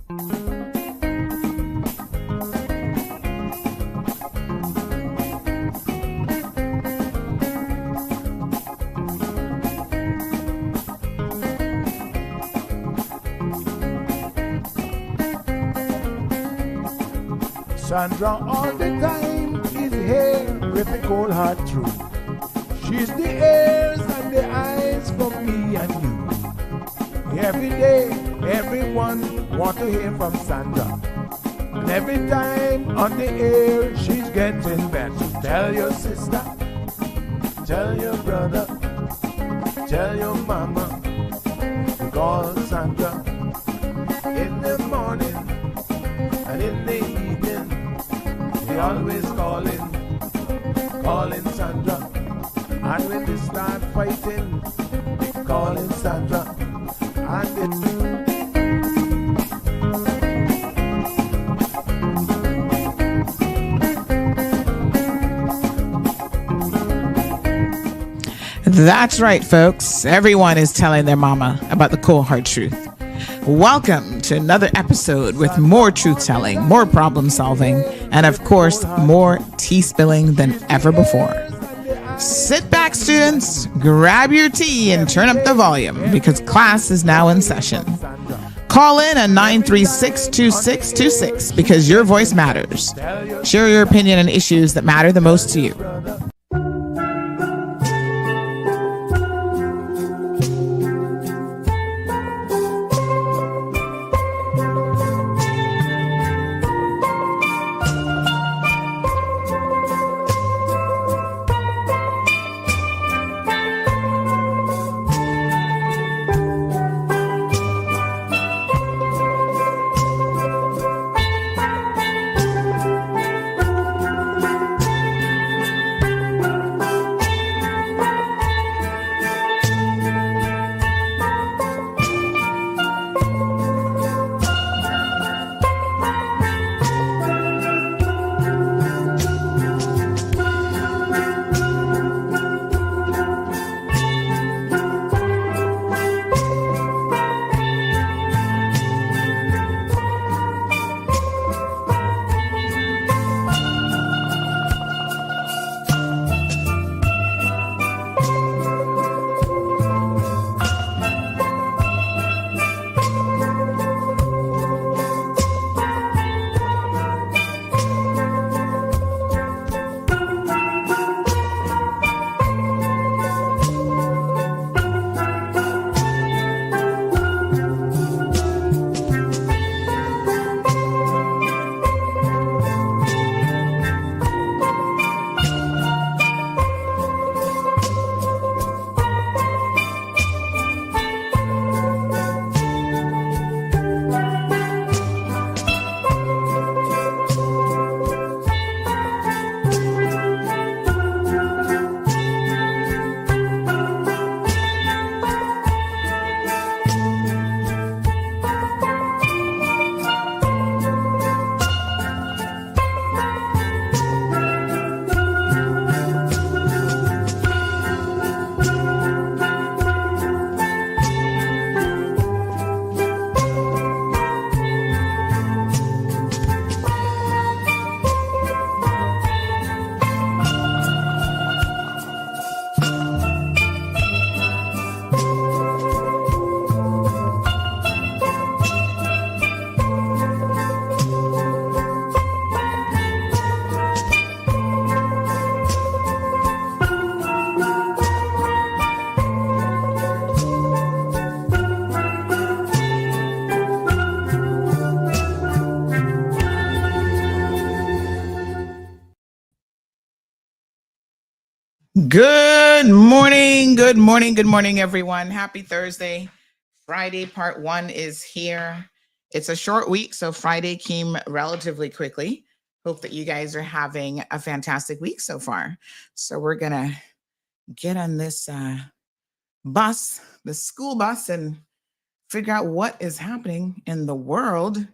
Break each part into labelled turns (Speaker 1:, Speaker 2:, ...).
Speaker 1: Sandra all the time is here with the cold heart true. She's the ears and the eyes for me and you. Every day, everyone want to hear from Sandra. And every time on the air, she's getting better. Tell your sister, tell your brother, tell your mama, call Sandra in the morning and in the evening. They always calling Sandra. And when they start fighting, they calling Sandra.
Speaker 2: That's right, folks. Everyone is telling their mama about the cold hard truth. Welcome to another episode with more truth telling, more problem solving, and of course, more tea spilling than ever before. Sit back, students, grab your tea and turn up the volume because class is now in session. Call in at 936-2626 because your voice matters. Share your opinion on issues that matter the most to you. Good morning, everyone. Happy Thursday. Friday part 1 is here. It's a short week, so Friday came relatively quickly. Hope that you guys are having a fantastic week so far. So we're going to get on this bus, the school bus, and figure out what is happening in the world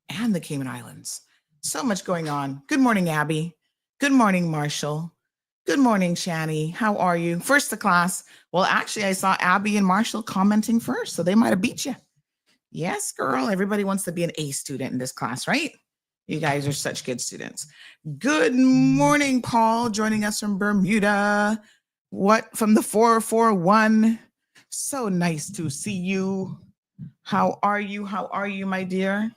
Speaker 2: and the Cayman Islands. So much going on. Good morning, Abby. Good morning, Marshall. Good morning, Shani. How are you? First to class. Well, actually, I saw Abby and Marshall commenting first, so they might have beat you. Yes, girl. Everybody wants to be an A student in this class, right? You guys are such good students. Good morning, Paul, joining us from Bermuda. What from the 441? So nice to see you. How are you? How are you, my dear?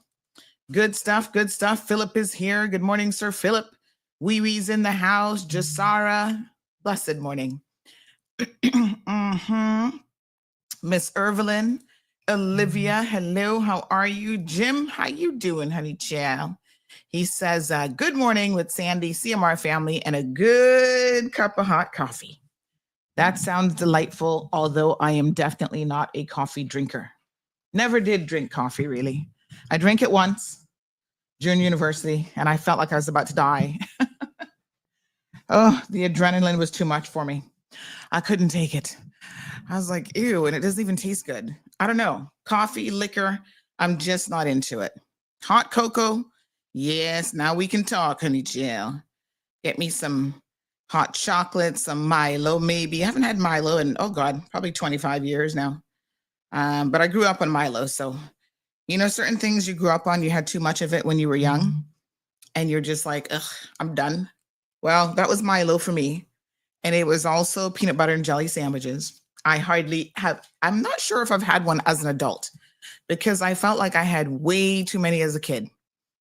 Speaker 2: Good stuff. Good stuff. Philip is here. Good morning, Sir Philip. Wee Wee's in the house. Jasara. Blessed morning. Miss Evelyn. Olivia, hello. How are you? Jim, how you doing, honey child? He says, good morning with Sandy, CMR family, and a good cup of hot coffee. That sounds delightful, although I am definitely not a coffee drinker. Never did drink coffee, really. I drank it once during university, and I felt like I was about to die. Oh, the adrenaline was too much for me. I couldn't take it. I was like, ew, and it doesn't even taste good. I don't know. Coffee, liquor, I'm just not into it. Hot cocoa, yes, now we can talk, honey chill. Get me some hot chocolate, some Milo, maybe. I haven't had Milo in, oh God, probably 25 years now. But I grew up on Milo. So, you know, certain things you grew up on, you had too much of it when you were young. And you're just like, ugh, I'm done. Well, that was Milo for me. And it was also peanut butter and jelly sandwiches. I hardly have, I'm not sure if I've had one as an adult because I felt like I had way too many as a kid.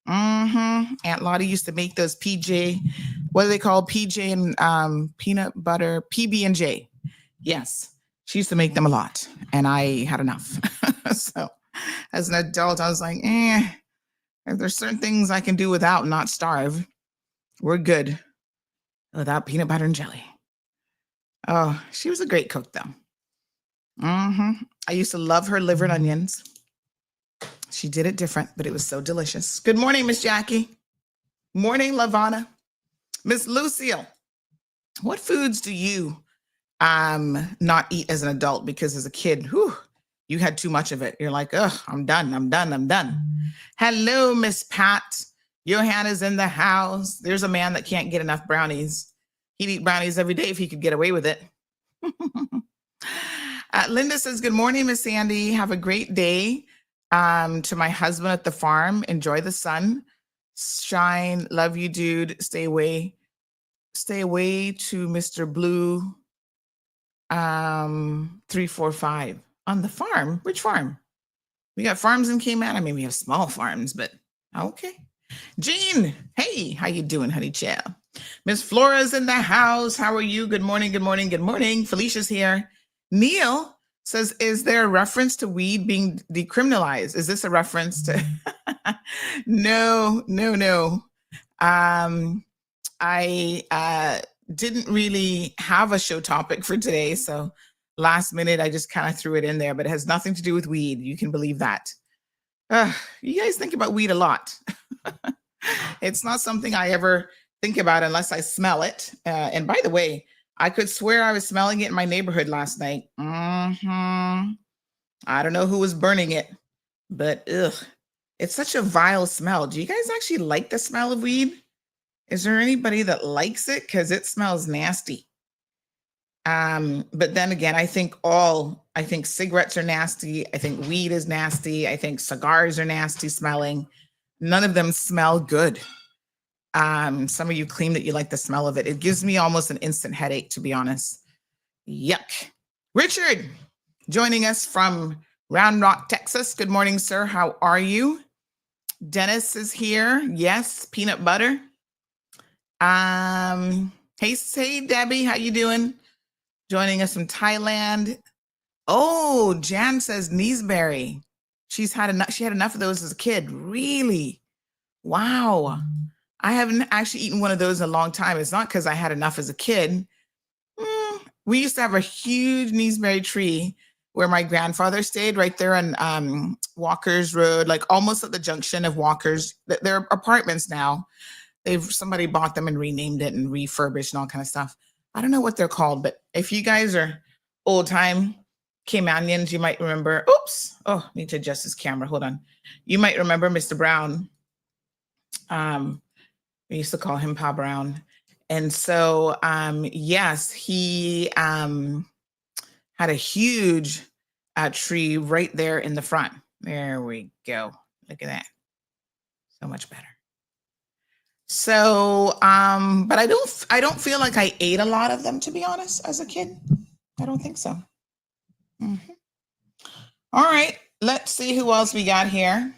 Speaker 2: Aunt Lottie used to make those PJ, what do they call PJ and peanut butter, PB&J. Yes, she used to make them a lot and I had enough. So as an adult, I was like, if there's certain things I can do without and not starve, we're good without peanut butter and jelly. Oh, she was a great cook though. I used to love her liver and onions. She did it different, but it was so delicious. Good morning, Miss Jackie. Morning, Lavana. Miss Lucille, what foods do you not eat as an adult? Because as a kid, you had too much of it. You're like, ugh, I'm done. Hello, Miss Pat. Johanna's in the house. There's a man that can't get enough brownies. He'd eat brownies every day if he could get away with it. Linda says, good morning, Miss Sandy. Have a great day. To my husband at the farm, enjoy the sun. Shine. Love you, dude. Stay away to Mr. Blue 345 on the farm. Which farm? We got farms in Cayman. I mean, we have small farms, but okay. Jean, hey, how you doing, honey child? Miss Flora's in the house. How are you? Good morning. Felicia's here. Neil says, is there a reference to weed being decriminalized? Is this a reference to? No. I didn't really have a show topic for today. So last minute, I just kind of threw it in there, but it has nothing to do with weed. You can believe that. You guys think about weed a lot. It's not something I ever think about unless I smell it. And by the way, I could swear I was smelling it in my neighborhood last night. I don't know who was burning it, but it's such a vile smell. Do you guys actually like the smell of weed? Is there anybody that likes it? Because it smells nasty. But then again, I think cigarettes are nasty. I think weed is nasty. I think cigars are nasty smelling. None of them smell good. Some of you claim that you like the smell of it. It gives me almost an instant headache, to be honest. Yuck. Richard, joining us from Round Rock, Texas. Good morning, sir. How are you? Dennis is here. Yes, peanut butter. Hey, Debbie, how you doing? Joining us from Thailand. Oh, Jan says Neesberry. She had enough of those as a kid. Really? Wow. I haven't actually eaten one of those in a long time. It's not because I had enough as a kid. We used to have a huge Neesberry tree where my grandfather stayed, right there on Walker's Road, like almost at the junction of Walker's. They're apartments now. Somebody bought them and renamed it and refurbished and all kind of stuff. I don't know what they're called, but if you guys are old time Caymanians, you might remember. Oops. Oh, need to adjust this camera. Hold on. You might remember Mr. Brown. We used to call him Pa Brown. And so, yes, he had a huge tree right there in the front. There we go. Look at that. So much better. So, but I don't feel like I ate a lot of them, to be honest, as a kid. I don't think so. Mhm. All right, let's see who else we got here.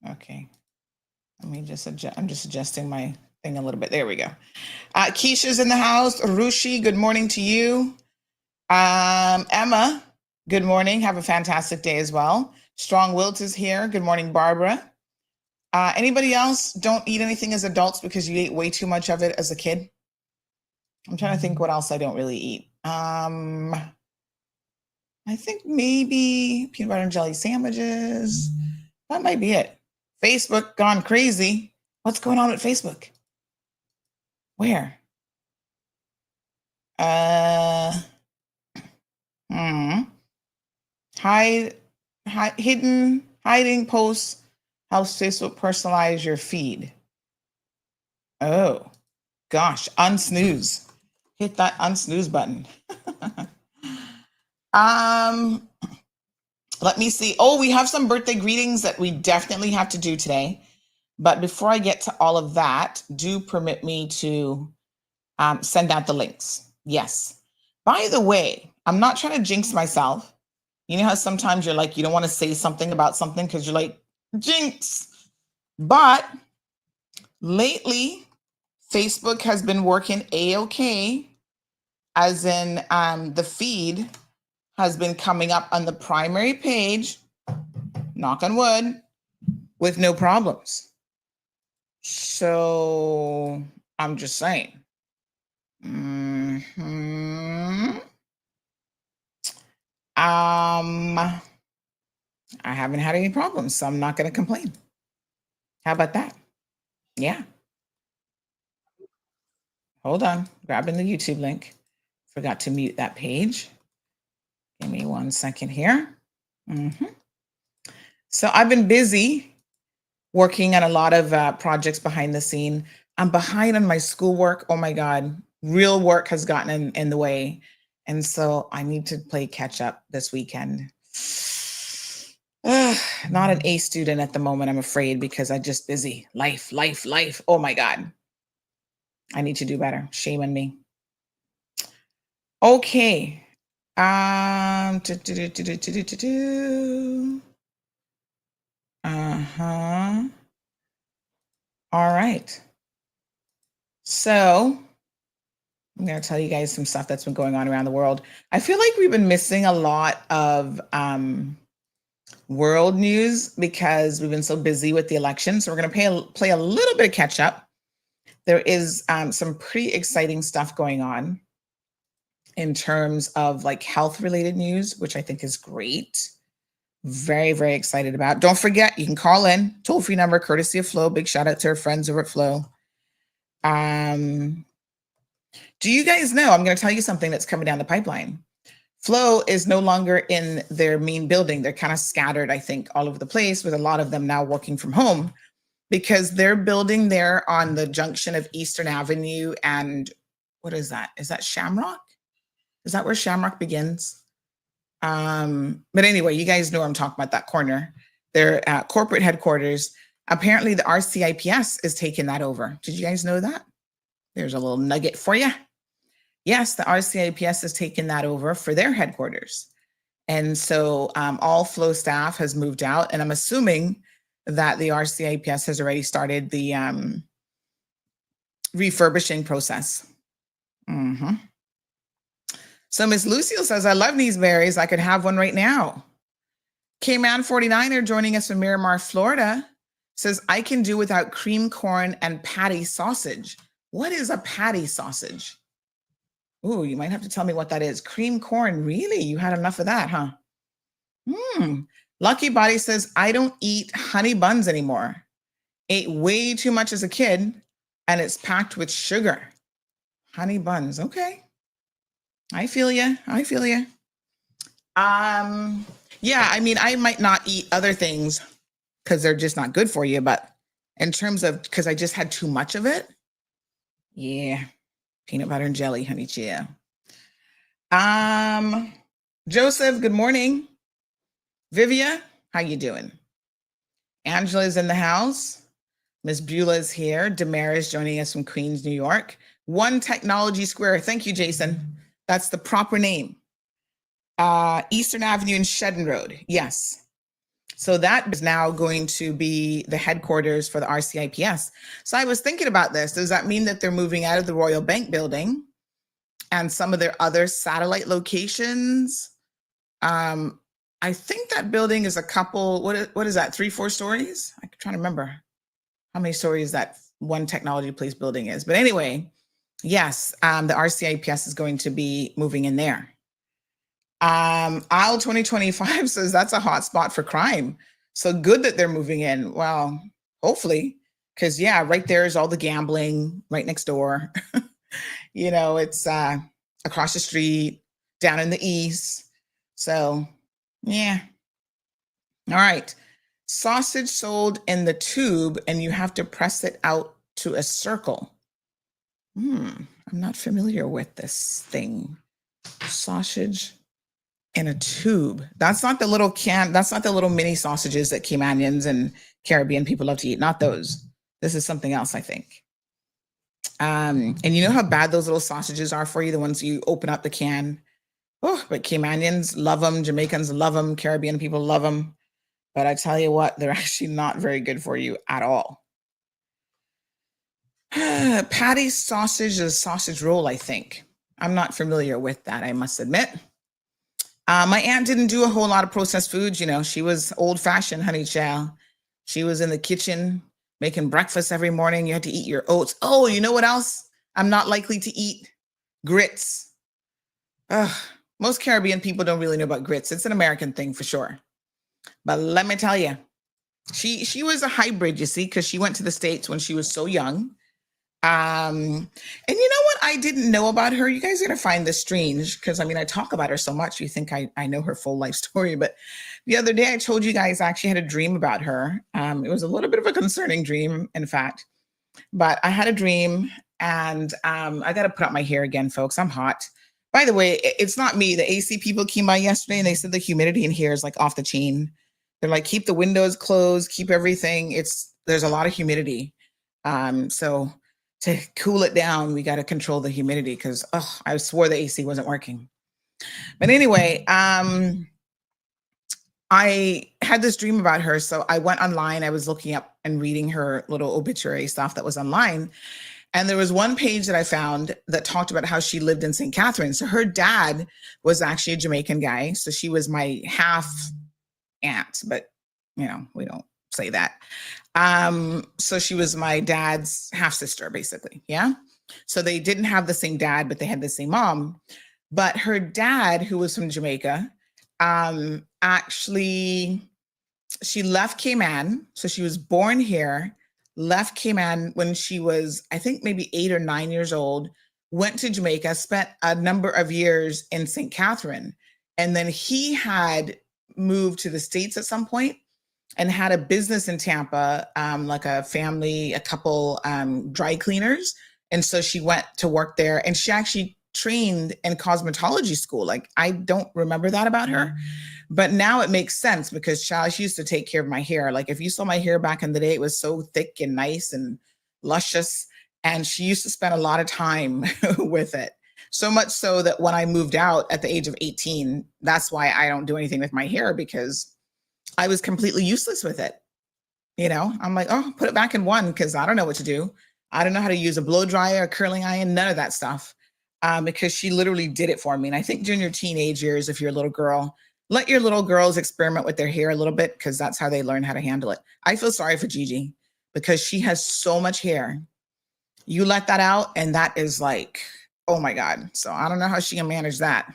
Speaker 2: Okay. Let me just adjust. I'm just adjusting my thing a little bit. There we go. Keisha's in the house. Rushi, good morning to you. Emma, good morning. Have a fantastic day as well. Strong Wilt is here. Good morning, Barbara. Anybody else don't eat anything as adults because you ate way too much of it as a kid? I'm trying to think what else I don't really eat. I think maybe peanut butter and jelly sandwiches. That might be it. Facebook gone crazy. What's going on with Facebook? Where? Hiding posts helps Facebook personalize your feed. Oh, gosh, unsnooze. Hit that unsnooze button. Let me see. Oh, we have some birthday greetings that we definitely have to do today. But before I get to all of that, do permit me to send out the links. Yes. By the way, I'm not trying to jinx myself. You know how sometimes you're like, you don't want to say something about something because you're like, jinx. But lately, Facebook has been working A-OK, as in the feed has been coming up on the primary page, knock on wood, with no problems. So I'm just saying. I haven't had any problems, so I'm not going to complain. How about that? Yeah. Hold on, grabbing the YouTube link. Forgot to mute that page. Give me 1 second here. So I've been busy working on a lot of projects behind the scene. I'm behind on my schoolwork. Oh my God, real work has gotten in the way. And so I need to play catch up this weekend. Not an A student at the moment, I'm afraid, because I'm just busy. Life. Oh my God. I need to do better. Shame on me. Okay. All right. So I'm going to tell you guys some stuff that's been going on around the world. I feel like we've been missing a lot of world news because we've been so busy with the election. So we're going to play a little bit of catch up. There is some pretty exciting stuff going on in terms of like health related news, which I think is great. Very, very excited about. Don't forget, you can call in, toll-free number, courtesy of Flo. Big shout out to our friends over at Flo. Do you guys know, I'm going to tell you something that's coming down the pipeline. Flo is no longer in their main building. They're kind of scattered, I think, all over the place, with a lot of them now working from home, because they're building there on the junction of Eastern Avenue and what is that? Is that Shamrock? Is that where Shamrock begins? But anyway, you guys know I'm talking about, that corner. Their corporate headquarters. Apparently the RCIPS is taking that over. Did you guys know that? There's a little nugget for you. Yes, the RCIPS is taking that over for their headquarters. And so all Flo staff has moved out, and I'm assuming that the RCIPS has already started the refurbishing process. So Miss Lucille says, I love these berries. I could have one right now. K-Man 49er joining us from Miramar, Florida, says, I can do without cream corn and patty sausage. What is a patty sausage? Ooh, you might have to tell me what that is. Cream corn, really? You had enough of that, huh? Lucky Body says, I don't eat honey buns anymore. Ate way too much as a kid, and it's packed with sugar. Honey buns, okay. I feel you. Yeah, I mean, I might not eat other things because they're just not good for you, but in terms of, because I just had too much of it, yeah, peanut butter and jelly, honey chia. Joseph, good morning. Vivia, how you doing? Angela's in the house. Miss Beulah's here. Damaris joining us from Queens, New York. One Technology Square. Thank you, Jason. That's the proper name. Eastern Avenue and Shedden Road. Yes. So that is now going to be the headquarters for the RCIPS. So I was thinking about this. Does that mean that they're moving out of the Royal Bank building and some of their other satellite locations? I think that building is a couple, what is that, 3-4 stories? I'm trying to remember how many stories that One Technology Place building is. But anyway, yes, the RCIPS is going to be moving in there. Aisle 2025 says that's a hot spot for crime. So good that they're moving in. Well, hopefully, because yeah, right there is all the gambling right next door. It's across the street, down in the east. So yeah. All right. Sausage sold in the tube and you have to press it out to a circle. I'm not familiar with this thing. Sausage in a tube. That's not the little that's not the little mini sausages that Caymanians and Caribbean people love to eat. Not those. This is something else, I think. And you know how bad those little sausages are for you, the ones you open up the can. Oh, but Caymanians love them, Jamaicans love them, Caribbean people love them. But I tell you what, they're actually not very good for you at all. Patty sausage is sausage roll, I think. I'm not familiar with that, I must admit. My aunt didn't do a whole lot of processed foods. She was old-fashioned, honey child. She was in the kitchen making breakfast every morning. You had to eat your oats. Oh, you know what else I'm not likely to eat? Grits. Most Caribbean people don't really know about grits. It's an American thing for sure. But let me tell you, she was a hybrid, you see, because she went to the States when she was so young. And you know what I didn't know about her? You guys are going to find this strange because, I talk about her so much. You think I know her full life story. But the other day I told you guys I actually had a dream about her. It was a little bit of a concerning dream, in fact. But I had a dream and I got to put up my hair again, folks. I'm hot. By the way, it's not me. The AC people came by yesterday and they said the humidity in here is like off the chain. They're like, keep the windows closed, keep everything. There's a lot of humidity. So to cool it down, we got to control the humidity because I swore the AC wasn't working. But anyway, I had this dream about her. So I went online. I was looking up and reading her little obituary stuff that was online. And there was one page that I found that talked about how she lived in St. Catherine. So her dad was actually a Jamaican guy. So she was my half aunt, but we don't say that. So she was my dad's half sister, basically. Yeah. So they didn't have the same dad, but they had the same mom. But her dad, who was from Jamaica, actually, she left Cayman. So she was born here, left Cayman when she was, I think, maybe 8 or 9 years old, went to Jamaica, spent a number of years in St. Catherine. And then he had moved to the States at some point and had a business in Tampa, like a couple dry cleaners. And so she went to work there and she actually trained in cosmetology school. Like, I don't remember that about her, but now it makes sense because she used to take care of my hair. Like, if you saw my hair back in the day, it was so thick and nice and luscious. And she used to spend a lot of time with it. So much so that when I moved out at the age of 18, that's why I don't do anything with my hair, because I was completely useless with it. I'm like, put it back in one, because I don't know what to do. I don't know how to use a blow dryer, a curling iron, none of that stuff, because she literally did it for me. And I think during your teenage years, if you're a little girl, let your little girls experiment with their hair a little bit, because that's how they learn how to handle it. I feel sorry for Gigi because she has so much hair. You let that out and that is like, oh my God. So I don't know how she can manage that.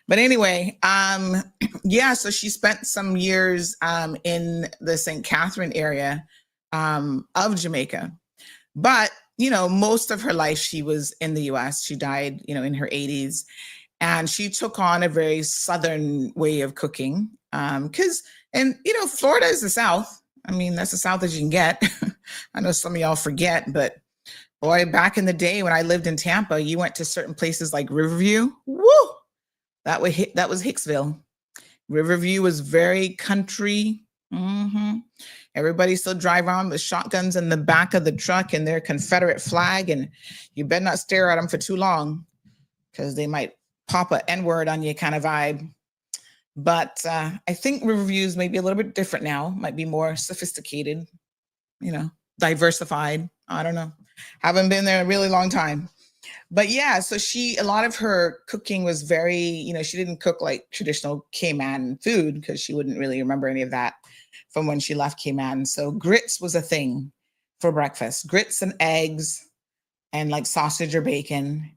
Speaker 2: But anyway, so she spent some years in the St. Catherine area of Jamaica. But, most of her life, she was in the US. She died, in her 80s. And she took on a very Southern way of cooking. Florida is the South. That's the South as you can get. I know some of y'all forget, but boy, back in the day when I lived in Tampa, you went to certain places like Riverview. Woo! That was Hicksville. Riverview was very country. Mm-hmm. Everybody still drive around with shotguns in the back of the truck and their Confederate flag, and you better not stare at them for too long because they might pop a N-word on you kind of vibe. But I think Riverview is maybe a little bit different now, might be more sophisticated, diversified. I don't know. Haven't been there in a really long time. But yeah, so a lot of her cooking was very, she didn't cook like traditional Cayman food because she wouldn't really remember any of that from when she left Cayman. So grits was a thing for breakfast, grits and eggs and like sausage or bacon.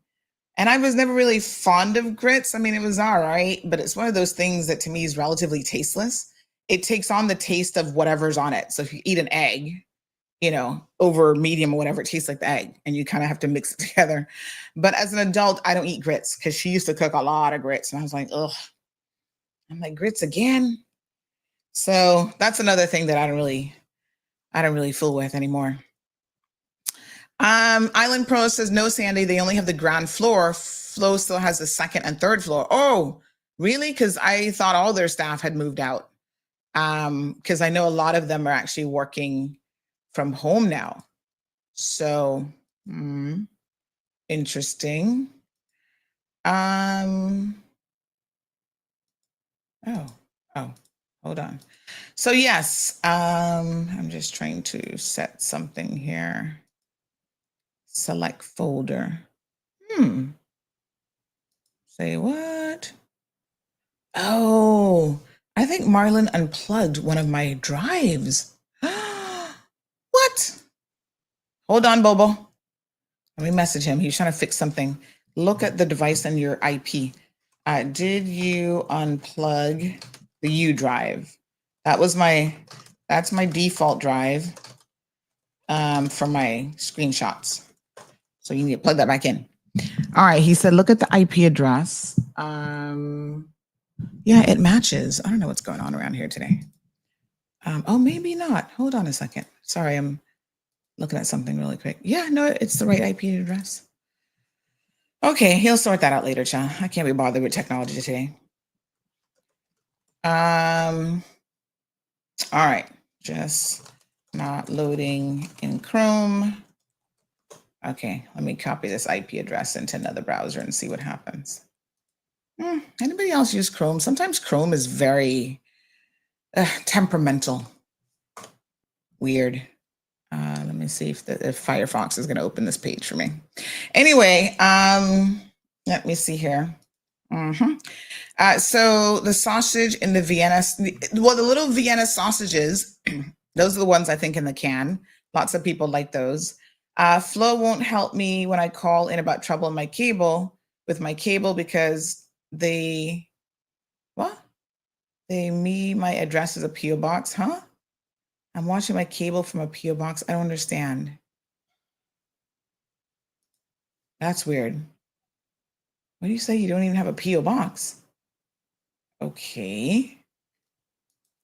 Speaker 2: And I was never really fond of grits. I mean, it was all right, but it's one of those things that to me is relatively tasteless. It takes on the taste of whatever's on it. So if you eat an egg, over medium or whatever, it tastes like the egg, and you kind of have to mix it together. But as an adult, I don't eat grits because she used to cook a lot of grits, and I was like, ugh. I'm like, grits again? So that's another thing that I don't really fool with anymore. Island Pro says, no, Sandy, they only have the ground floor. Flo still has the second and third floor. Oh, really? Because I thought all their staff had moved out. Because I know a lot of them are actually working from home now. So, interesting. Oh, hold on. So yes, I'm just trying to set something here. Select folder. Say what? Oh, I think Marlon unplugged one of my drives. What? Hold on, Bobo. Let me message him. He's trying to fix something. Look at the device and your IP. Did you unplug the U drive? That's my default drive for my screenshots. So you need to plug that back in. All right. He said, look at the IP address. Yeah, it matches. I don't know what's going on around here today. Oh, maybe not. Hold on a second. Sorry, I'm looking at something really quick. Yeah, no, it's the right IP address. Okay, he'll sort that out later, child. I can't be bothered with technology today. All right, just not loading in Chrome. Okay, let me copy this IP address into another browser and see what happens. Anybody else use Chrome? Sometimes Chrome is very temperamental. Weird. Let me see if Firefox is going to open this page for me. Anyway, let me see here. So the sausage in the Vienna, the little Vienna sausages, those are the ones I think in the can. Lots of people like those. Flo won't help me when I call in about trouble in my cable because my address is a PO box, huh? I'm watching my cable from a PO box. I don't understand. That's weird. What do you say? You don't even have a PO box? Okay.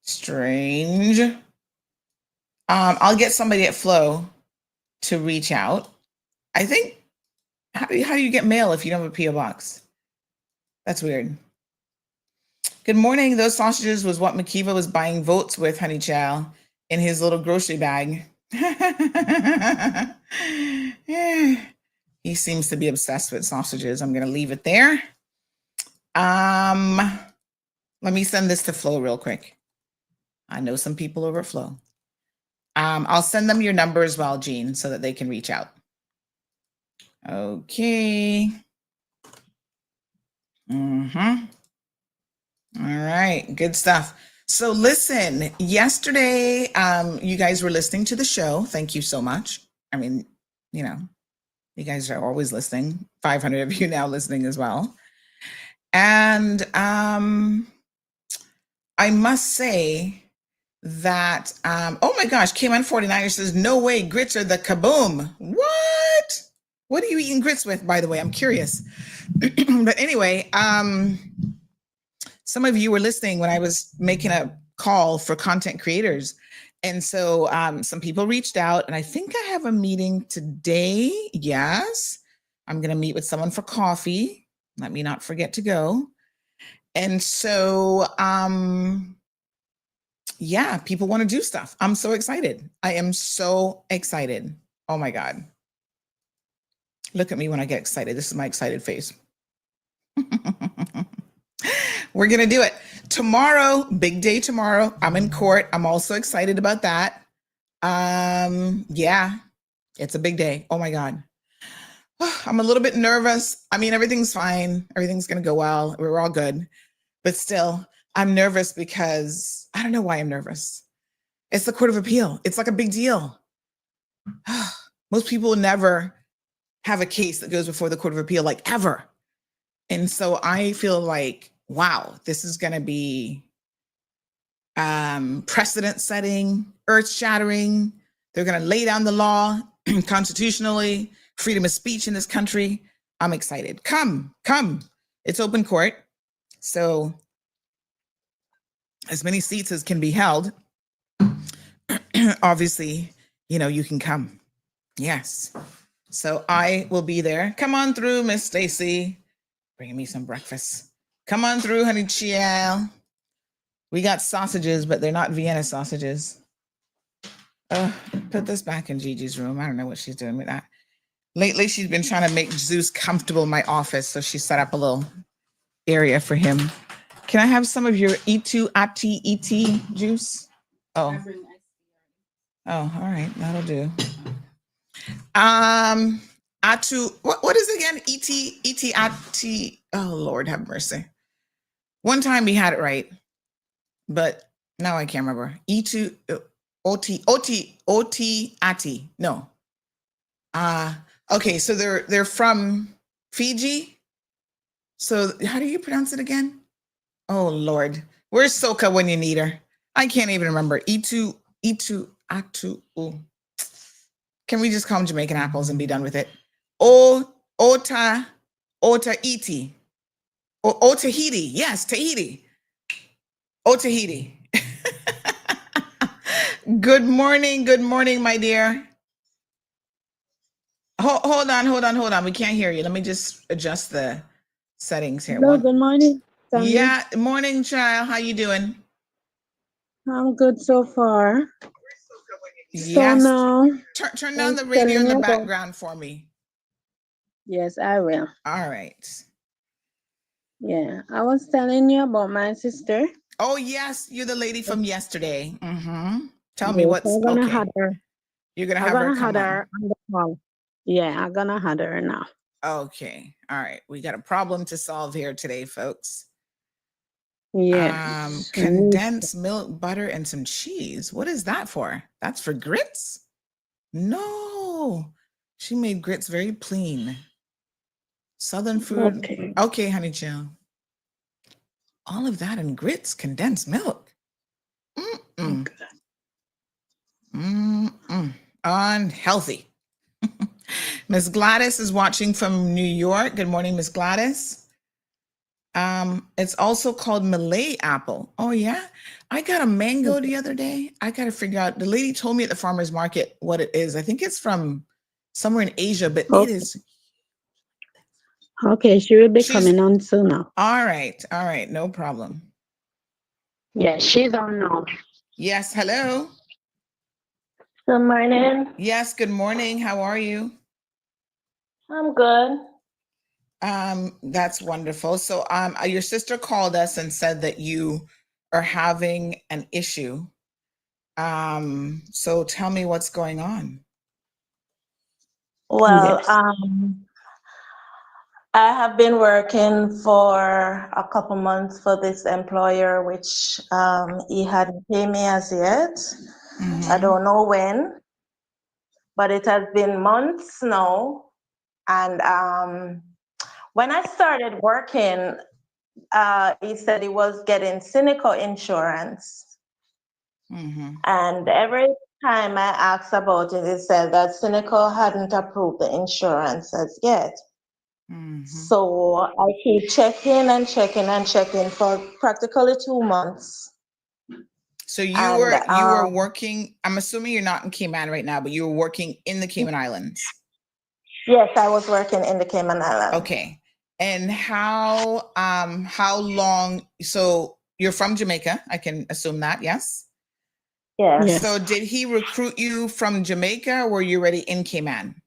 Speaker 2: Strange. I'll get somebody at Flo to reach out. I think, how do you get mail if you don't have a PO box? That's weird. Good morning. Those sausages was what Makiva was buying votes with, honey chow, in his little grocery bag. He seems to be obsessed with sausages. I'm going to leave it there. Let me send this to Flo real quick. I know some people over at Flo. I'll send them your number as well, Jean, so that they can reach out. Okay. All right, good stuff. So listen, yesterday, you guys were listening to the show. Thank you so much. I mean, you guys are always listening. 500 of you now listening as well. And I must say that, oh my gosh, KMN49 says, no way, grits are the kaboom. What are you eating grits with, by the way? I'm curious. But anyway, some of you were listening when I was making a call for content creators. And so some people reached out, and I think I have a meeting today. Yes, I'm going to meet with someone for coffee. Let me not forget to go. And so, yeah, people want to do stuff. I'm so excited. I am so excited. Oh my God. Look at me when I get excited. This is my excited face. We're going to do it. Tomorrow, big day tomorrow. I'm in court. I'm also excited about that. Yeah, it's a big day. Oh my God. I'm a little bit nervous. I mean, everything's fine. Everything's going to go well. We're all good. But still, I'm nervous because I don't know why I'm nervous. It's the Court of Appeal. It's like a big deal. Most people never have a case that goes before the Court of Appeal, like ever. And so I feel like, wow, this is going to be precedent setting, earth shattering. They're going to lay down the law constitutionally, freedom of speech in this country. I'm excited. Come. It's open court. So as many seats as can be held, obviously, you can come. Yes. So I will be there. Come on through, Miss Stacy. Bringing me some breakfast. Come on through, honey child. We got sausages, but they're not Vienna sausages. Put this back in Gigi's room. I don't know what she's doing with that. Lately, she's been trying to make Zeus comfortable in my office, so she set up a little area for him. Can I have some of your E2ATET juice? Oh, all right, that'll do. Atu, what is it again? ET. Oh Lord, have mercy. One time we had it right, but now I can't remember. E2 OT. No. Okay, so they're from Fiji. So how do you pronounce it again? Oh Lord, where's Soka when you need her? I can't even remember. E2 Atu. Can we just call them Jamaican apples and be done with it? Ota iti. O Tahiti. Yes, Tahiti. O Tahiti. Good morning, my dear. Hold on. We can't hear you. Let me just adjust the settings here.
Speaker 3: Hello, good morning. Sandy.
Speaker 2: Yeah, morning, child. How you doing?
Speaker 3: I'm good so far.
Speaker 2: Yes.
Speaker 3: So now,
Speaker 2: turn down the radio in the background for me.
Speaker 3: Yes, I will.
Speaker 2: All right.
Speaker 3: Yeah, I was telling you about my sister.
Speaker 2: Oh yes, you're the lady from yesterday. Mm-hmm. Tell me
Speaker 3: Yes,
Speaker 2: what's
Speaker 3: I'm gonna
Speaker 2: okay.
Speaker 3: have her.
Speaker 2: You're gonna have her come on.
Speaker 3: On the call. Yeah, I'm gonna have her now.
Speaker 2: Okay. All right. We got a problem to solve here today, folks.
Speaker 3: Yeah.
Speaker 2: Condensed milk, butter, and some cheese. What is that for? That's for grits? No. She made grits very plain. Southern food. Okay, honey chill. All of that in grits, condensed milk. Unhealthy. Miss Gladys is watching from New York. Good morning, Miss Gladys. It's also called Malay apple. Oh yeah, I got a mango the other day. I got to figure out. The lady told me at the farmer's market what it is. I think it's from somewhere in Asia, but it is.
Speaker 3: Okay, she will be coming on soon now.
Speaker 2: All right, no problem.
Speaker 3: Yeah, she's on now.
Speaker 2: Yes, hello.
Speaker 3: Good morning.
Speaker 2: Yes, good morning. How are you?
Speaker 3: I'm good.
Speaker 2: That's wonderful. So your sister called us and said that you are having an issue. So tell me what's going on.
Speaker 4: Well, I have been working for a couple months for this employer, which he hadn't paid me as yet. Mm-hmm. I don't know when, but it has been months now. And when I started working, he said he was getting cynical insurance. Mm-hmm. And every time I asked about it, he said that cynical hadn't approved the insurance as yet. Mm-hmm. So I keep checking for practically 2 months.
Speaker 2: So you were working, I'm assuming you're not in Cayman right now, but you were working in the Cayman Islands.
Speaker 4: Yes, I was working in the Cayman Islands.
Speaker 2: Okay. And how long? So you're from Jamaica, I can assume that, yes?
Speaker 4: Yes.
Speaker 3: Yes.
Speaker 2: So did he recruit you from Jamaica, or were you already in Cayman?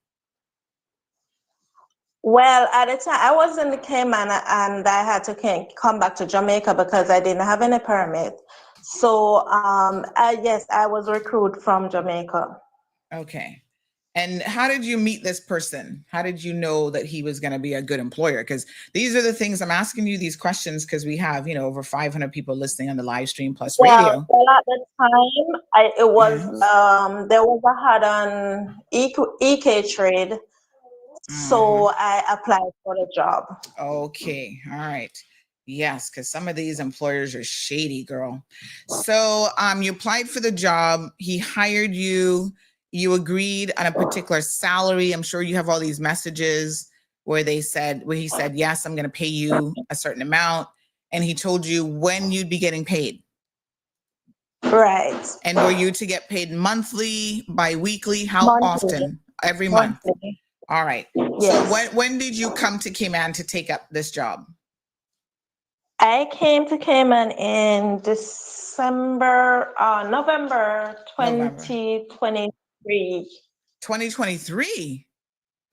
Speaker 4: Well, at the time, I was in the Cayman and I had to come back to Jamaica because I didn't have any permit. So, yes, I was recruited from Jamaica.
Speaker 2: Okay. And how did you meet this person? How did you know that he was going to be a good employer? Because these are the things I'm asking you these questions because we have, over 500 people listening on the live stream plus radio.
Speaker 4: Well, at the time, it was there was a had on EK Trade, so I applied for the job.
Speaker 2: Okay. All right. Yes, because some of these employers are shady, girl. So you applied for the job, he hired you, you agreed on a particular salary. I'm sure you have all these messages where he said, yes, I'm gonna pay you a certain amount. And he told you when you'd be getting paid.
Speaker 4: Right.
Speaker 2: And were you to get paid monthly, bi-weekly? How
Speaker 4: Monthly.
Speaker 2: often? Every month.
Speaker 4: Monthly.
Speaker 2: All right.
Speaker 4: Yes.
Speaker 2: So when did you come to Cayman to take up this job?
Speaker 4: I came to Cayman in November 2023.
Speaker 2: 2023.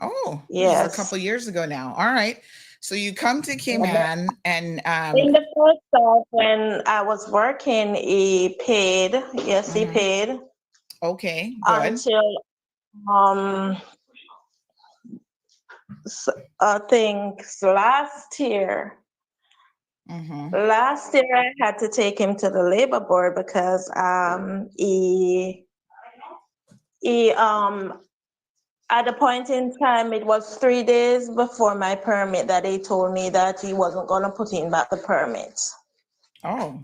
Speaker 2: Oh,
Speaker 4: Yes.
Speaker 2: this is a couple years ago now. All right. So you come to Cayman and
Speaker 4: in the first start when I was working, he paid. Yes, he paid.
Speaker 2: Okay, good.
Speaker 4: Until I think last year. Last year I had to take him to the labor board because he at the point in time, it was 3 days before my permit that he told me that he wasn't going to put in back the permit.
Speaker 2: Oh,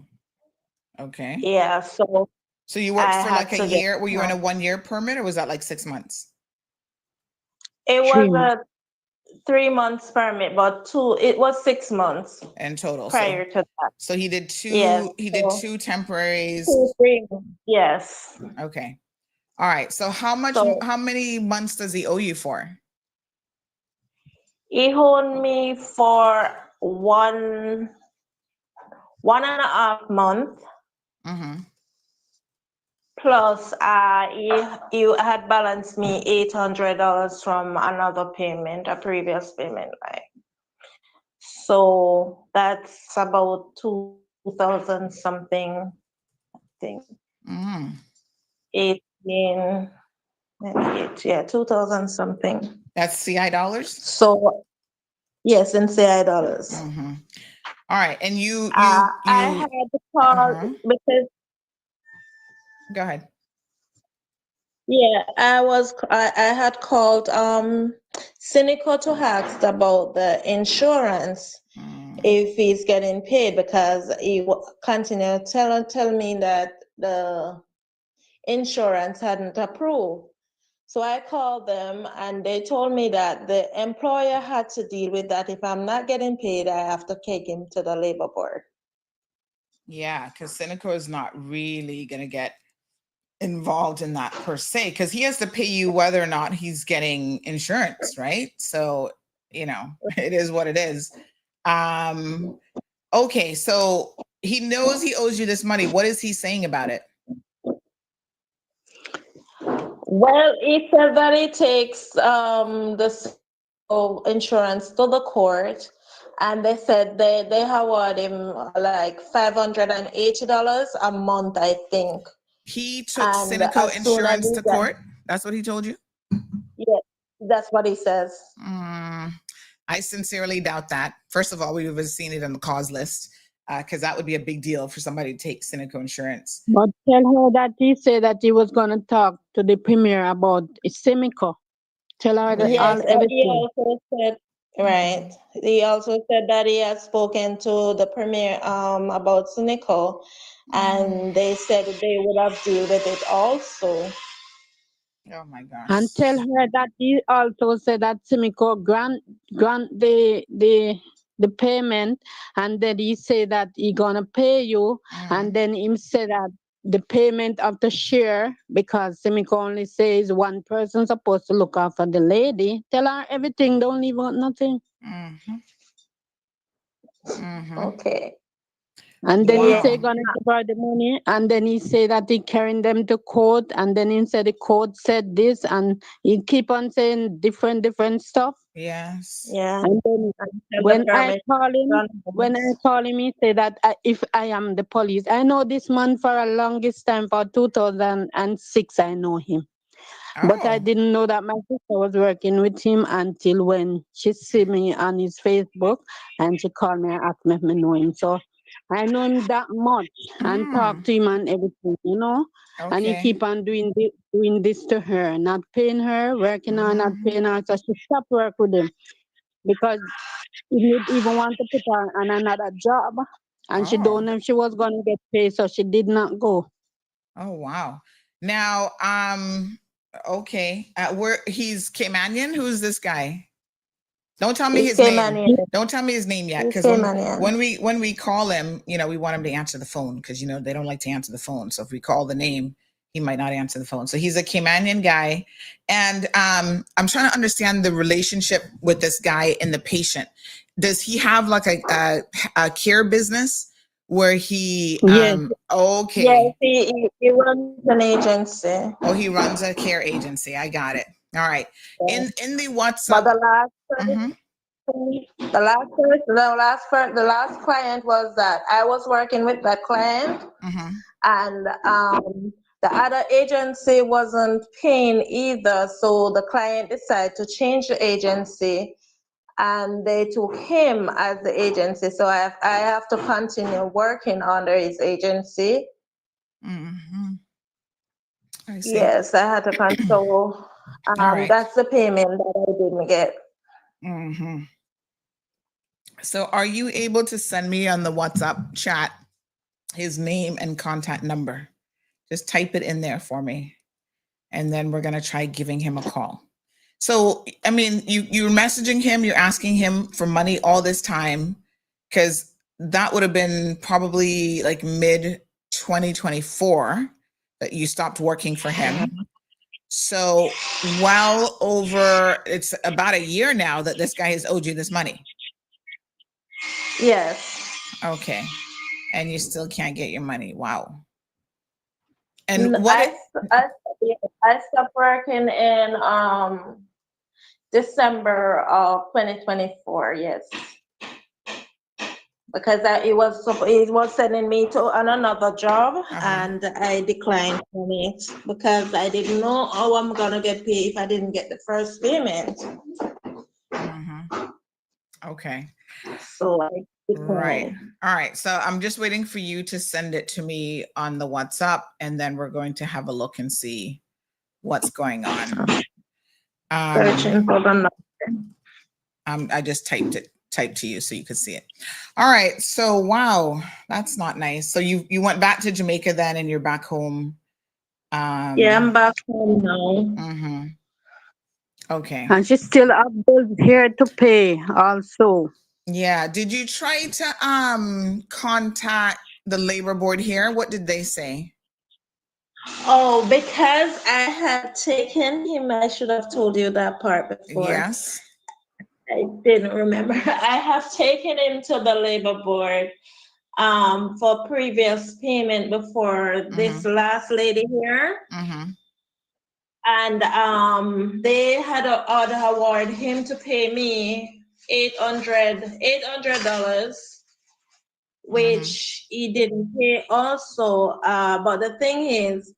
Speaker 2: okay.
Speaker 4: Yeah, so
Speaker 2: you worked for like a year. Were you on a 1-year permit, or was that like 6 months?
Speaker 4: It was a 3 months permit, but it was 6 months
Speaker 2: in total
Speaker 4: prior to that.
Speaker 2: So he did two.
Speaker 4: Yes,
Speaker 2: did two temporaries.
Speaker 4: 2, 3. Yes.
Speaker 2: Okay. All right. So how many months does he owe you for?
Speaker 4: He owed me for 1.5 months. Plus, he had balanced me $800 from another payment, a previous payment, like. So that's about 2,000 something, I think. 18, yeah, 2,000 something.
Speaker 2: That's CI dollars?
Speaker 4: So, yes, in CI dollars.
Speaker 2: All right, and
Speaker 4: I had to call because.
Speaker 2: Go ahead.
Speaker 4: Yeah, I had called Cynical to ask about the insurance, if he's getting paid, because he continued tell me that the insurance hadn't approved. So I called them and they told me that the employer had to deal with that. If I'm not getting paid, I have to take him to the labor board.
Speaker 2: Yeah, because Cynical is not really going to get involved in that per se, because he has to pay you whether or not he's getting insurance, right? So, it is what it is. Okay, so he knows he owes you this money. What is he saying about it?
Speaker 4: Well, he said that he takes the insurance to the court, and they said they award him like $580 a month, I think.
Speaker 2: He took Cynical insurance to court? That's what he told you?
Speaker 4: Yeah, that's what he says.
Speaker 2: I sincerely doubt that. First of all, we would have seen it on the cause list, because that would be a big deal for somebody to take Cynical insurance.
Speaker 3: But tell her that he said that he was going to talk to the premier about Cynical. Tell her that everything.
Speaker 4: He also said, right. He also said that he had spoken to the premier about Cynical, and they said they would have dealt with it also.
Speaker 2: Oh my gosh.
Speaker 3: And tell her that he also said that Cynical grant the payment, and then he said that he gonna pay you, and then him said that the payment of the share, because Cynical only says one person supposed to look after the lady. Tell her everything, don't leave out nothing.
Speaker 4: Okay.
Speaker 3: And then he
Speaker 2: Wow.
Speaker 3: say gonna give her the money, and then he say that he carrying them to court, and then he said the court said this, and he keep on saying different stuff.
Speaker 2: Yes.
Speaker 4: Yeah.
Speaker 3: And then
Speaker 4: And
Speaker 3: when
Speaker 4: the
Speaker 3: I
Speaker 4: permit
Speaker 3: call him, he say that if I am the police, I know this man for a longest time, for 2006, I know him. But I
Speaker 2: Oh.
Speaker 3: didn't know that my sister was working with him until when she see me on his Facebook, and she called me and asked me if I know him. So I know him that much and talk to him and everything, you know. And he
Speaker 2: Okay.
Speaker 3: keep on doing this to her, not paying her, working on, not paying her. So she stopped work with him because he didn't even want to put her on another job, and she don't know if she was going to get paid, so she did not go.
Speaker 2: Oh wow. Now, okay. Where he's Caymanian? Who's this guy? Don't tell me
Speaker 4: He's
Speaker 2: his name.
Speaker 4: Caymanian.
Speaker 2: Don't tell me his name yet,
Speaker 4: He's
Speaker 2: because
Speaker 4: Caymanian.
Speaker 2: when we call him, you know, we want him to answer the phone, because you know they don't like to answer the phone. So if we call the name, he might not answer the phone. So he's a Caymanian guy, and I'm trying to understand the relationship with this guy and the patient. Does he have like a care business where he
Speaker 3: Yes.
Speaker 2: okay.
Speaker 4: Yes, he runs an agency.
Speaker 2: Oh, he runs a care agency. I got it. All right.
Speaker 4: Yeah.
Speaker 2: In the
Speaker 4: But
Speaker 2: WhatsApp.
Speaker 4: the last client was that I was working with that client, and the other agency wasn't paying either, so the client decided to change the agency, and they took him as the agency. So I have to continue working under his agency.
Speaker 2: I see.
Speaker 4: Yes, I had to control.
Speaker 2: All right.
Speaker 4: That's the payment that I didn't get.
Speaker 2: So are you able to send me on the WhatsApp chat his name and contact number? Just type it in there for me, and then we're going to try giving him a call. So, I mean, you're messaging him, you're asking him for money all this time, because that would have been probably like mid 2024 that you stopped working for him. So well over, it's about a year now that this guy has owed you this money.
Speaker 4: Yes.
Speaker 2: Okay. And you still can't get your money. Wow. And
Speaker 4: I stopped working in December of 2024. Yes, because it was sending me to another job, and I declined from it because I didn't know how I'm gonna get paid if I didn't get the first payment.
Speaker 2: Okay.
Speaker 4: So I declined.
Speaker 2: Right. All right. So I'm just waiting for you to send it to me on the WhatsApp, and then we're going to have a look and see what's going on.
Speaker 4: Searching for the number.
Speaker 2: I just typed to you so you could see it. All right. So wow, that's not nice. So you went back to Jamaica then, and you're back home.
Speaker 4: Yeah, I'm back home now.
Speaker 2: Okay.
Speaker 3: And she still have bills here to pay also.
Speaker 2: Yeah. Did you try to contact the labor board here? What did they say?
Speaker 4: Oh, because I had taken him, I should have told you that part before.
Speaker 2: Yes.
Speaker 4: I didn't remember. I have taken him to the labor board for previous payment before this last lady here. And they had awarded him to pay me $800, which he didn't pay also. But the thing is,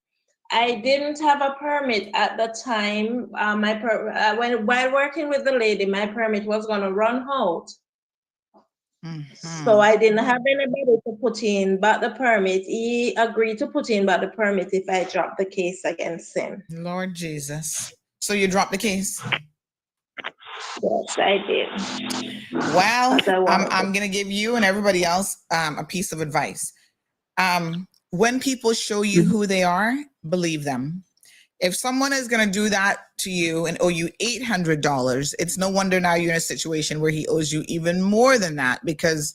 Speaker 4: I didn't have a permit at the time. While working with the lady, my permit was going to run out. So I didn't have anybody to put in but the permit. He agreed to put in but the permit if I dropped the case against him.
Speaker 2: Lord Jesus. So you dropped the case?
Speaker 4: Yes, I did.
Speaker 2: Well, I'm going to give you and everybody else a piece of advice. When people show you who they are, believe them. If someone is going to do that to you and owe you $800, it's no wonder now you're in a situation where he owes you even more than that, because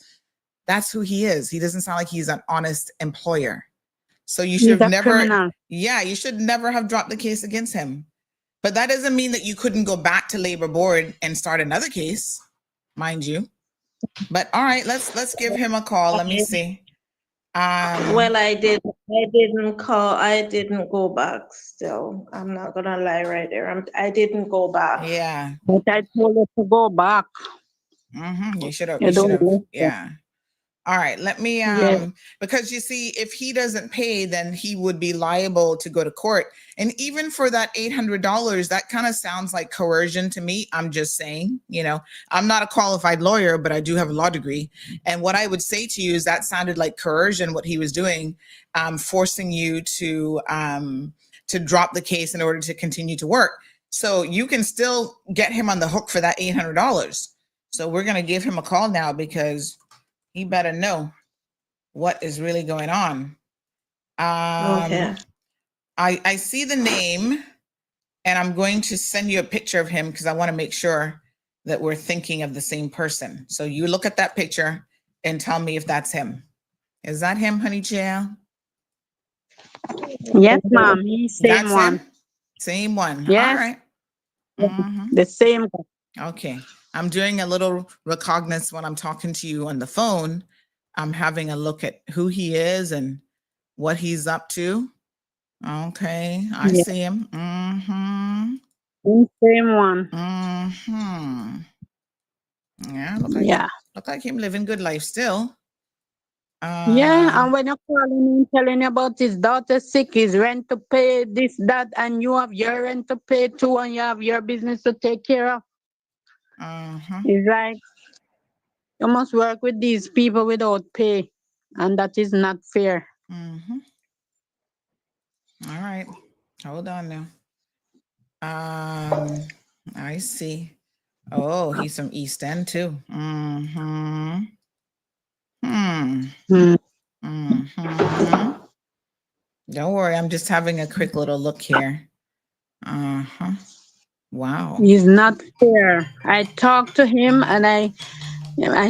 Speaker 2: that's who he is. He doesn't sound like he's an honest employer. So you should have never, you should never have dropped the case against him. But that doesn't mean that you couldn't go back to labor board and start another case, mind you. But all right, let's give him a call. Let me see.
Speaker 4: Well, I didn't call. I didn't go back. Still, I'm not gonna lie right there. I didn't go back.
Speaker 2: Yeah.
Speaker 3: But I told her to go back.
Speaker 2: You should have.
Speaker 3: You
Speaker 2: You should
Speaker 3: don't
Speaker 2: have.
Speaker 3: listen.
Speaker 2: Yeah. All right, let me
Speaker 3: Yeah.
Speaker 2: because you see, if he doesn't pay, then he would be liable to go to court. And even for that $800, that kind of sounds like coercion to me. I'm just saying, you know, I'm not a qualified lawyer, but I do have a law degree. And what I would say to you is that sounded like coercion, what he was doing, forcing you to drop the case in order to continue to work. So you can still get him on the hook for that $800. So we're going to give him a call now because he better know what is really going on.
Speaker 4: Okay.
Speaker 2: I see the name, and I'm going to send you a picture of him because I want to make sure that we're thinking of the same person. So you look at that picture and tell me if that's him. Is that him, honey child?
Speaker 3: Yes, ma'am. He's same
Speaker 2: That's
Speaker 3: one.
Speaker 2: him? Same one.
Speaker 3: Yes.
Speaker 2: All right. Mhm.
Speaker 3: The same one.
Speaker 2: Okay. I'm doing a little recognizance when I'm talking to you on the phone. I'm having a look at who he is and what he's up to. Okay, I
Speaker 3: Yeah.
Speaker 2: see him. Mm-hmm.
Speaker 3: Same one.
Speaker 2: Mm-hmm. Yeah, look like him living good life still.
Speaker 3: Yeah, and when you're calling him, telling about his daughter sick, his rent to pay, this, that, and you have your rent to pay too, and you have your business to take care of. It's like you must work with these people without pay, and that is not fair.
Speaker 2: All right, hold on now. I see. Oh, he's from East End too. Don't worry, I'm just having a quick little look here. Wow.
Speaker 3: It's not fair. I talked to him and I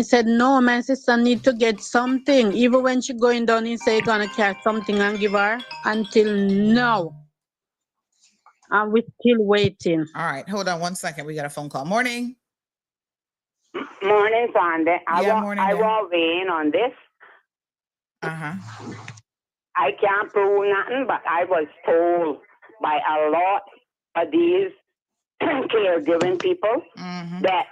Speaker 3: said, no, my sister need to get something. Even when she going down, he say gonna catch something and give her. Until now, and we're still waiting.
Speaker 2: All right, hold on one second. We got a phone call. Morning.
Speaker 5: Morning, Sunday.
Speaker 2: Morning.
Speaker 5: I want weigh in on this. I can't prove nothing, but I was told by a lot of these caregiving people that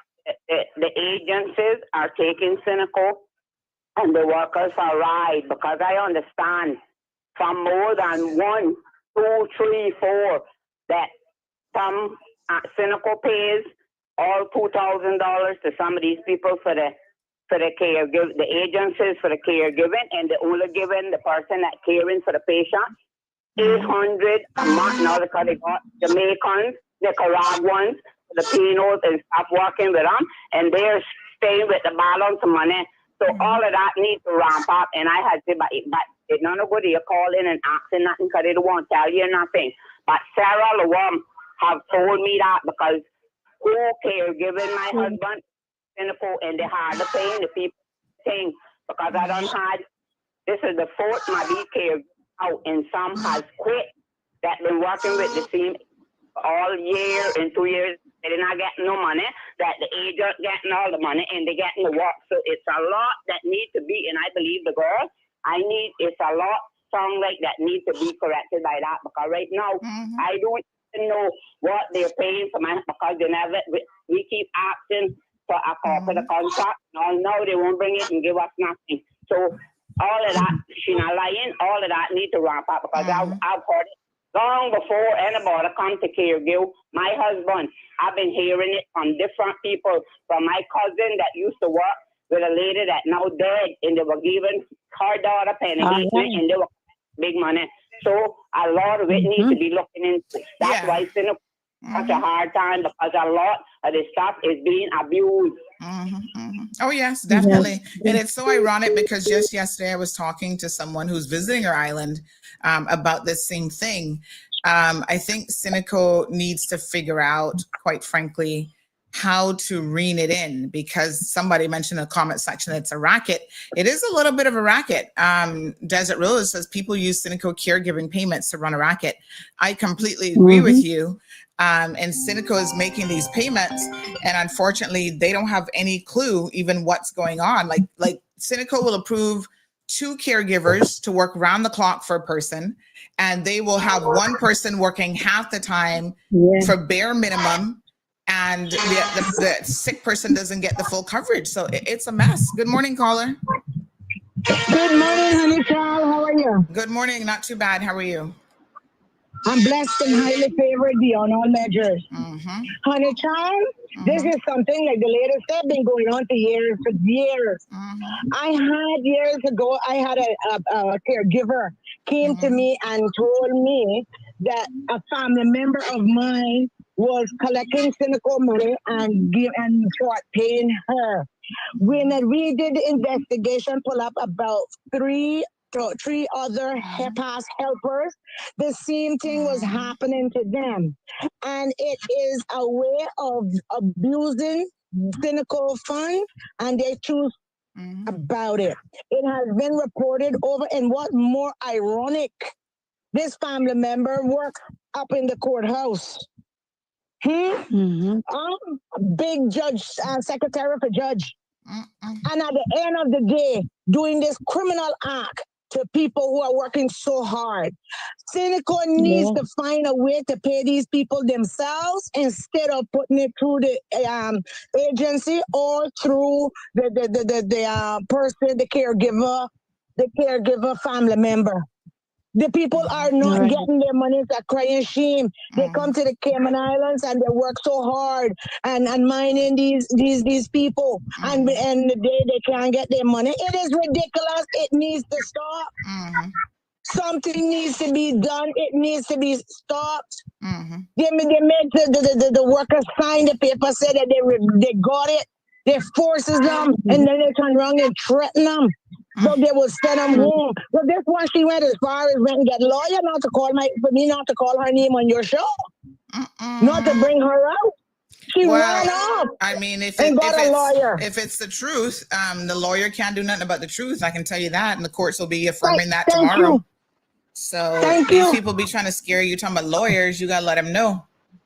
Speaker 5: the agencies are taking cynical and the workers are right, because I understand from more than 1, 2, 3, 4 that some cynical pays all $2,000 to some of these people for the caregiver, the agencies for the caregiving, and they're only giving the person that caring for the patient $800 a month now because they got Jamaicans, Nicaraguans, Filipinos, and stuff working with them, and they're staying with the balance of money. So all of that needs to ramp up. And I had to, but it's not nobody calling and asking nothing because they don't want to tell you nothing. But Sarah Lewam have told me that because who caregiving my husband, and they hard to pay the people thing because I don't had, this is the 4th my care out, and some has quit that been working with the same all year and 2 years. They're not getting no money, that the agent getting all the money and they getting the work. So it's a lot that need to be, and I believe the girl, it's a lot song like that need to be corrected by that, because right now I don't even know what they're paying for my, because they never, we keep asking for a copy of the contract. No, they won't bring it and give us nothing. So all of that, she not lying, all of that need to ramp up, because I've heard it long before anybody come to caregive my husband. I've been hearing it from different people, from my cousin that used to work with a lady that now dead, and they were giving her daughter penny and they were big money. So a lot of it needs to be looking into. That's why it's such a hard time, because a lot of the stuff is being abused.
Speaker 2: Oh, yes, definitely. And it's so ironic because just yesterday I was talking to someone who's visiting our island about this same thing. I think Cynico needs to figure out, quite frankly, how to rein it in, because somebody mentioned in the comment section that it's a racket. It is a little bit of a racket. Desert Rose says people use Cineco caregiving payments to run a racket. I completely agree with you. And Cineco is making these payments, and unfortunately, they don't have any clue even what's going on. Like Cineco will approve 2 caregivers to work round the clock for a person, and they will have one person working half the time for bare minimum, and the sick person doesn't get the full coverage. So it's a mess. Good morning, caller.
Speaker 6: Good morning, honey child. How are you?
Speaker 2: Good morning. Not too bad. How are you?
Speaker 6: I'm blessed and highly favored beyond all measures. Honey child, this is something like the latest said been going on for years. I had years ago, I had a caregiver came to me and told me that a family member of mine was collecting cynical money and short paying her. When we did the investigation, pull up about three other past helpers, the same thing was happening to them. And it is a way of abusing cynical fund, and they choose about it. It has been reported over, and what more ironic, this family member works up in the courthouse. Big judge, secretary for judge. And at the end of the day, doing this criminal act to people who are working so hard. Cineco needs to find a way to pay these people themselves instead of putting it through the agency or through the person, the caregiver family member. The people are not getting their money. They're crying shame. They come to the Cayman Islands and they work so hard and mining these people, and the day they can't get their money. It is ridiculous. It needs to stop. Something needs to be done. It needs to be stopped. They make the workers sign the paper, say that they got it. They forces them, and then they turn around and threaten them. So they will send them home. So this one, she went as far as went and get a lawyer for me not to call her name on your show, not to bring her out. She ran off.
Speaker 2: I mean, if it's the truth, the lawyer can't do nothing about the truth. I can tell you that, and the courts will be affirming that tomorrow. So these people be trying to scare you, talking about lawyers. You gotta let them know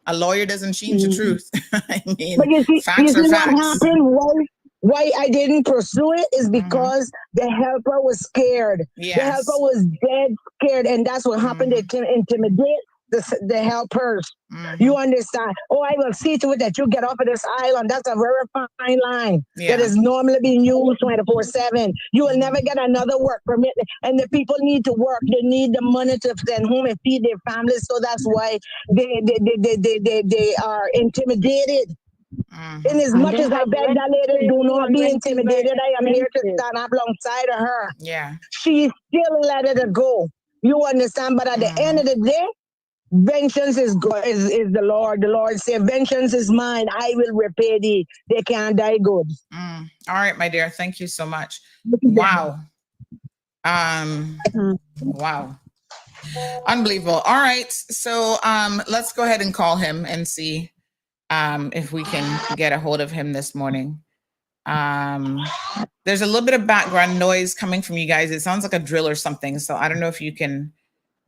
Speaker 2: a lawyer doesn't change the truth. I mean,
Speaker 6: but you see,
Speaker 2: facts are facts.
Speaker 6: What happened? Why I didn't pursue it is because the helper was scared. The helper was dead scared, and that's what happened. They can intimidate the helpers. You understand? Oh, I will see to it that you get off of this island. That's a very fine line that is normally being used 24/7. You will never get another work permit, and the people need to work. They need the money to send home and feed their families. So that's why they are intimidated. In as much as I beg that lady, do not be intimidated. I am here to stand up alongside of her. She still let it go. You understand? But at the end of the day, vengeance is the Lord. The Lord said, vengeance is mine. I will repay thee. They can't die good.
Speaker 2: All right, my dear. Thank you so much. Wow. Wow. Unbelievable. All right. So let's go ahead and call him and see if we can get a hold of him this morning. There's a little bit of background noise coming from you guys. It sounds like a drill or something. So I don't know if you can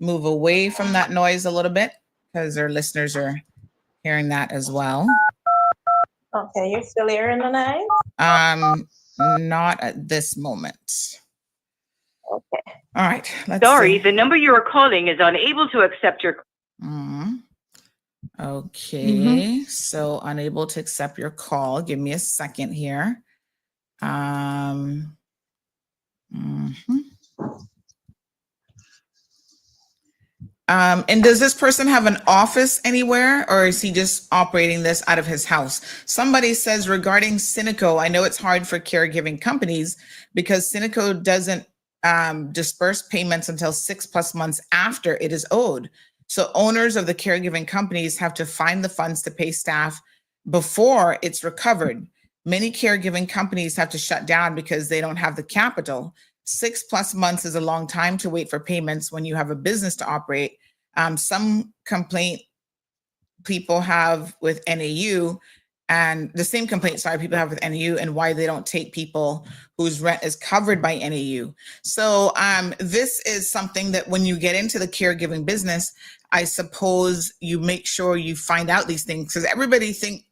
Speaker 2: move away from that noise a little bit, because our listeners are hearing that as well.
Speaker 4: Okay, you're still hearing the noise?
Speaker 2: Not at this moment.
Speaker 4: Okay.
Speaker 2: All right.
Speaker 7: Sorry, the number you are calling is unable to accept your.
Speaker 2: Okay, so unable to accept your call. Give me a second here. And does this person have an office anywhere, or is he just operating this out of his house? Somebody says regarding Cineco, I know it's hard for caregiving companies because Cineco doesn't disperse payments until 6+ months after it is owed. So owners of the caregiving companies have to find the funds to pay staff before it's recovered. Many caregiving companies have to shut down because they don't have the capital. 6+ months is a long time to wait for payments when you have a business to operate. Some complaint people have with NAU And the same complaint, sorry, people have with NAU and why they don't take people whose rent is covered by NAU. So this is something that when you get into the caregiving business, I suppose you make sure you find out these things, because everybody thinks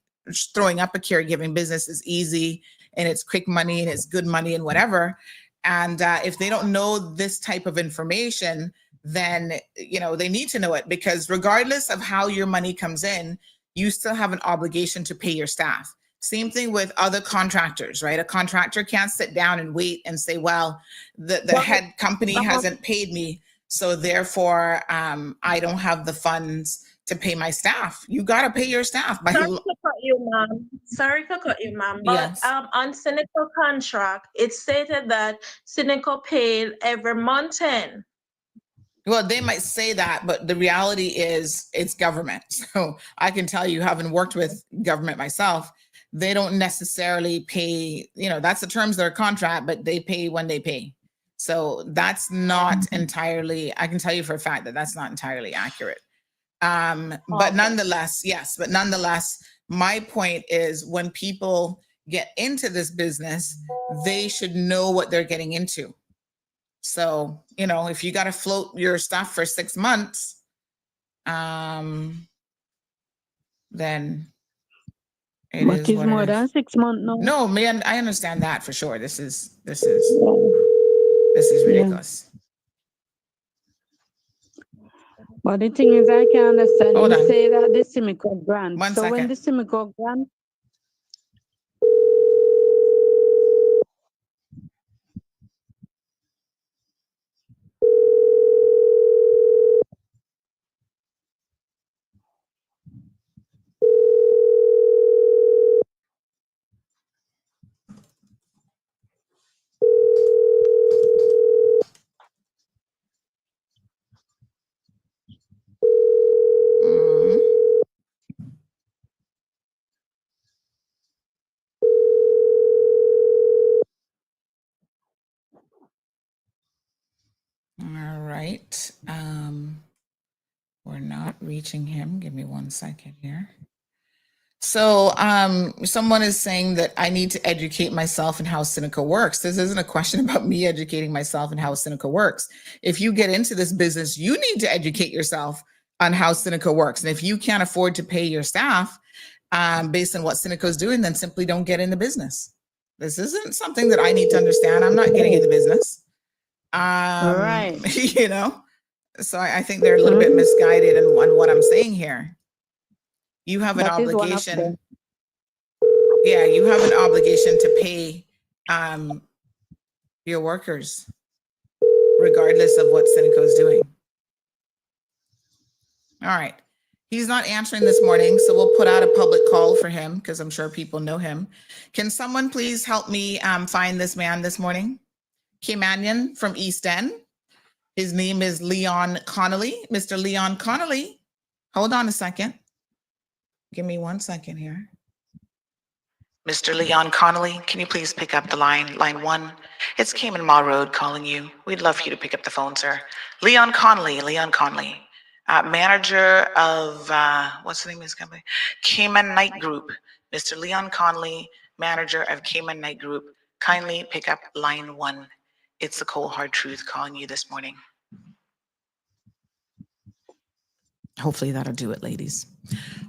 Speaker 2: throwing up a caregiving business is easy and it's quick money and it's good money and whatever. And if they don't know this type of information, then, you know, they need to know it, because regardless of how your money comes in, you still have an obligation to pay your staff. Same thing with other contractors, right? A contractor can't sit down and wait and say, well, the head company hasn't paid me, so therefore I don't have the funds to pay my staff. You got to pay your staff.
Speaker 4: Sorry to cut you, ma'am. Sorry to cut you, ma'am. But
Speaker 2: Yes.
Speaker 4: on Cineco contract, it stated that Cineco paid every month end.
Speaker 2: Well, they might say that, but the reality is it's government. So I can tell you, having worked with government myself, they don't necessarily pay, you know, that's the terms of their contract, but they pay when they pay. So that's not entirely, I can tell you for a fact that that's not entirely accurate. But nonetheless, yes, but nonetheless, my point is when people get into this business, they should know what they're getting into. So, you know, if you got to float your stuff for 6 months, then it
Speaker 3: But
Speaker 2: is
Speaker 3: it's more than 6 months now.
Speaker 2: No, man, I understand that for sure. This is ridiculous.
Speaker 3: But the thing is, I can understand.
Speaker 2: Hold
Speaker 3: you
Speaker 2: on.
Speaker 3: say that the Cineco grant.
Speaker 2: One
Speaker 3: so
Speaker 2: second.
Speaker 3: when the Cineco grant.
Speaker 2: All right. We're not reaching him. Give me 1 second here. So someone is saying that I need to educate myself in how Cineco works. This isn't a question about me educating myself in how Cineco works. If you get into this business, you need to educate yourself on how Cineco works. And if you can't afford to pay your staff based on what Cineco is doing, then simply don't get in the business. This isn't something that I need to understand. I'm not getting in the business.
Speaker 3: Right.
Speaker 2: You know, so I think they're a little bit misguided in what I'm saying here. You have an obligation. Yeah, you have an obligation to pay your workers, regardless of what Cineco is doing. All right. He's not answering this morning, so we'll put out a public call for him because I'm sure people know him. Can someone please help me find this man this morning? Kimanian from East End. His name is Leon Connolly. Mr. Leon Connolly. Hold on a second. Give me 1 second here. Mr. Leon Connolly, can you please pick up the line 1? It's Cayman Mall Road calling you. We'd love for you to pick up the phone, sir. Leon Connolly, manager of, what's the name of his company? Cayman Night Group. Mr. Leon Connolly, manager of Cayman Night Group. Kindly pick up line 1. It's the cold hard truth calling you this morning. Hopefully that'll do it, ladies.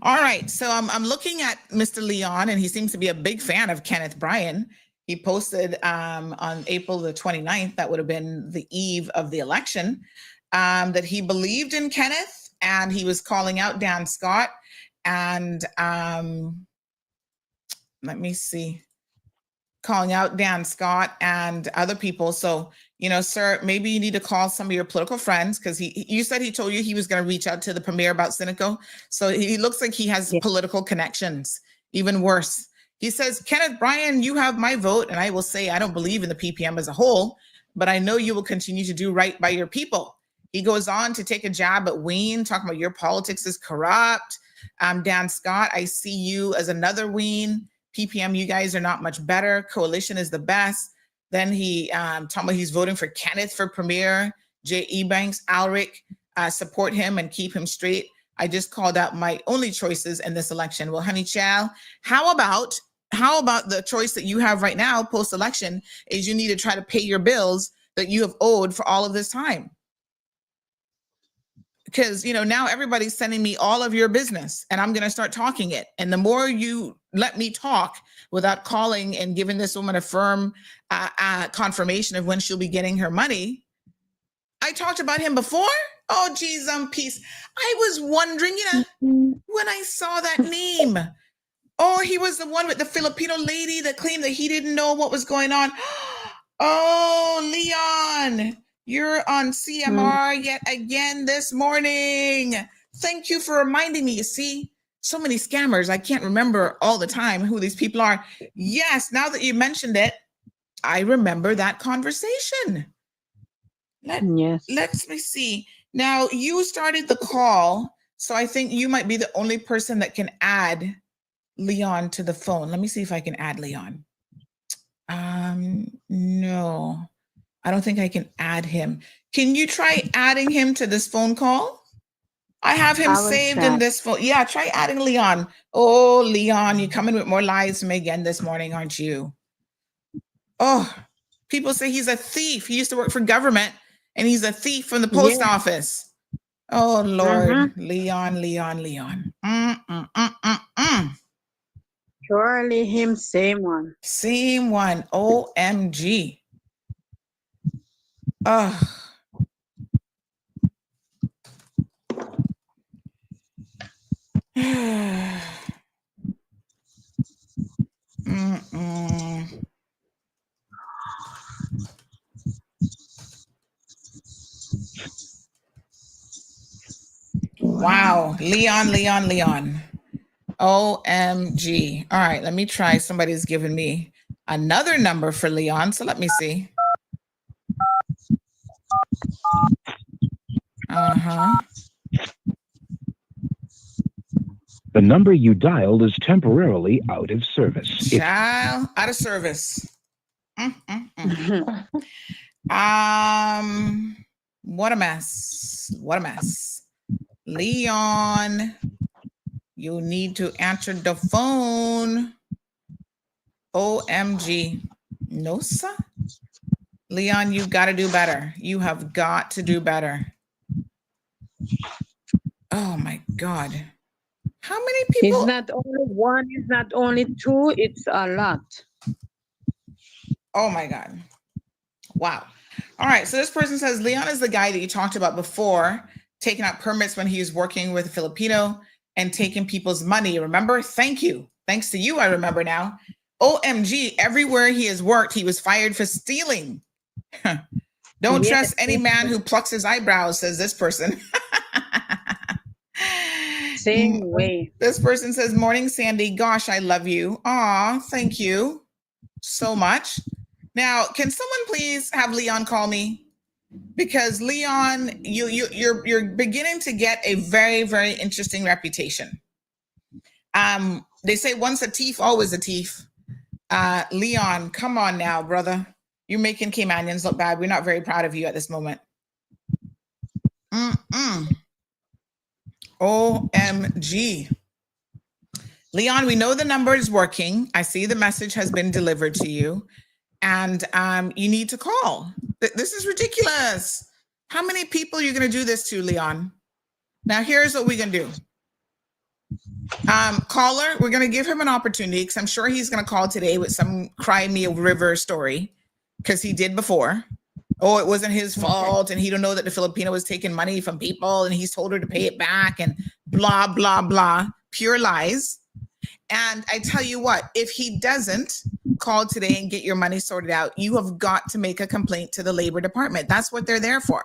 Speaker 2: All right, so I'm looking at Mr. Leon, and he seems to be a big fan of Kenneth Bryan. He posted on April the 29th, that would have been the eve of the election, that he believed in Kenneth, and he was calling out Dan Scott. And let me see, calling out Dan Scott and other people. So, you know, sir, maybe you need to call some of your political friends, because you said he told you he was going to reach out to the premier about Cineco. So he looks like he has political connections. Even worse, he says, Kenneth Bryan, you have my vote. And I will say, I don't believe in the PPM as a whole, but I know you will continue to do right by your people. He goes on to take a jab at Wayne, talking about your politics is corrupt. Dan Scott, I see you as another Wayne. PPM, you guys are not much better. Coalition is the best. Then he talking about he's voting for Kenneth for premier. J. Ebanks, Alric, support him and keep him straight. I just called out my only choices in this election. Well, honey child, how about the choice that you have right now post-election is you need to try to pay your bills that you have owed for all of this time? Because, now everybody's sending me all of your business and I'm going to start talking it. And the more you let me talk without calling and giving this woman a firm confirmation of when she'll be getting her money. I talked about him before. Oh, geez, peace. I was wondering, when I saw that name. Oh, he was the one with the Filipino lady that claimed that he didn't know what was going on. Oh, Leon, you're on CMR yet again this morning. Thank you for reminding me. You see, so many scammers. I can't remember all the time who these people are. Yes, now that you mentioned it, I remember that conversation. Let me see. Now, you started the call, so I think you might be the only person that can add Leon to the phone. Let me see if I can add Leon. No, I don't think I can add him. Can you try adding him to this phone call? I have him saved in this phone. Yeah, try adding Leon. Oh, Leon, you're coming with more lies from me again this morning, aren't you? Oh, people say he's a thief. He used to work for government and he's a thief from the post office. Oh, Lord. Leon.
Speaker 3: Surely him, same one.
Speaker 2: Same one. OMG. Oh. Wow. Leon. OMG. All right, let me try. Somebody's given me another number for Leon, so let me see.
Speaker 8: The number you dialed is temporarily out of service.
Speaker 2: Child, out of service. What a mess. Leon, you need to answer the phone. OMG. No, sir. Leon, you got to do better. You have got to do better. Oh, my God. How many people?
Speaker 3: It's not only one, it's not only two, it's a lot.
Speaker 2: Oh, my God. Wow. All right. So this person says, Leon is the guy that you talked about before, taking out permits when he was working with a Filipino and taking people's money. Remember? Thank you. Thanks to you, I remember now. OMG, everywhere he has worked, he was fired for stealing. Don't trust any man who plucks his eyebrows, says this person.
Speaker 3: Same way.
Speaker 2: This person says, morning, Sandy. Gosh, I love you. Aw, thank you so much. Now, can someone please have Leon call me? Because Leon, you're beginning to get a very, very interesting reputation. They say once a thief, always a thief. Leon, come on now, brother. You're making Caymanians look bad. We're not very proud of you at this moment. OMG. Leon, we know the number is working. I see the message has been delivered to you. And you need to call. This is ridiculous. How many people are you going to do this to, Leon? Now, here's what we're going to do. Caller, we're going to give him an opportunity because I'm sure he's going to call today with some Cry Me a River story because he did before. Oh, it wasn't his fault. And he don't know that the Filipino was taking money from people and he's told her to pay it back and blah, blah, blah. Pure lies. And I tell you what, if he doesn't call today and get your money sorted out, you have got to make a complaint to the Labor Department. That's what they're there for.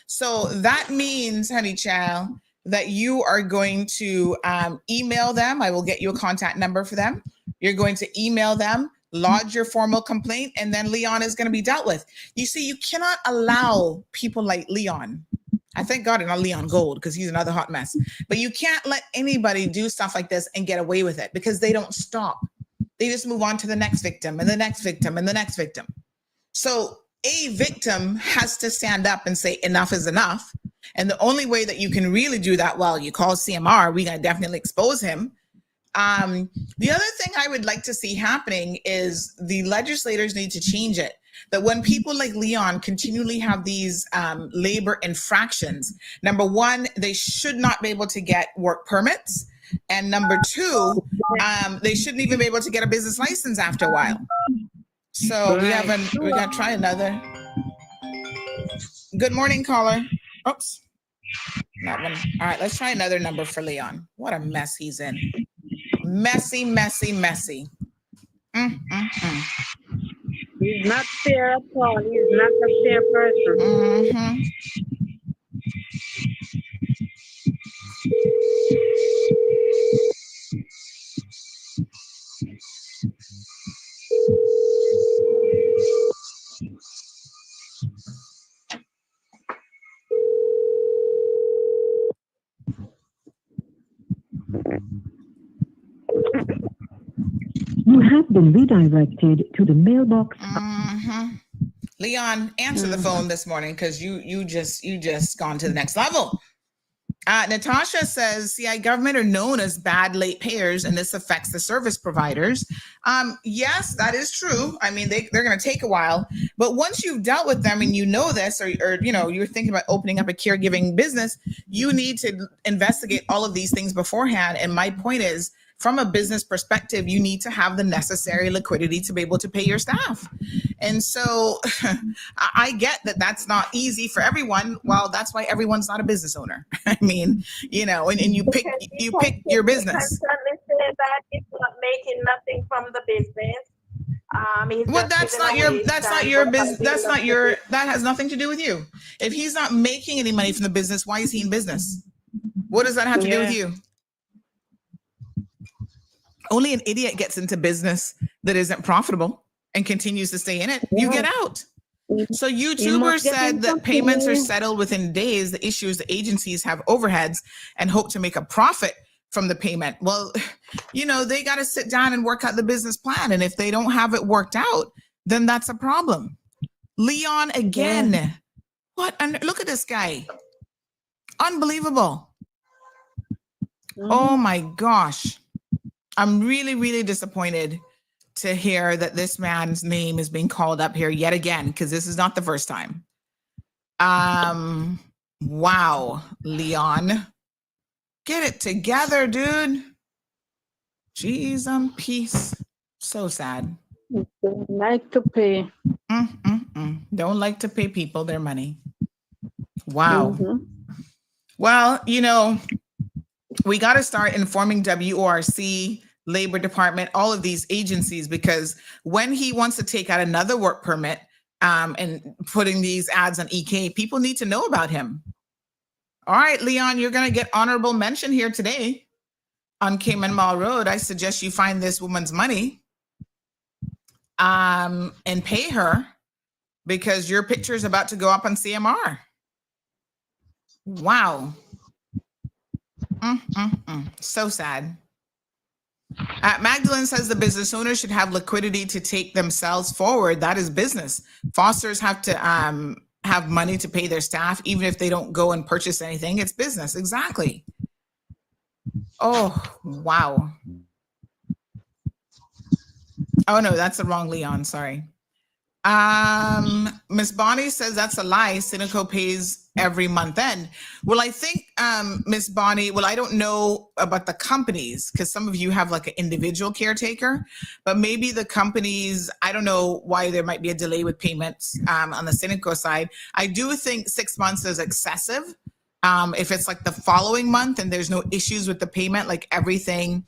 Speaker 2: So that means, honey child, that you are going to email them. I will get you a contact number for them. You're going to email them, lodge your formal complaint, and then Leon is going to be dealt with. You see, you cannot allow people like Leon. I thank God it's not Leon Gold because he's another hot mess. But you can't let anybody do stuff like this and get away with it because they don't stop. They just move on to the next victim and the next victim and the next victim. So a victim has to stand up and say enough is enough. And the only way that you can really do that, well, you call CMR, we gotta definitely expose him. The other thing I would like to see happening is the legislators need to change it. That when people like Leon continually have these labor infractions, number one, they should not be able to get work permits. And number two, they shouldn't even be able to get a business license after a while. So we gotta try another. Good morning, caller. Oops. That one. All right, let's try another number for Leon. What a mess he's in. Messy, messy, messy.
Speaker 3: He's not fair at all. He's not a fair person.
Speaker 9: You have been redirected to the mailbox.
Speaker 2: Leon, answer the phone this morning because you just gone to the next level. Natasha says, CI government are known as bad late payers, and this affects the service providers. Yes, that is true. I mean, they're going to take a while, but once you've dealt with them and you know this, or you're thinking about opening up a caregiving business, you need to investigate all of these things beforehand. And my point is, from a business perspective, you need to have the necessary liquidity to be able to pay your staff. And so I get that that's not easy for everyone. Well, that's why everyone's not a business owner. I mean, and you pick your business.
Speaker 4: That he's not making nothing from the business.
Speaker 2: Well, that's not your business. That has nothing to do with you. If he's not making any money from the business, why is he in business? What does that have to do with you? Only an idiot gets into business that isn't profitable and continues to stay in it. You get out. So YouTuber said that payments are settled within days. The issue is the agencies have overheads and hope to make a profit from the payment. Well, they got to sit down and work out the business plan. And if they don't have it worked out, then that's a problem. Leon again. Yeah. What? And look at this guy. Unbelievable. Oh my gosh. I'm really, really disappointed to hear that this man's name is being called up here yet again, because this is not the first time. Wow, Leon. Get it together, dude. Jeez, peace. So sad.
Speaker 3: Don't like to pay.
Speaker 2: Don't like to pay people their money. Wow. Well, we got to start informing WORC, Labor Department, all of these agencies, because when he wants to take out another work permit and putting these ads on EK, people need to know about him. All right, Leon, you're going to get honorable mention here today on Cayman Mall Road. I suggest you find this woman's money and pay her, because your picture is about to go up on CMR. Wow. So sad. Magdalene says the business owner should have liquidity to take themselves forward. That is business. Fosters have to have money to pay their staff, even if they don't go and purchase anything. It's business. Exactly. Oh, wow. Oh, no, that's the wrong Leon. Sorry. Miss Bonnie says that's a lie. Cineco pays every month end. Well, I think, Miss Bonnie, I don't know about the companies, because some of you have like an individual caretaker, but maybe the companies, I don't know why there might be a delay with payments on the Cineco side. I do think 6 months is excessive. If it's like the following month and there's no issues with the payment, like everything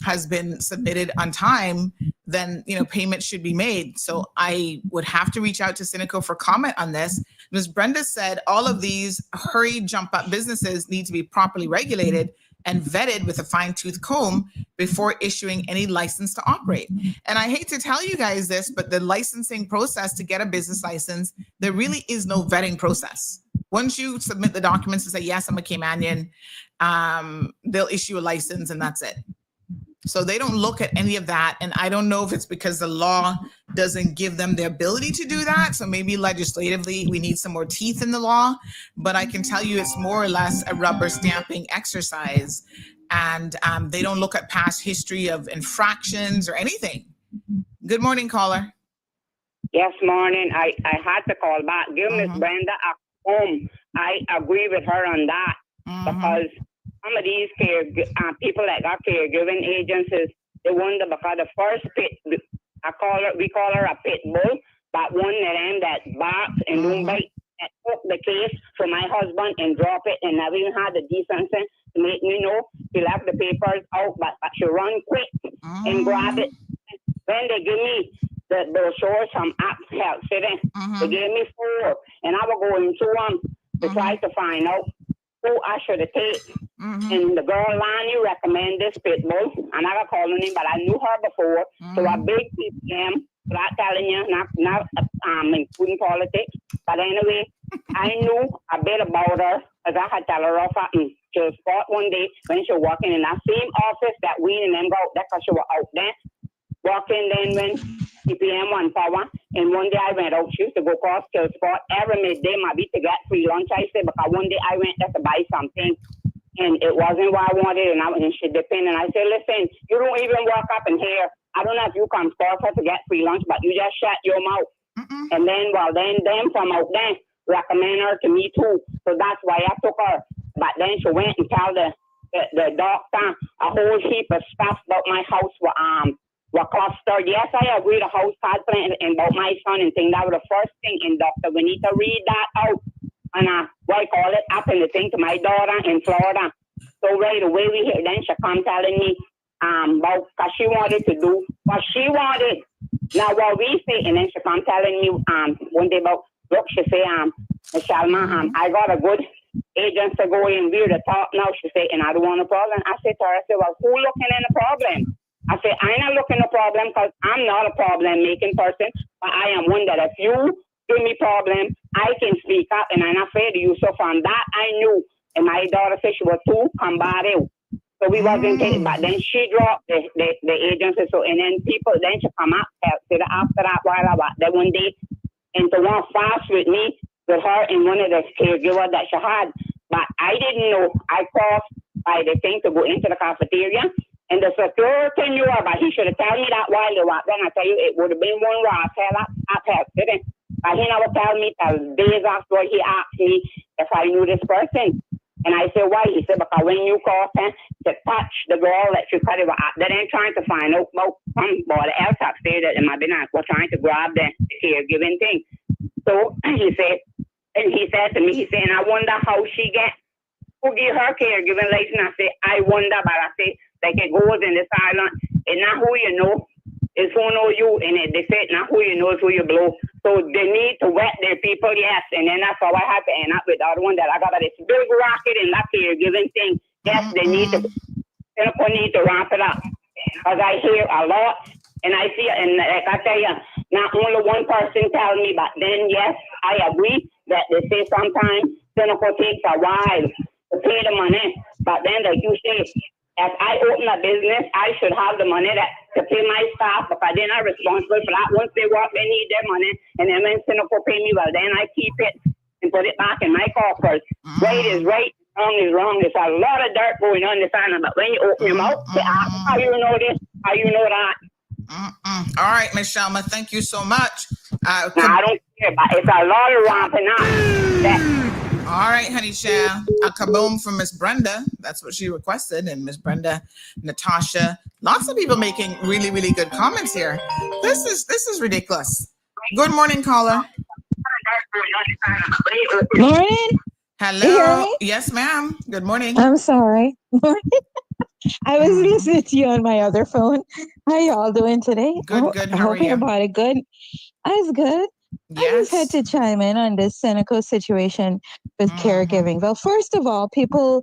Speaker 2: has been submitted on time, then payment should be made. So I would have to reach out to Cineco for comment on this. Ms. Brenda said all of these hurry jump up businesses need to be properly regulated and vetted with a fine-tooth comb before issuing any license to operate. And I hate to tell you guys this, but the licensing process to get a business license, there really is no vetting process. Once you submit the documents and say, yes, I'm a Caymanian, they'll issue a license and that's it. So they don't look at any of that. And I don't know if it's because the law doesn't give them the ability to do that. So maybe legislatively we need some more teeth in the law. But I can tell you it's more or less a rubber stamping exercise. And they don't look at past history of infractions or anything. Good morning, caller.
Speaker 5: Yes, morning. I had to call back. Give Miss Brenda a home. I agree with her on that because some of these people that got caregiving agencies, they wonder because the first pit, we call her a pit bull, but one of them that barks and don't bite, that took the case for my husband and drop it and never even had the decency to make me know. She left the papers out, but she run quick and grab it. When they give me the brochures from Help City, they gave me 4, and I was going through them to try to find out who I should have taken. And the girl Lonnie recommended this pit bull. I never called her name, but I knew her before. So a big PPM, not telling you, not including politics. But anyway, I knew a bit about her as I had tell her off at she was caught one day when she was working in that same office that we and them got there because she was out there. Walking then when CPM won power, and one day I went out. She used to go across Kill Spot every midday, maybe to get free lunch. I said because one day I went there to buy something, and it wasn't what I wanted, and she dipped in, and I said, "Listen, you don't even walk up in here. I don't know if you come forth her to get free lunch, but you just shut your mouth." And then, them from out there recommend her to me too. So that's why I took her. But then she went and told the doctor a whole heap of stuff about my house were clustered. Yes, I agree. The house had planned and about my son and thing. That was the first thing. And doctor, we need to read that out and what I call it up in the thing to my daughter in Florida. So right away we hear. Then she come telling me about because she wanted to do what she wanted. Now what we say, and then she come telling me one day about look. She say Michelle, I got a good agent to go in. We're the top now. She say, and I don't want a problem. I said to her, I said, well, who looking in the problem? I said, I'm not looking at a problem because I'm not a problem-making person, but I am one that if you give me problem, I can speak up, and I'm not afraid of you. So from that, I knew, and my daughter said she was too combative. So we wasn't taking, but then she dropped the agency. So, and then then she come up after that while I was there one day, and to want fast with me, with her and one of the caregivers that she had. But I didn't know. I crossed by the thing to go into the cafeteria. And the security knew her, but he should have told me that while they were then. I tell you, it would have been one where I fell sitting. But he never told me till days after he asked me if I knew this person. And I said, why? He said, because when you called him to touch the girl that you cut it, they ain't trying to find out about somebody else upstairs that in my business was trying to grab the caregiving thing. So he said to me, and I wonder how she get, who give her caregiving license? I said, I wonder, but I said, like it goes in the silent, and not who you know, it's who know you, and they said not who you know is who you blow. So they need to wet their people, yes, and then that's how I had to end up with the other one that I got this big rocket and that caregiving thing. Yes, they need to ramp it up, because I hear a lot, and I see, and like I tell you, not only one person tell me, but then yes, I agree that they say sometimes cynical takes a while to pay the money, but then like you say, if I open a business, I should have the money to pay my staff, because they're not responsible for that. Once they work, they need their money, and then when Cynical pay me, well, then I keep it and put it back in my coffers. Right is right, wrong is wrong. There's a lot of dirt going on this island, but when you open your mouth, they ask how you know this, how you know that.
Speaker 2: All right, Miss Shalma, thank you so much.
Speaker 5: I don't care, but it's a lot of ramping up.
Speaker 2: All right, honey Shah. A kaboom from Miss Brenda. That's what she requested. And Miss Brenda, Natasha, lots of people making really, really good comments here. This is ridiculous. Good morning, caller.
Speaker 10: Morning.
Speaker 2: Hello. Yes, ma'am. Good morning.
Speaker 10: I'm sorry. I was listening to you on my other phone. How y'all doing today?
Speaker 2: Good. How are you?
Speaker 10: Everybody good? I was good.
Speaker 2: Yes.
Speaker 10: I just had to chime in on this cynical situation with caregiving. Well, first of all, people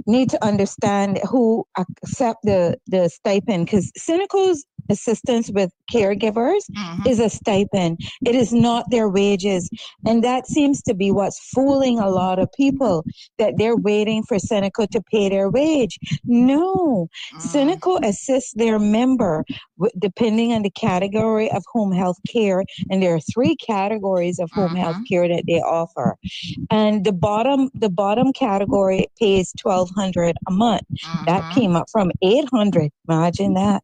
Speaker 10: need to understand who accept the stipend, because cynicals assistance with caregivers is a stipend. It is not their wages. And that seems to be what's fooling a lot of people, that they're waiting for Seneca to pay their wage. No, Seneca assists their member depending on the category of home health care. And there are 3 categories of home health care that they offer. And the bottom category pays $1,200 a month. That came up from $800. Imagine that.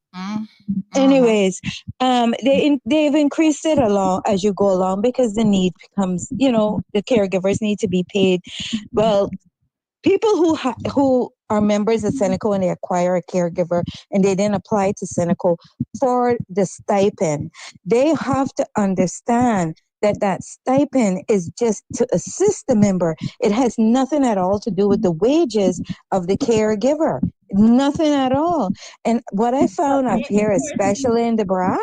Speaker 10: Anyways, they've increased it along as you go along because the need becomes, the caregivers need to be paid. Well, people who are members of Seneca and they acquire a caregiver and they then apply to Seneca for the stipend, they have to understand that stipend is just to assist the member. It has nothing at all to do with the wages of the caregiver. Nothing at all. And what I found up here, especially in the BRAC,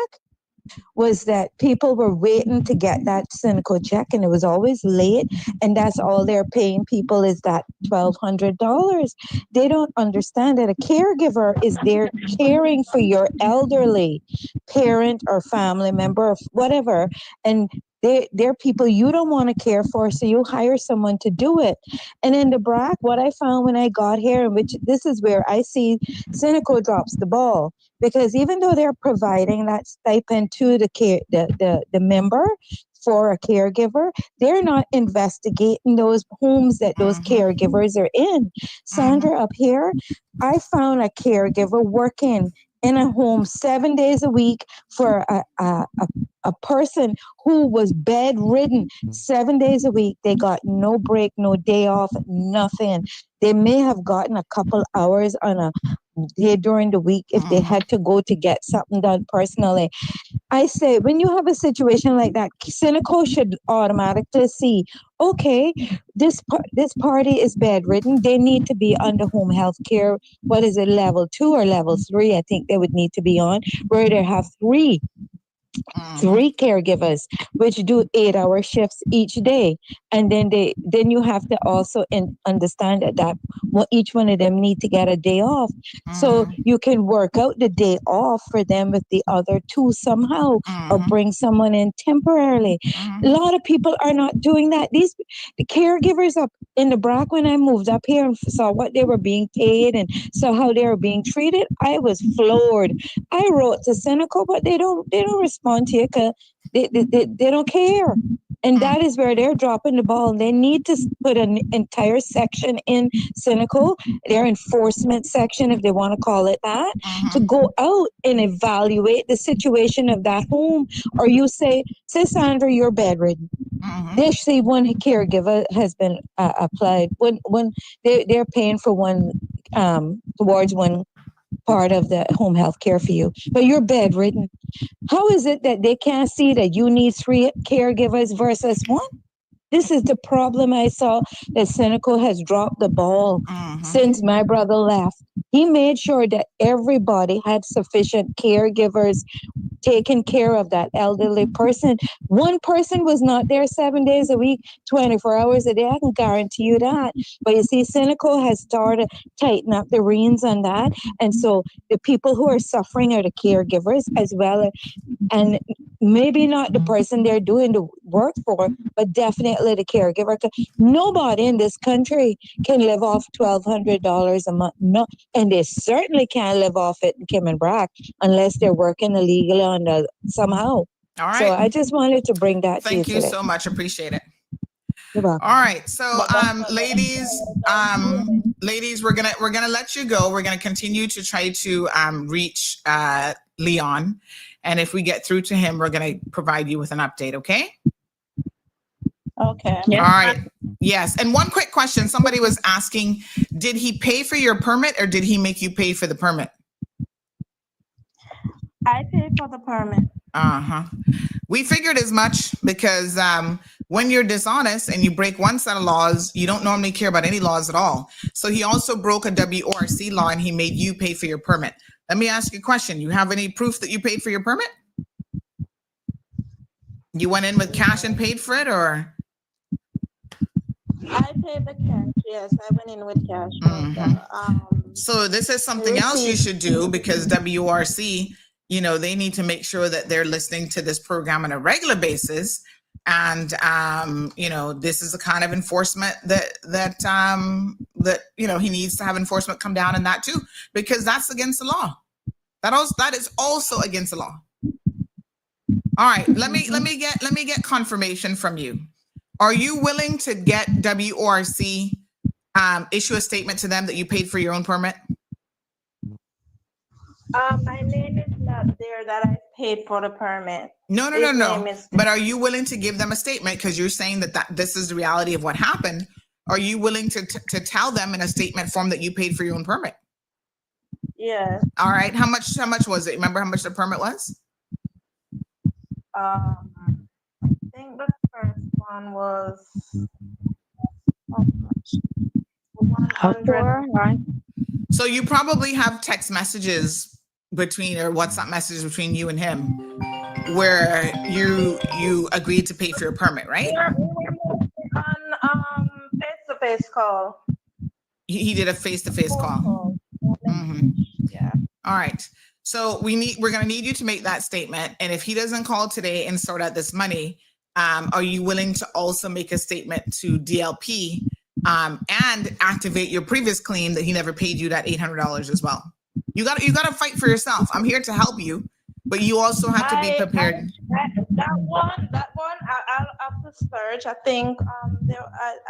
Speaker 10: was that people were waiting to get that Seneca check and it was always late, and that's all they're paying people is that $1,200. They don't understand that a caregiver is there caring for your elderly parent or family member or whatever, and they're people you don't want to care for, so you hire someone to do it. And in the BRAC, what I found when I got here, and which this is where I see Seneca drops the ball, because even though they're providing that stipend to the member for a caregiver, they're not investigating those homes that those caregivers are in. Sandra, up here, I found a caregiver working in a home 7 days a week for a person who was bedridden 7 days a week. They got no break, no day off, nothing. They may have gotten a couple hours on a day during the week if they had to go to get something done personally. I say, when you have a situation like that, Seneca should automatically see, okay, this party is bedridden. They need to be under home health care. What is it, level 2 or level 3? I think they would need to be on, where they have three caregivers, which do 8-hour shifts each day. And then you have to also understand that each one of them need to get a day off. So you can work out the day off for them with the other 2 somehow, or bring someone in temporarily. A lot of people are not doing that. The caregivers up in the BRAC, when I moved up here and saw what they were being paid and saw how they were being treated, I was floored. I wrote to Seneca, but they don't respond to you because they don't care. And that is where they're dropping the ball. They need to put an entire section in Seneca, their enforcement section, if they want to call it that, to go out and evaluate the situation of that home. Or you say Sandra, you're bedridden. They see one caregiver has been applied. When they're paying for one towards one part of the home health care for you, but you're bedridden. How is it that they can't see that you need 3 caregivers versus 1? This is the problem I saw, that Seneca has dropped the ball since my brother left. He made sure that everybody had sufficient caregivers taking care of that elderly person. One person was not there 7 days a week, 24 hours a day. I can guarantee you that. But you see, Seneca has started tighten up the reins on that. And so the people who are suffering are the caregivers as well. And maybe not the person they're doing the work for, but definitely the caregiver. Nobody in this country can live off $1,200 a month. No, and they certainly can't live off it in Kim and Brack unless they're working illegally on the somehow.
Speaker 2: All right.
Speaker 10: So I just wanted to bring that to you
Speaker 2: Thank you
Speaker 10: today.
Speaker 2: so much. Appreciate it.
Speaker 10: You're welcome.
Speaker 2: All right. So ladies, we're gonna let you go. We're gonna continue to try to reach Leon. And if we get through to him, we're going to provide you with an update, okay?
Speaker 4: Okay.
Speaker 2: Yes. All right. Yes. And one quick question. Somebody was asking, did he pay for your permit or did he make you pay for the permit?
Speaker 4: I paid for the permit.
Speaker 2: We figured as much because when you're dishonest and you break one set of laws, you don't normally care about any laws at all. So he also broke a WORC law and he made you pay for your permit. Let me ask you a question. You have any proof that you paid for your permit? You went in with cash and paid for it, or?
Speaker 4: I paid the cash. Yes, I went in with cash.
Speaker 2: So this is something else you should do, because WRC you know, they need to make sure that they're listening to this program on a regular basis. And, you know, this is the kind of enforcement that, you know, he needs to have enforcement come down on that too, because that's against the law. That is also against the law. All right. Let me get confirmation from you. Are you willing to get WORC, issue a statement to them that you paid for your own permit?
Speaker 4: My name is not there that I paid for the permit.
Speaker 2: No. But are you willing to give them a statement? Because you're saying that this is the reality of what happened. Are you willing to tell them in a statement form that you paid for your own permit?
Speaker 4: Yes.
Speaker 2: All right. How much was it? Remember how much the permit was?
Speaker 4: I think the first one was how much? 100.
Speaker 3: Right.
Speaker 2: So you probably have text messages between, or WhatsApp messages between you and him, where you agreed to pay for your permit, right?
Speaker 4: On face-to-face call.
Speaker 2: He did a face-to-face call. Mm-hmm.
Speaker 4: Yeah.
Speaker 2: All right. So we're going to need you to make that statement. And if he doesn't call today and sort out this money, are you willing to also make a statement to DLP and activate your previous claim that he never paid you that $800 as well? You got to fight for yourself. I'm here to help you, but you also have to be prepared.
Speaker 4: That one, I'll have to search. I think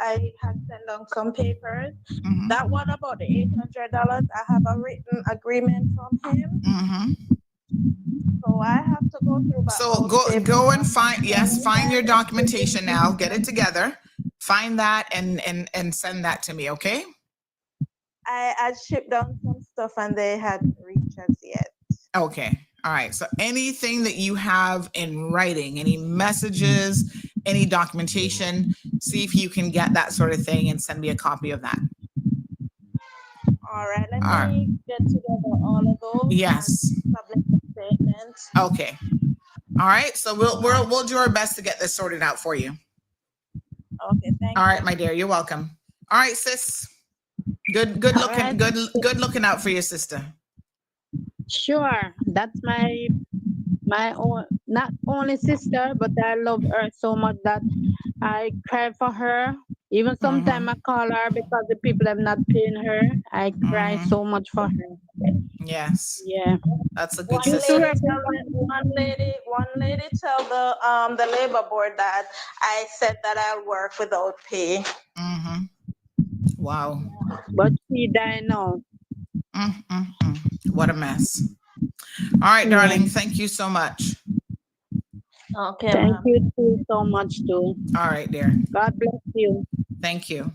Speaker 4: I had sent on some papers.
Speaker 2: Mm-hmm.
Speaker 4: That one about the $800, I have a written agreement from him.
Speaker 2: Mm-hmm.
Speaker 4: So I have to go through.
Speaker 2: So go and find your documentation now. Get it together. Find that and send that to me, okay?
Speaker 4: I shipped down some stuff and they hadn't reached us yet.
Speaker 2: Okay. All right. So anything that you have in writing, any messages, any documentation, see if you can get that sort of thing and send me a copy of that.
Speaker 4: All right. Let me get together all of those.
Speaker 2: Yes.
Speaker 4: Public statement.
Speaker 2: Okay. All right. So we'll do our best to get this sorted out for you.
Speaker 4: Okay. Thank you.
Speaker 2: All right, my dear. You're welcome. All right, sis. Good looking out for your sister.
Speaker 3: Sure, that's my own, not only sister, but I love her so much that I cry for her. Even sometimes I call her because the people have not paying her. I cry so much for her.
Speaker 2: Yes.
Speaker 3: Yeah.
Speaker 2: That's a good
Speaker 4: One
Speaker 2: sister.
Speaker 4: lady tell the labor board that I said that I'll work without pay.
Speaker 2: Mm-hmm. Wow.
Speaker 3: But she died now.
Speaker 2: What a mess. All right, darling. Thank you so much.
Speaker 4: Okay.
Speaker 3: Thank you too so much too.
Speaker 2: All right, dear.
Speaker 3: God bless you.
Speaker 2: Thank you.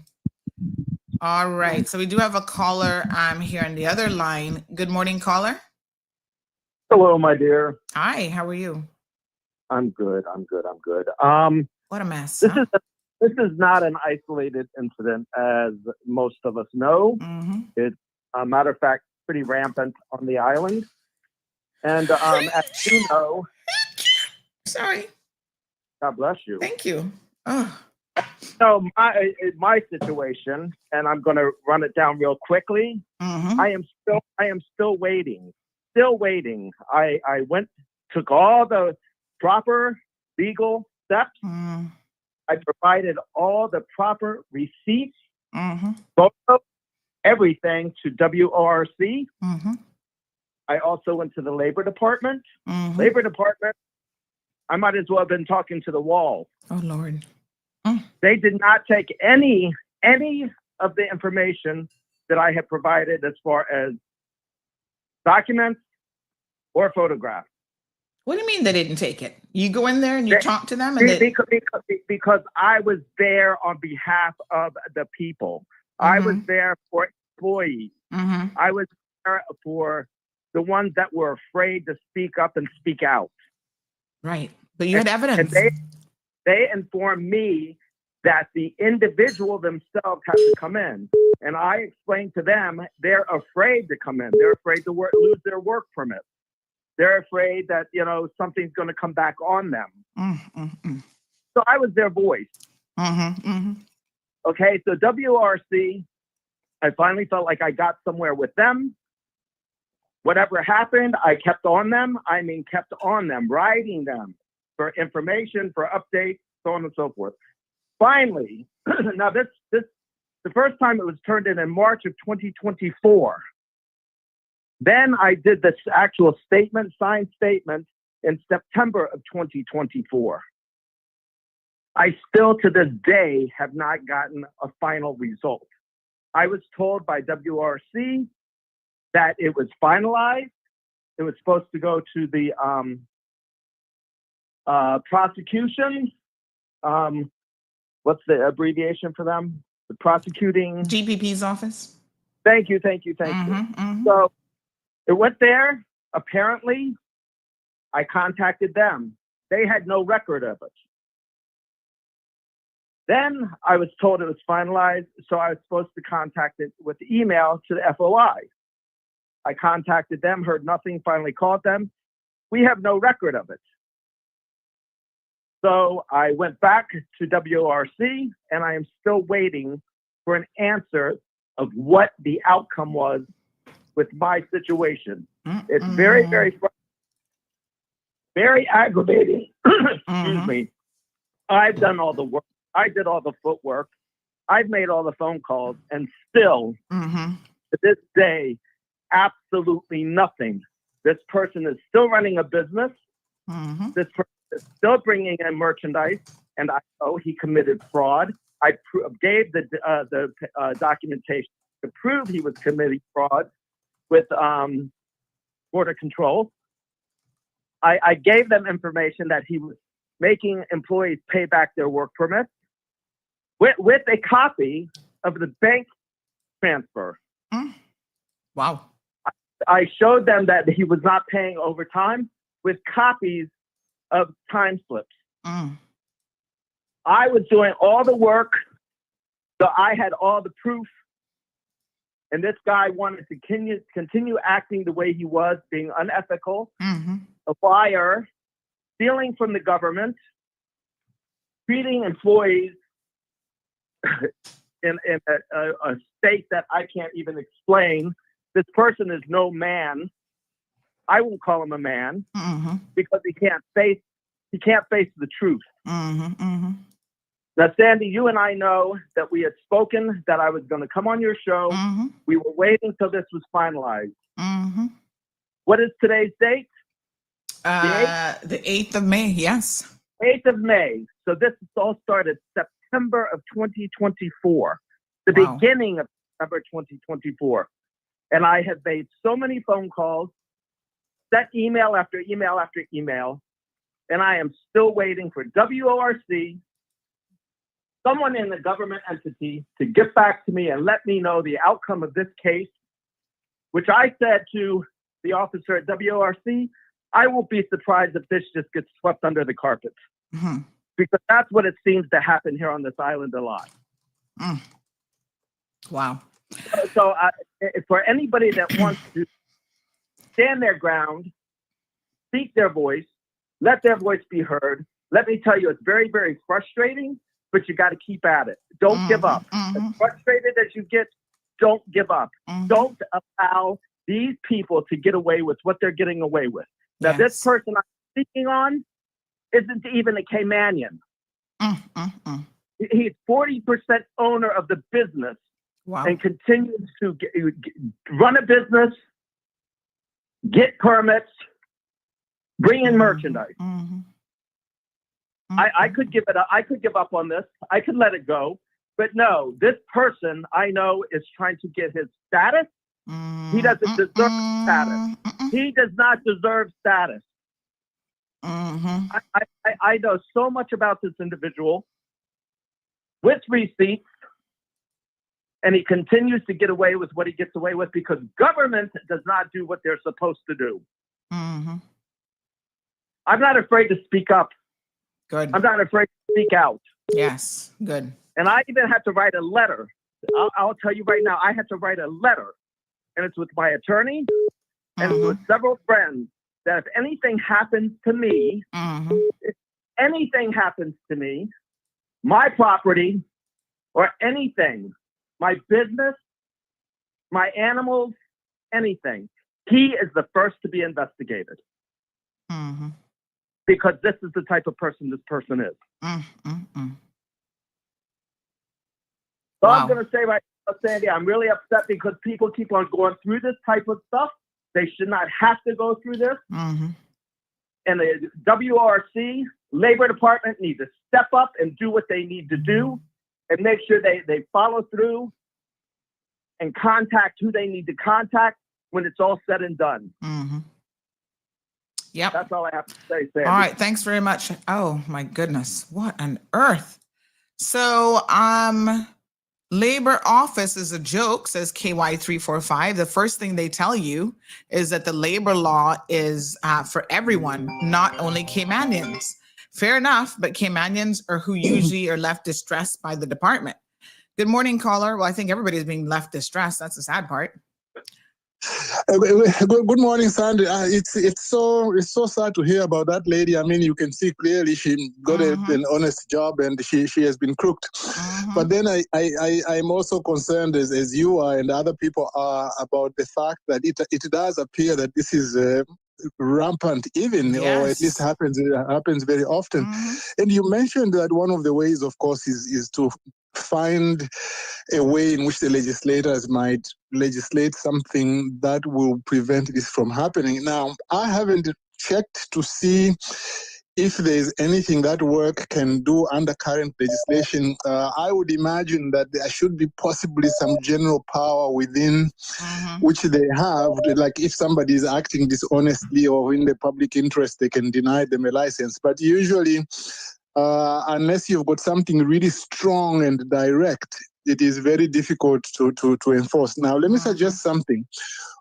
Speaker 2: All right. So we do have a caller here on the other line. Good morning, caller.
Speaker 11: Hello, my dear.
Speaker 2: Hi, how are you?
Speaker 11: I'm good.
Speaker 2: What a mess.
Speaker 11: This is not an isolated incident, as most of us know.
Speaker 2: Mm-hmm.
Speaker 11: It's a matter of fact pretty rampant on the island. And as you know,
Speaker 2: sorry.
Speaker 11: God bless you.
Speaker 2: Thank you. Oh.
Speaker 11: So my situation, and I'm going to run it down real quickly.
Speaker 2: Mm-hmm.
Speaker 11: I am still waiting. I took all the proper legal steps.
Speaker 2: Mm-hmm.
Speaker 11: I provided all the proper receipts,
Speaker 2: mm-hmm.
Speaker 11: photos, everything to WORC.
Speaker 2: Mm-hmm.
Speaker 11: I also went to the Labor Department.
Speaker 2: Mm-hmm.
Speaker 11: Labor Department, I might as well have been talking to the wall.
Speaker 2: Oh, Lord.
Speaker 11: They did not take any of the information that I had provided as far as documents or photographs.
Speaker 2: What do you mean they didn't take it? You go in there and you talk to them?
Speaker 11: Because I was there on behalf of the people.
Speaker 2: Mm-hmm.
Speaker 11: I was there for employees.
Speaker 2: Mm-hmm.
Speaker 11: I was there for the ones that were afraid to speak up and speak out.
Speaker 2: Right. But you had evidence.
Speaker 11: And they informed me that the individual themselves had to come in. And I explained to them, they're afraid to come in. They're afraid to lose their work permit. They're afraid that, something's going to come back on them.
Speaker 2: Mm-hmm.
Speaker 11: So I was their voice.
Speaker 2: Mm-hmm. Mm-hmm.
Speaker 11: Okay, so WRC, I finally felt like I got somewhere with them. Whatever happened, I kept on them. I mean, kept on them, writing them for information, for updates, so on and so forth. Finally, now this the first time it was turned in March of 2024. Then I did this actual statement, signed statement, in September of 2024. I still to this day have not gotten a final result. I was told by WRC that it was finalized. It was supposed to go to the prosecution. What's the abbreviation for them? The prosecuting
Speaker 2: GPP's office.
Speaker 11: Thank you. So it went there. Apparently, I contacted them. They had no record of it. Then I was told it was finalized, so I was supposed to contact it with email to the FOI. I contacted them, heard nothing, finally called them. We have no record of it. So I went back to WRC, and I am still waiting for an answer of what the outcome was with my situation. It's very, very aggravating. Excuse me. I've done all the work. I did all the footwork. I've made all the phone calls, and still, to this day, absolutely nothing. This person is still running a business. This person is still bringing in merchandise, and I know he committed fraud. I gave the documentation to prove he was committing fraud with border control. I gave them information that he was making employees pay back their work permits with a copy of the bank transfer.
Speaker 2: Wow.
Speaker 11: I showed them that he was not paying overtime with copies of time slips. I was doing all the work, so I had all the proof. And this guy wanted to continue acting the way he was, being unethical, a liar, stealing from the government, treating employees in a state that I can't even explain. This person is no man. I won't call him a man because he can't face the truth. Now, Sandy, you and I know that we had spoken that I was going to come on your show. We were waiting till this was finalized. What is today's date?
Speaker 2: The 8th of May, yes.
Speaker 11: 8th of May. So this all started September of 2024, the beginning of September 2024. And I have made so many phone calls, sent email after email after email, and I am still waiting for WORC, someone in the government entity, to get back to me and let me know the outcome of this case, which I said to the officer at WORC, I won't be surprised if this just gets swept under the carpet. Because that's what it seems to happen here on this island a lot.
Speaker 2: Wow.
Speaker 11: So for anybody that wants to stand their ground, speak their voice, let their voice be heard, let me tell you, it's very, very frustrating, but you got to keep at it. Don't give up. As frustrated as you get, don't give up. Don't allow these people to get away with what they're getting away with. Now, this person I'm speaking on isn't even a Caymanian. He's 40% owner of the business and continues to run a business, get permits, bring in merchandise. I could give it up. I could give up on this. I could let it go. But no, this person I know is trying to get his status. He doesn't deserve status. He does not deserve status. I know so much about this individual with receipts, and he continues to get away with what he gets away with because government does not do what they're supposed to do. I'm not afraid to speak up.
Speaker 2: Good.
Speaker 11: I'm not afraid to speak out.
Speaker 2: Yes, good.
Speaker 11: And I even had to write a letter. I'll tell you right now, I had to write a letter, and it's with my attorney and with several friends, that if anything happens to me, if anything happens to me, my property or anything, my business, my animals, anything, he is the first to be investigated.
Speaker 2: Mm-hmm.
Speaker 11: Because this is the type of person this person is. So
Speaker 2: Wow.
Speaker 11: I'm going to say right now, Sandy, I'm really upset because people keep on going through this type of stuff. They should not have to go through this.
Speaker 2: Mm-hmm.
Speaker 11: And the WRC, Labor Department need to step up and do what they need to do and make sure they follow through and contact who they need to contact when it's all said and done.
Speaker 2: Mm-hmm. Yep.
Speaker 11: That's all I have to say, Sandy.
Speaker 2: All right. Thanks very much. Oh, my goodness. What on earth? So, labor office is a joke, says KY345. The first thing they tell you is that the labor law is for everyone, not only Caymanians. Fair enough, but Caymanians are who usually are left distressed by the department. Good morning, caller. Well, I think everybody's being left distressed. That's the sad part.
Speaker 12: Good morning, Sandy. It's so sad to hear about that lady. I mean, you can see clearly she got an honest job and she has been crooked. But then I'm also concerned as you are and other people are about the fact that it does appear that this is rampant even, or at least happens very often. And you mentioned that one of the ways, of course, is to find a way in which the legislators might legislate something that will prevent this from happening. Now, I haven't checked to see if there's anything that work can do under current legislation. I would imagine that there should be possibly some general power within which they have, like if somebody is acting dishonestly or in the public interest, they can deny them a license. But usually, unless you've got something really strong and direct, it is very difficult to enforce. Now, let me suggest something.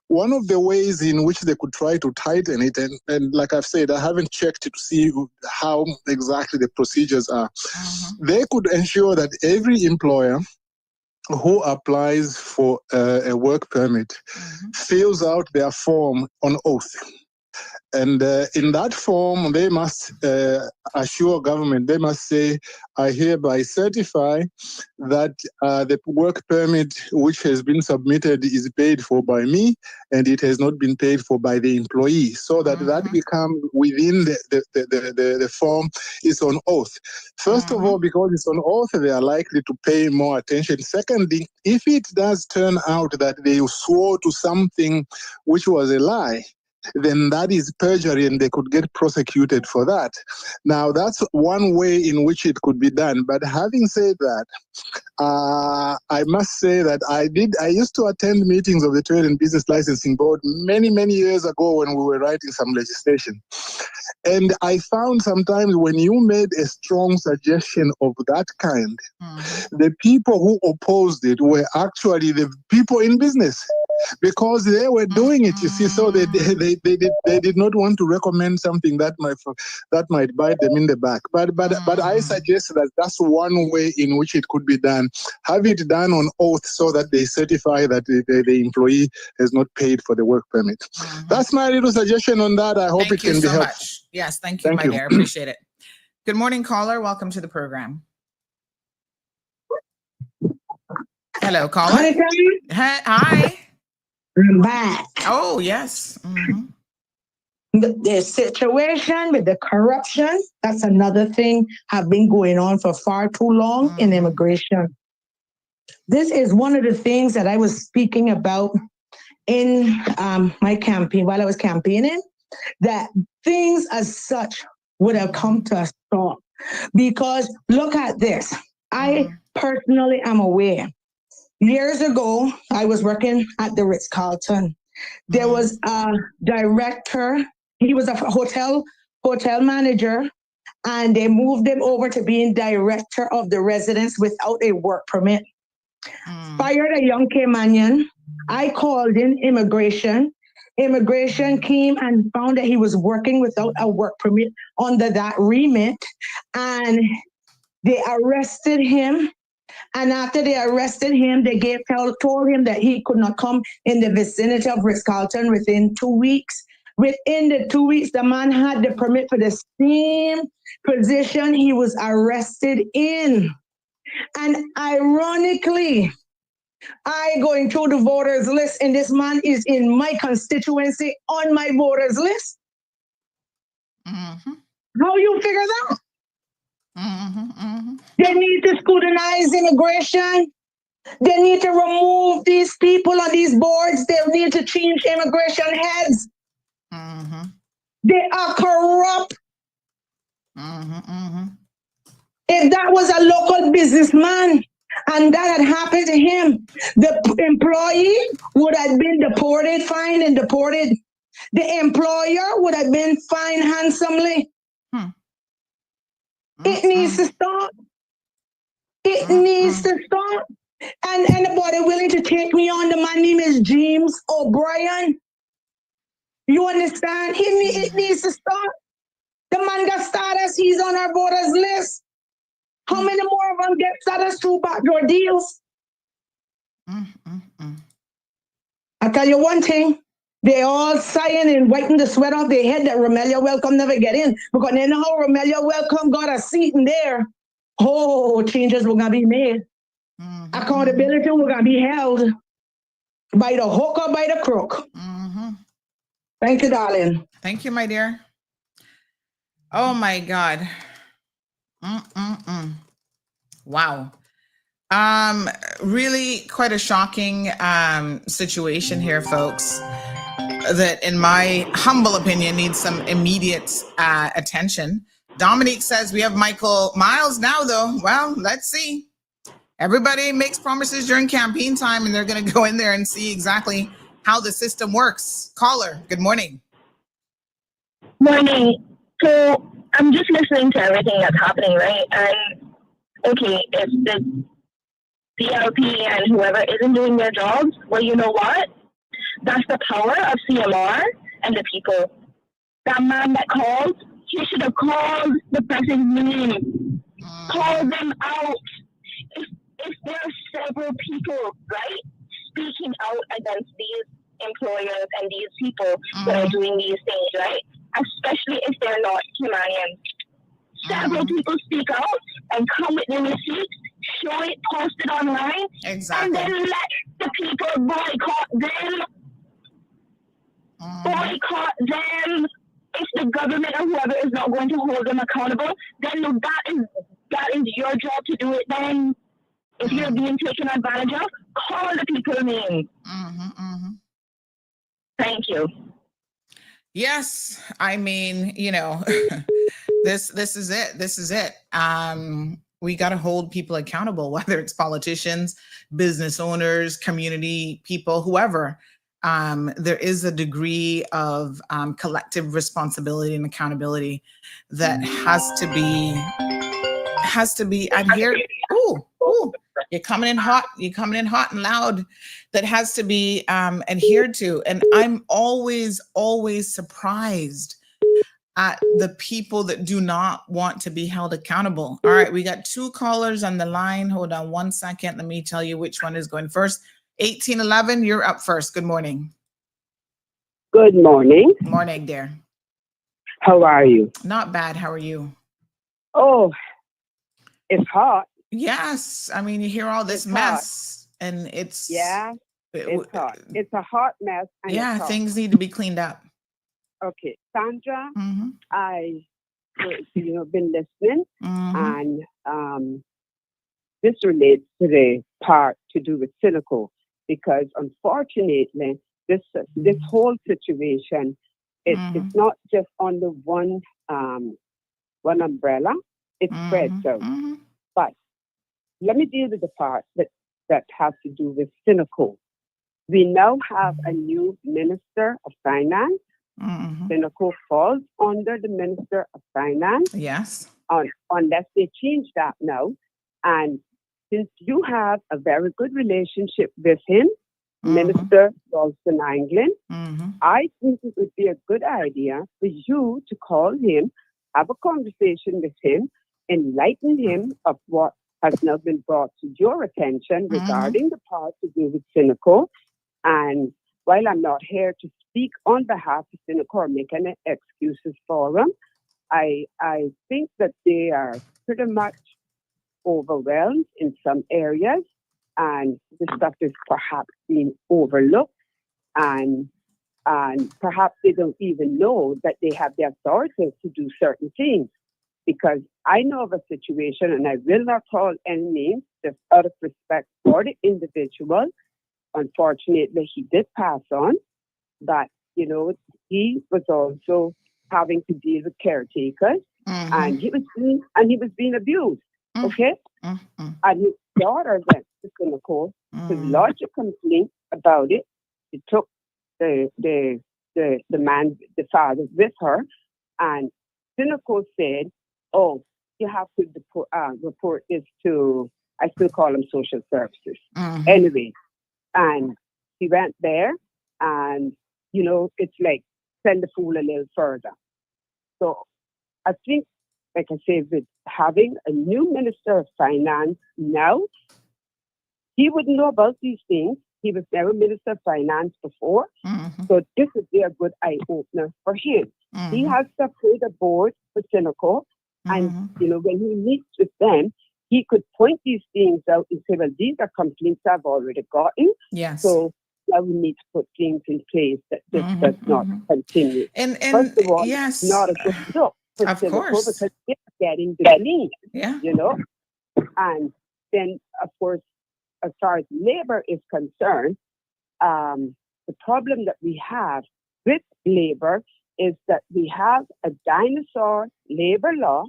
Speaker 12: One of the ways in which they could try to tighten it, and like I've said, I haven't checked to see how exactly the procedures are. They could ensure that every employer who applies for a work permit fills out their form on oath. And in that form, they must assure government, they must say, I hereby certify that the work permit which has been submitted is paid for by me and it has not been paid for by the employee. So that becomes within the form is on oath. First of all, because it's on oath, they are likely to pay more attention. Secondly, if it does turn out that they swore to something which was a lie, then that is perjury and they could get prosecuted for that. Now, that's one way in which it could be done. But having said that, I must say that I used to attend meetings of the Trade and Business Licensing Board many, many years ago when we were writing some legislation. And I found sometimes when you made a strong suggestion of that kind, the people who opposed it were actually the people in business. Because they were doing it, you see, so they did not want to recommend something that might bite them in the back. But I suggest that that's one way in which it could be done. Have it done on oath so that they certify that the employee has not paid for the work permit. That's my little suggestion on that. I hope it can be helpful.
Speaker 2: Much. Yes, thank you, my dear. Appreciate it. Good morning, caller. Welcome to the program. Hello, caller. Hi.
Speaker 6: I'm back.
Speaker 2: Oh, yes.
Speaker 6: The situation with the corruption, that's another thing have been going on for far too long in immigration. This is one of the things that I was speaking about in my campaign, while I was campaigning, that things as such would have come to a stop. Because look at this. I personally am aware. Years ago, I was working at the Ritz-Carlton. There was a director. He was a hotel manager, and they moved him over to being director of the residence without a work permit. Fired a young Caymanian. I called in immigration. Immigration came and found that he was working without a work permit under that remit, and they arrested him. And after they arrested him, they told him that he could not come in the vicinity of Ritz-Carlton within 2 weeks. Within the 2 weeks, the man had the permit for the same position he was arrested in. And ironically, I going through the voters list, and this man is in my constituency on my voters list. How you figure that? They need to scrutinize immigration. They need to remove these people on these boards. They need to change immigration heads. They are corrupt. If that was a local businessman and that had happened to him, the employee would have been deported, fined and deported. The employer would have been fined handsomely. It needs to stop. It needs to stop. And anybody willing to take me on, my name is James O'Brien. You understand? It needs to stop. The man got status, he's on our voters list. How many more of them get status through backdoor deals? I tell you one thing, they all sighing and wiping the sweat off their head that Romelia Welcome never get in. Because they know how Romelia Welcome got a seat in there. Oh, changes were gonna be made. Accountability were gonna be held by the hook or by the crook. Thank you, darling.
Speaker 2: Thank you, my dear. Oh my God. Wow. Really quite a shocking situation here, folks, that in my humble opinion needs some immediate attention. Dominique says we have Michael Miles now, though. Well, let's see. Everybody makes promises during campaign time, and they're going to go in there and see exactly how the system works. Caller, good morning.
Speaker 13: Morning. So I'm just listening to everything that's happening, right? And okay, if the CLP and whoever isn't doing their jobs, well, you know what? That's the power of CMR and the people. That man that called, he should have called the person's name. Call them out. If there are several people, right, speaking out against these employers and these people that are doing these things, right, especially if they're not Humanians. Several people speak out and come with the receipts, show it, post it online, and then let the people boycott them. Boycott them. If the government or whoever is not going to hold them accountable, then that is your job to do it then. If you're being taken advantage of, call the people names. Thank you.
Speaker 2: Yes, I mean, you know, this is it. This is it. We got to hold people accountable, whether it's politicians, business owners, community people, whoever. There is a degree of collective responsibility and accountability that has to be adhered. Ooh, you're coming in hot. You're coming in hot and loud. That has to be adhered to. And I'm always surprised at the people that do not want to be held accountable. All right, we got 2 callers on the line. Hold on 1 second. Let me tell you which one is going first. 1811, you're up first. Good morning.
Speaker 5: Good morning.
Speaker 2: Morning, dear.
Speaker 5: How are you?
Speaker 2: Not bad. How are you?
Speaker 5: Oh, it's hot.
Speaker 2: Yes. I mean, you hear all this mess and it's...
Speaker 5: Yeah, it's hot. It's a hot mess. And
Speaker 2: yeah, things need to be cleaned up.
Speaker 5: Okay, Sandra, I been listening, and this relates to the part to do with cynical, because unfortunately, this whole situation, it's not just under one umbrella; it spreads out. But let me deal with the part that has to do with cynical. We now have a new Minister of Finance. Cynical falls under the Minister of Finance.
Speaker 2: Yes.
Speaker 5: Unless they change that now. And since you have a very good relationship with him, Minister Ralston Anglin, I think it would be a good idea for you to call him, have a conversation with him, enlighten him of what has now been brought to your attention regarding the part to do with cynical. And while I'm not here to speak on behalf of cynical or make any excuses for them, I think that they are pretty much overwhelmed in some areas, and the stuff is perhaps being overlooked, and perhaps they don't even know that they have the authority to do certain things. Because I know of a situation, and I will not call any names, just out of respect for the individual. Unfortunately, he did pass on, but you know, he was also having to deal with caretakers, and he was being abused. Okay, and his daughter went to Cynical to lodge a complaint about it. She took the man, the father, with her, and Cynical said, "Oh, you have to report this to," I still call them social services. Anyway, and he went there, and you know, it's like send the fool a little further. So I think, like I say, with having a new Minister of Finance now, he wouldn't know about these things. He was never Minister of Finance before. So this would be a good eye-opener for him. He has to appoint a board for Cynical, and you know, when he meets with them, he could point these things out and say, well, these are complaints I've already gotten.
Speaker 2: Yes.
Speaker 5: So now we need to put things in place that this does not continue.
Speaker 2: And
Speaker 5: first of all,
Speaker 2: yes,
Speaker 5: it's not a good look for
Speaker 2: of
Speaker 5: Cynical,
Speaker 2: course,
Speaker 5: because they're getting the lead,
Speaker 2: yeah,
Speaker 5: you know. And then, of course, as far as labor is concerned, the problem that we have with labor is that we have a dinosaur labor law,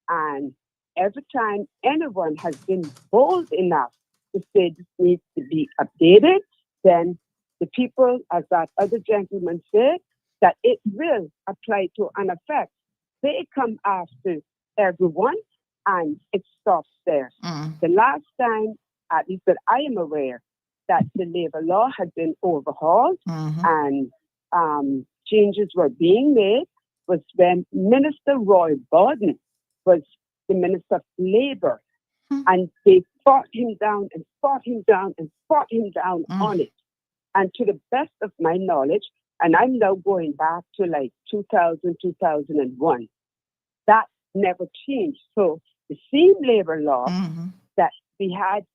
Speaker 5: and every time anyone has been bold enough to say this needs to be updated, then the people, as that other gentleman said, that it will apply to an effect. They come after everyone, and it stops there. The last time, at least that I am aware, that the labor law had been overhauled and changes were being made was when Minister Roy Borden was the Minister of Labor, and they fought him down and fought him down and fought him down on it. And to the best of my knowledge, and I'm now going back to like 2000, 2001, that never changed. So the same labor law that we had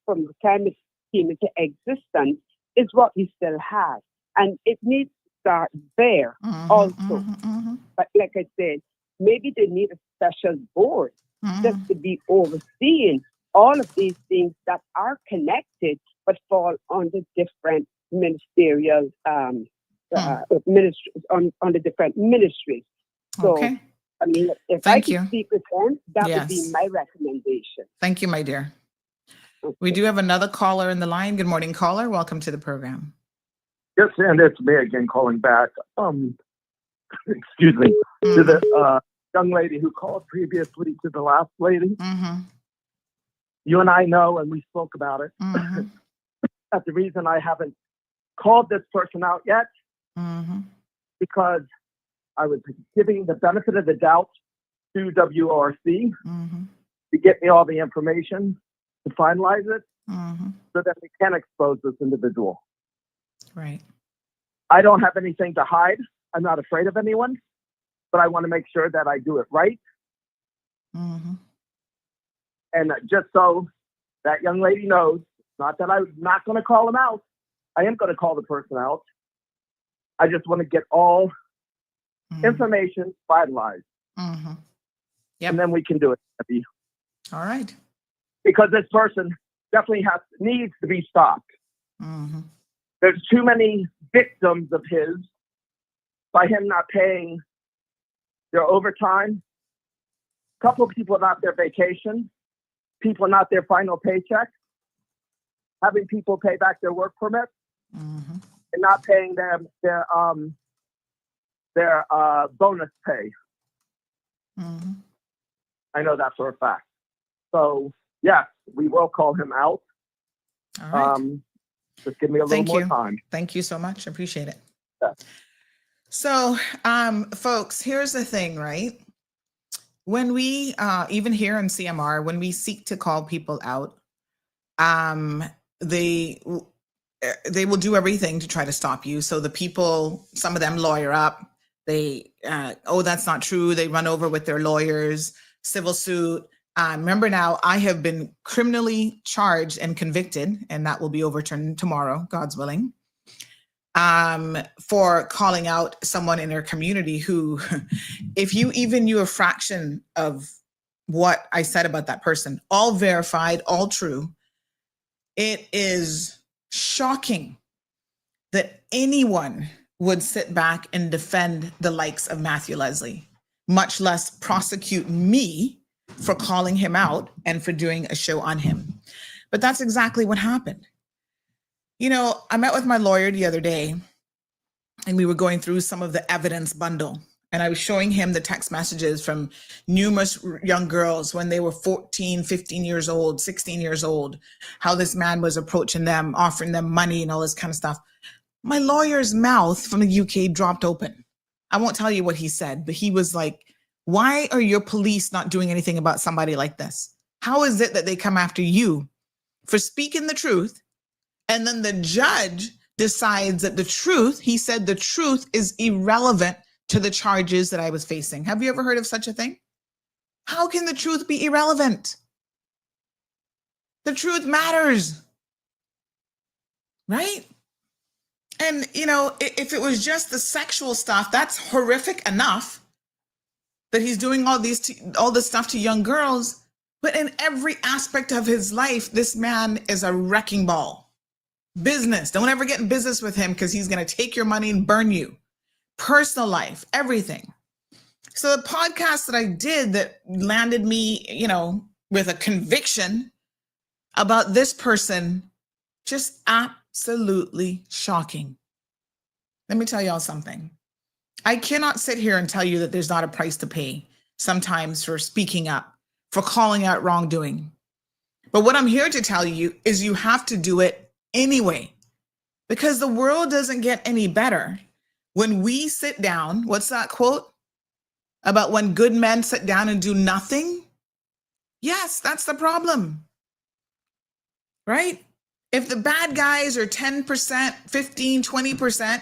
Speaker 5: from the time it came into existence is what we still have. And it needs to start there also. But like I said, maybe they need a special board just to be overseeing all of these things that are connected but fall under different ministerial ministries, on the different ministries. So, I mean, if I could speak with them, that would be my recommendation.
Speaker 2: Thank you, my dear. We do have another caller in the line. Good morning, caller. Welcome to the program.
Speaker 11: Yes, and it's me again calling back. Excuse me, to the young lady who called previously to the last lady. You and I know, and we spoke about it, that the reason I haven't called this person out yet, because I was giving the benefit of the doubt to WRC to get me all the information to finalize it, so that we can expose this individual.
Speaker 2: Right.
Speaker 11: I don't have anything to hide. I'm not afraid of anyone, but I want to make sure that I do it right. And just so that young lady knows, not that I'm not going to call him out. I am going to call the person out. I just want to get all information finalized. And then we can do it.
Speaker 2: All right.
Speaker 11: Because this person definitely needs to be stopped. There's too many victims of his by him not paying their overtime. A couple of people not their vacation, people not their final paycheck, having people pay back their work permit, and not paying them their bonus pay. I know that for a fact. So yes, we will call him out.
Speaker 2: All right.
Speaker 11: Just give me a little more time.
Speaker 2: Thank you so much. I appreciate it.
Speaker 11: Yeah.
Speaker 2: So, folks, here's the thing, right? When we, even here in CMR, when we seek to call people out, they will do everything to try to stop you. So the people, some of them lawyer up. They, oh, that's not true. They run over with their lawyers, civil suit, Remember now, I have been criminally charged and convicted, and that will be overturned tomorrow, God's willing, for calling out someone in their community who, if you even knew a fraction of what I said about that person, all verified, all true, it is shocking that anyone would sit back and defend the likes of Matthew Leslie, much less prosecute me for calling him out and for doing a show on him. But that's exactly what happened. You know, I met with my lawyer the other day, and we were going through some of the evidence bundle. And I was showing him the text messages from numerous young girls when they were 14, 15 years old, 16 years old, how this man was approaching them, offering them money and all this kind of stuff. My lawyer's mouth from the UK dropped open. I won't tell you what he said, but he was like, why are your police not doing anything about somebody like this? How is it that they come after you for speaking the truth, and then the judge decides that the truth, he said the truth is irrelevant to the charges that I was facing? Have you ever heard of such a thing? How can the truth be irrelevant? The truth matters, right? And, you know, if it was just the sexual stuff, that's horrific enough that he's doing all this stuff to young girls. But in every aspect of his life, this man is a wrecking ball. Business, don't ever get in business with him because he's going to take your money and burn you. Personal life, everything. So the podcast that I did that landed me, you know, with a conviction about this person, just absolutely shocking. Let me tell y'all something. I cannot sit here and tell you that there's not a price to pay sometimes for speaking up, for calling out wrongdoing. But what I'm here to tell you is you have to do it anyway, because the world doesn't get any better when we sit down. What's that quote about when good men sit down and do nothing? Yes, that's the problem, right? If the bad guys are 10%, 15, 20%,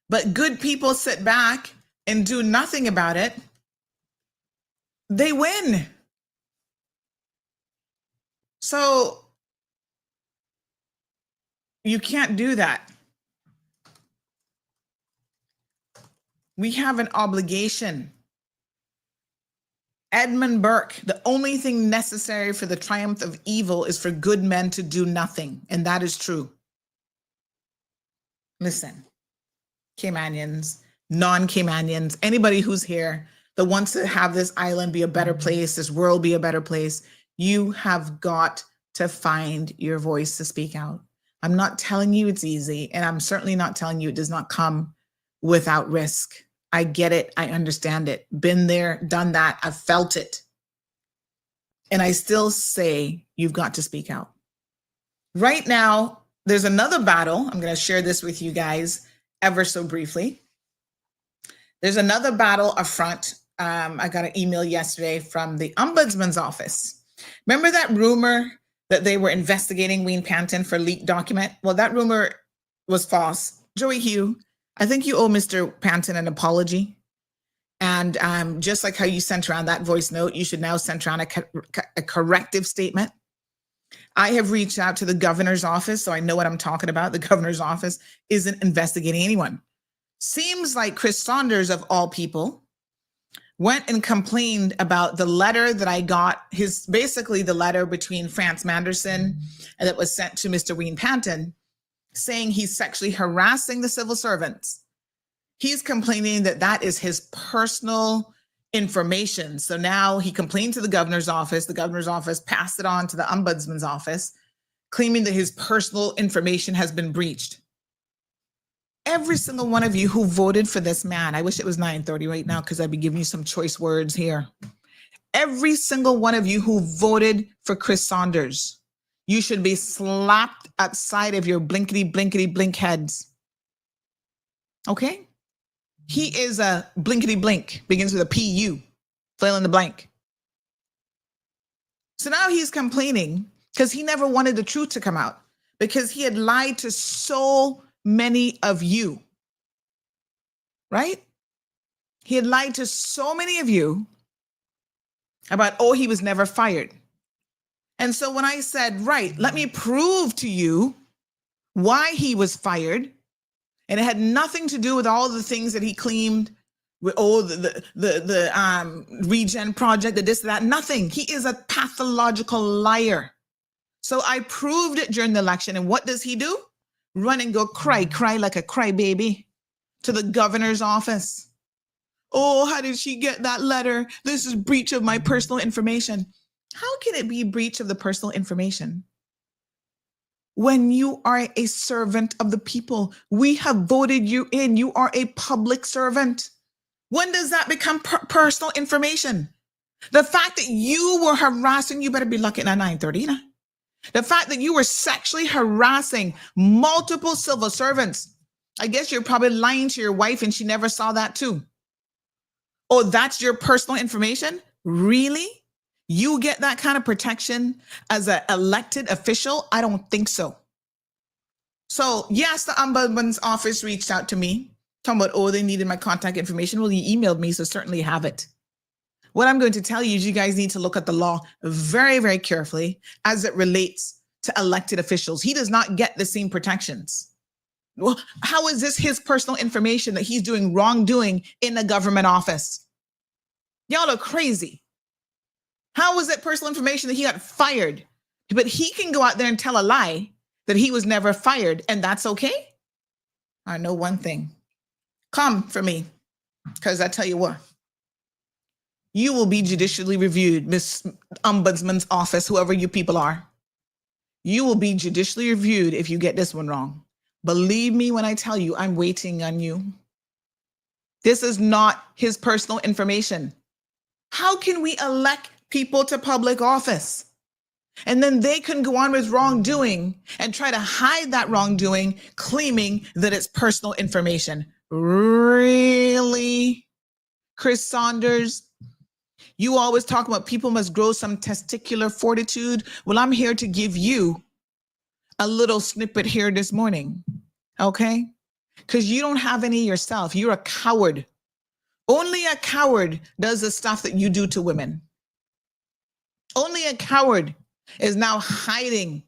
Speaker 2: but good people sit back and do nothing about it, they win. So you can't do that. We have an obligation. Edmund Burke, the only thing necessary for the triumph of evil is for good men to do nothing. And that is true. Listen, Caymanians, non-Caymanians, anybody who's here that wants to have this island be a better place, this world be a better place, you have got to find your voice to speak out. I'm not telling you it's easy, and I'm certainly not telling you it does not come without risk. I get it. I understand it. Been there, done that. I've felt it. And I still say you've got to speak out. Right now, there's another battle. I'm going to share this with you guys ever so briefly. There's another battle affront. I got an email yesterday from the Ombudsman's office. Remember that rumor that they were investigating Wayne Panton for leaked document? Well, that rumor was false. Joey Hugh, I think you owe Mr. Panton an apology. And just like how you sent around that voice note, you should now send around a corrective statement. I have reached out to the governor's office, so I know what I'm talking about. The governor's office isn't investigating anyone. Seems like Chris Saunders, of all people, went and complained about the letter that I got, basically the letter between France Manderson and that was sent to Mr. Wayne Panton, saying he's sexually harassing the civil servants. He's complaining that that is his personal information. So now he complained to the governor's office. The governor's office passed it on to the ombudsman's office, claiming that his personal information has been breached. Every single one of you who voted for this man, I wish it was 9:30 right now because I'd be giving you some choice words here. Every single one of you who voted for Chris Saunders, you should be slapped outside of your blinkety heads. Okay? He is a blinkety blink, begins with a P-U, fill in the blank. So now he's complaining because he never wanted the truth to come out, because he had lied to so many of you, right? He had lied to so many of you about, oh, he was never fired. And so when I said, right, let me prove to you why he was fired, and it had nothing to do with all the things that he claimed with the regen project, the this, that, nothing. He is a pathological liar. So I proved it during the election. And what does he do? Run and go cry like a crybaby to the governor's office. Oh, how did she get that letter? This is breach of my personal information. How can it be breach of the personal information when you are a servant of the people? We have voted you in. You are a public servant. When does that become personal information? The fact that you were harassing, you better be lucky at 9:30. The fact that you were sexually harassing multiple civil servants. I guess you're probably lying to your wife and she never saw that too. Oh, that's your personal information? Really? You get that kind of protection as an elected official? I don't think so. So yes, the Ombudsman's office reached out to me, talking about, oh, they needed my contact information. Well, you emailed me, so certainly have it. What I'm going to tell you is you guys need to look at the law very, very carefully as it relates to elected officials. He does not get the same protections. Well, how is this his personal information that he's doing wrongdoing in a government office? Y'all are crazy. How is it personal information that he got fired? But he can go out there and tell a lie that he was never fired, and that's okay? I know one thing. Come for me, because I tell you what, you will be judicially reviewed, Miss Ombudsman's office, whoever you people are. You will be judicially reviewed if you get this one wrong. Believe me when I tell you, I'm waiting on you. This is not his personal information. How can we elect people to public office and then they can go on with wrongdoing and try to hide that wrongdoing, claiming that it's personal information? Really? Chris Saunders, you always talk about people must grow some testicular fortitude. Well, I'm here to give you a little snippet here this morning, okay? Because you don't have any yourself. You're a coward. Only a coward does the stuff that you do to women. Only a coward is now hiding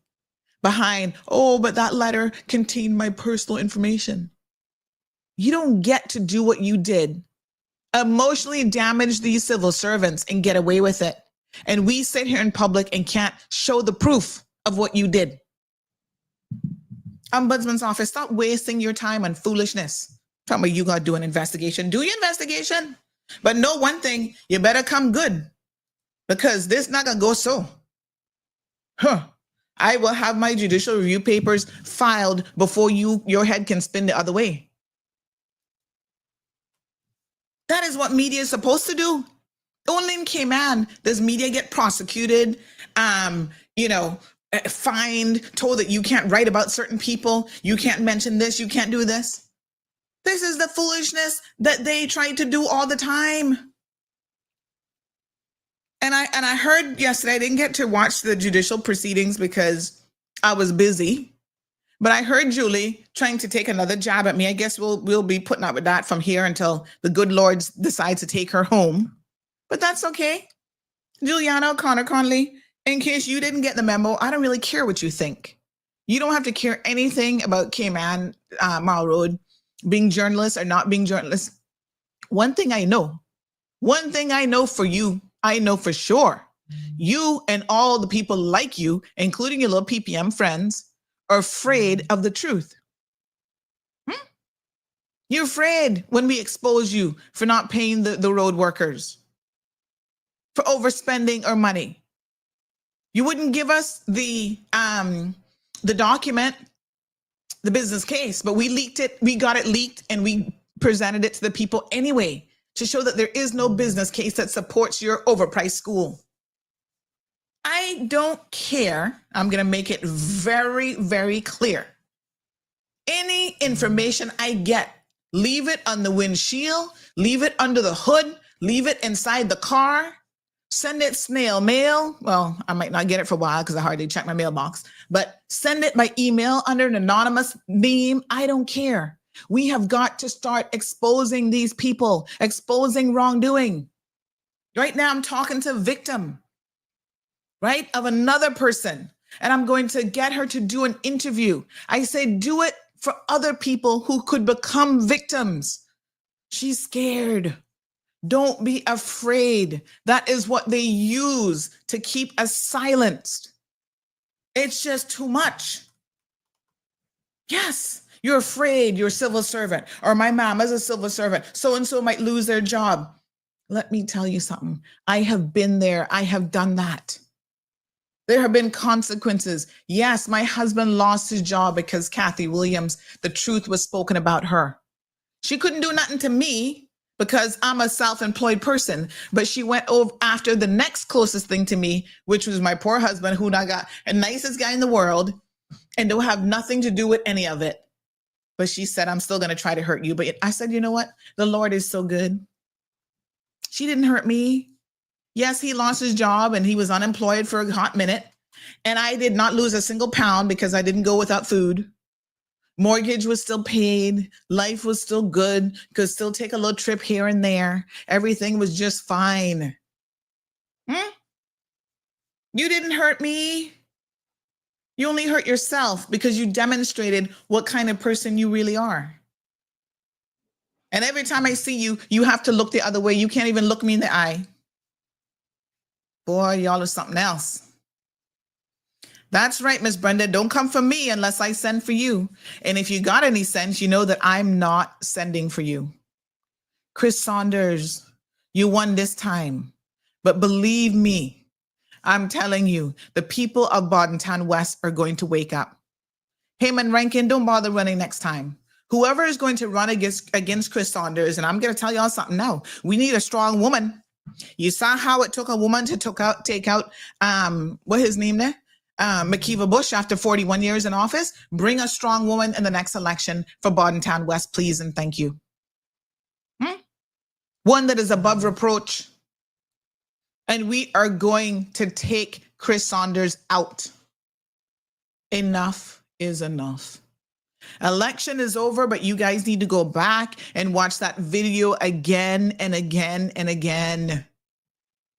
Speaker 2: behind, oh, but that letter contained my personal information. You don't get to do what you did. Emotionally damage these civil servants and get away with it. And we sit here in public and can't show the proof of what you did. Ombudsman's office, stop wasting your time on foolishness. Tell me you got to do an investigation. Do your investigation. But know one thing, you better come good, because this not going to go so. I will have my judicial review papers filed before your head can spin the other way. That is what media is supposed to do. Only in Cayman does media get prosecuted, fined, told that you can't write about certain people, you can't mention this, you can't do this. This is the foolishness that they try to do all the time. And I heard yesterday, I didn't get to watch the judicial proceedings because I was busy. But I heard Julie trying to take another jab at me. I guess we'll be putting up with that from here until the good Lord decides to take her home. But that's okay. Juliana O'Connor Conley, in case you didn't get the memo, I don't really care what you think. You don't have to care anything about Cayman Mile Road being journalists or not being journalists. One thing I know for you, I know for sure, you and all the people like you, including your little PPM friends, are afraid of the truth. You're afraid when we expose you for not paying the road workers, for overspending our money. You wouldn't give us the document, the business case, but we leaked it. We got it leaked and we presented it to the people anyway to show that there is no business case that supports your overpriced school. I don't care. I'm going to make it very, very clear. Any information I get, leave it on the windshield, leave it under the hood, leave it inside the car, send it snail mail. Well, I might not get it for a while because I hardly check my mailbox, but send it by email under an anonymous name. I don't care. We have got to start exposing these people, exposing wrongdoing. Right now, I'm talking to a victim, right, of another person, and I'm going to get her to do an interview. I say, do it for other people who could become victims. She's scared. Don't be afraid. That is what they use to keep us silenced. It's just too much. Yes, you're afraid you're a civil servant, or my mom is a civil servant. So-and-so might lose their job. Let me tell you something. I have been there. I have done that. There have been consequences. Yes, my husband lost his job because Kathy Williams, the truth was spoken about her. She couldn't do nothing to me because I'm a self-employed person, but she went over after the next closest thing to me, which was my poor husband, who I got the nicest guy in the world, and don't have nothing to do with any of it. But she said, I'm still going to try to hurt you. But I said, you know what? The Lord is so good. She didn't hurt me. Yes, he lost his job and he was unemployed for a hot minute. And I did not lose a single pound because I didn't go without food. Mortgage was still paid. Life was still good. Could still take a little trip here and there. Everything was just fine. You didn't hurt me. You only hurt yourself because you demonstrated what kind of person you really are. And every time I see you, you have to look the other way. You can't even look me in the eye. Boy, y'all are something else. That's right, Miss Brenda. Don't come for me unless I send for you. And if you got any sense, you know that I'm not sending for you. Chris Saunders, you won this time. But believe me, I'm telling you, the people of Bordentown West are going to wake up. Heyman Rankin, don't bother running next time. Whoever is going to run against Chris Saunders, and I'm going to tell y'all something now, we need a strong woman. You saw how it took a woman to take out what his name there? McKeeva Bush after 41 years in office. Bring a strong woman in the next election for Bordentown West, please, and thank you. One that is above reproach. And we are going to take Chris Saunders out. Enough is enough. Election is over, but you guys need to go back and watch that video again and again and again.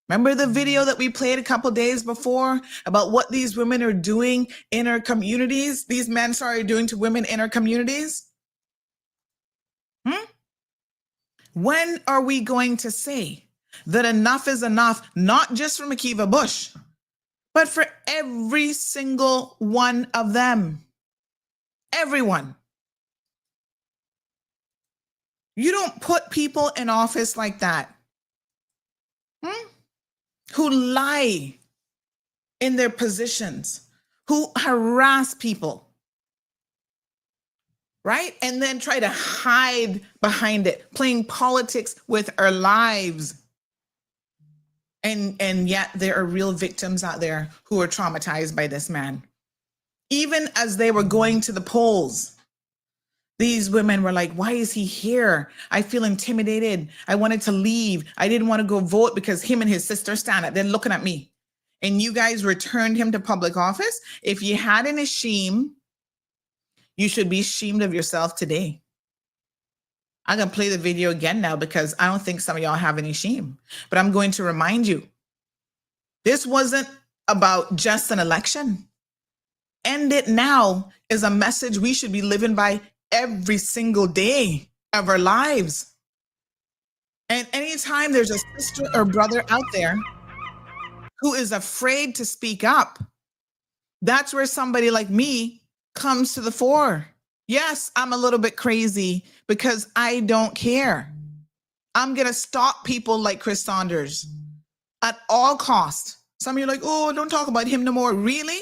Speaker 2: Remember the video that we played a couple days before about what these women are doing in our communities? These men, doing to women in our communities? When are we going to say that enough is enough, not just for McKeeva Bush, but for every single one of them? Everyone. You don't put people in office like that. Who lie in their positions, who harass people, right? And then try to hide behind it, playing politics with our lives. And yet there are real victims out there who are traumatized by this man. Even as they were going to the polls, these women were like, why is he here? I feel intimidated. I wanted to leave. I didn't want to go vote because him and his sister stand up. They're looking at me. And you guys returned him to public office. If you had any shame, you should be ashamed of yourself today. I'm going to play the video again now because I don't think some of y'all have any shame. But I'm going to remind you, this wasn't about just an election. End it now is a message we should be living by every single day of our lives. And anytime there's a sister or brother out there who is afraid to speak up, that's where somebody like me comes to the fore. Yes, I'm a little bit crazy because I don't care. I'm going to stop people like Chris Saunders at all costs. Some of you are like, oh, don't talk about him no more. Really?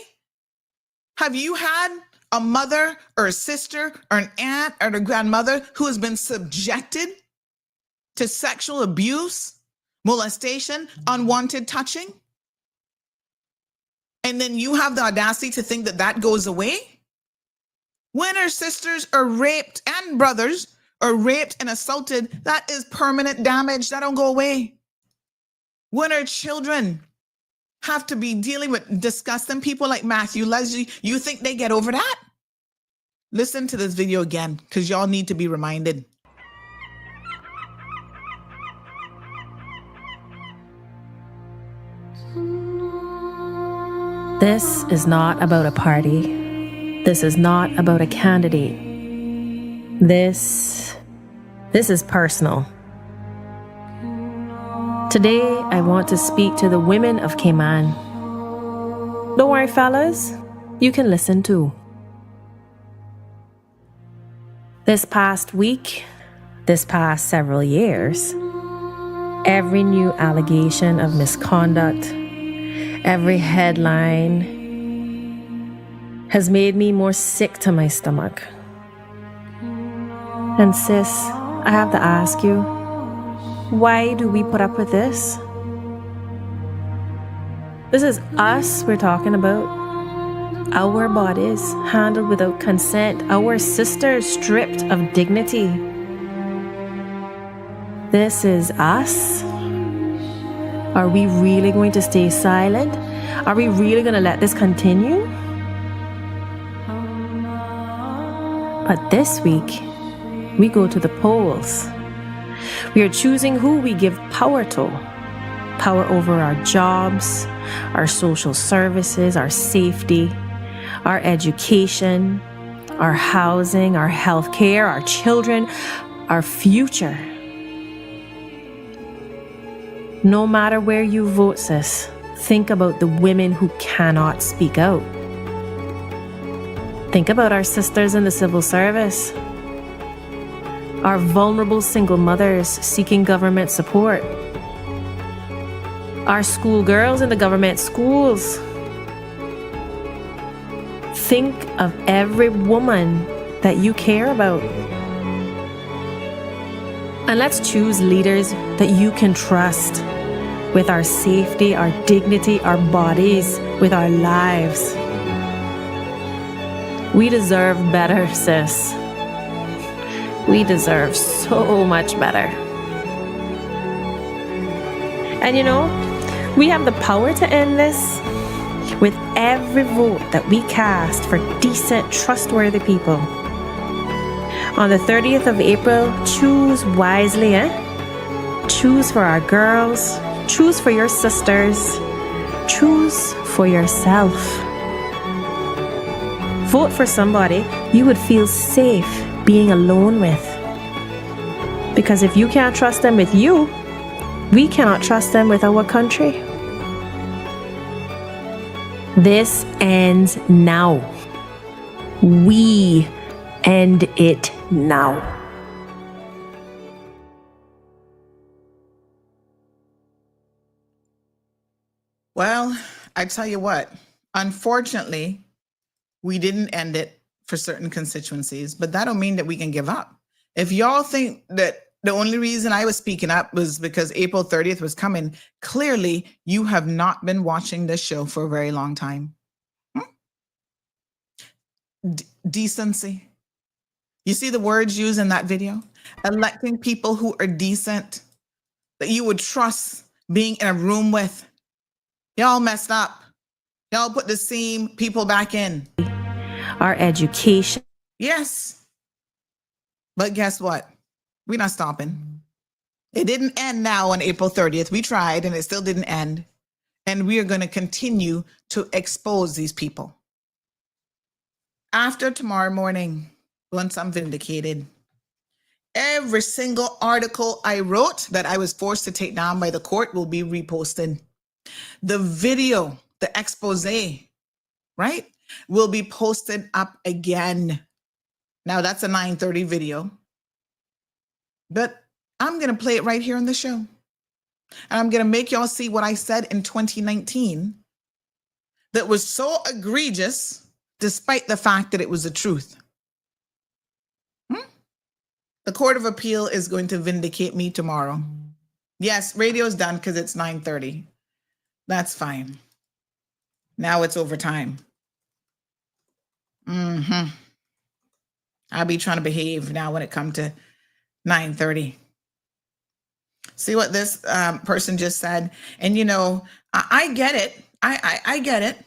Speaker 2: Have you had a mother or a sister or an aunt or a grandmother who has been subjected to sexual abuse, molestation, unwanted touching? And then you have the audacity to think that that goes away? When our sisters are raped and brothers are raped and assaulted, that is permanent damage. That don't go away. When our children have to be dealing with disgusting people like Matthew Leslie, you think they get over that? Listen to this video again, because y'all need to be reminded.
Speaker 14: This is not about a party. This is not about a candidate. This is personal. Today, I want to speak to the women of Cayman. Don't worry, fellas. You can listen too. This past week, this past several years, every new allegation of misconduct, every headline has made me more sick to my stomach. And sis, I have to ask you, why do we put up with this? This is us we're talking about. Our bodies handled without consent, our sisters stripped of dignity. This is us? Are we really going to stay silent? Are we really going to let this continue? But this week, we go to the polls. We are choosing who we give power to. Power over our jobs, our social services, our safety, our education, our housing, our health care, our children, our future. No matter where you vote, sis, think about the women who cannot speak out. Think about our sisters in the civil service, our vulnerable single mothers seeking government support, our schoolgirls in the government schools. Think of every woman that you care about. And let's choose leaders that you can trust with our safety, our dignity, our bodies, with our lives. We deserve better, sis. We deserve so much better. And you know, we have the power to end this with every vote that we cast for decent, trustworthy people. On the 30th of April, choose wisely, Choose for our girls, choose for your sisters, choose for yourself. Vote for somebody you would feel safe being alone with. Because if you can't trust them with you, we cannot trust them with our country. This ends now. We end it now.
Speaker 2: Well, I tell you what, unfortunately, we didn't end it for certain constituencies, but that don't mean that we can give up. If y'all think that the only reason I was speaking up was because April 30th was coming, clearly you have not been watching this show for a very long time. Decency. You see the words used in that video? Electing people who are decent, that you would trust being in a room with. Y'all messed up. Y'all put the same people back in.
Speaker 14: Our education.
Speaker 2: Yes. But guess what? We're not stopping. It didn't end now on April 30th. We tried and it still didn't end. And we are going to continue to expose these people. After tomorrow morning, once I'm vindicated, every single article I wrote that I was forced to take down by the court will be reposted. The video, the expose, right, will be posted up again. Now that's a 9:30 video, but I'm going to play it right here on the show. And I'm going to make y'all see what I said in 2019 that was so egregious, despite the fact that it was the truth. The Court of Appeal is going to vindicate me tomorrow. Yes, radio's done because it's 9:30. That's fine. Now it's overtime. I'll be trying to behave now when it comes to 9:30. See what this person just said? And you know, I get it. I get it.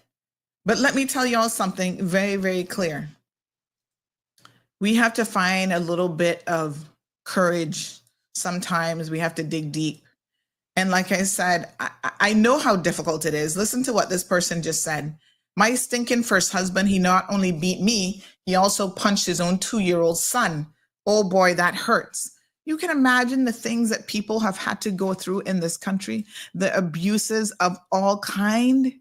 Speaker 2: But let me tell y'all something very, very clear. We have to find a little bit of courage. Sometimes we have to dig deep. And like I said, I know how difficult it is. Listen to what this person just said. My stinking first husband, he not only beat me, he also punched his own 2-year-old son. Oh boy, that hurts. You can imagine the things that people have had to go through in this country, the abuses of all kind.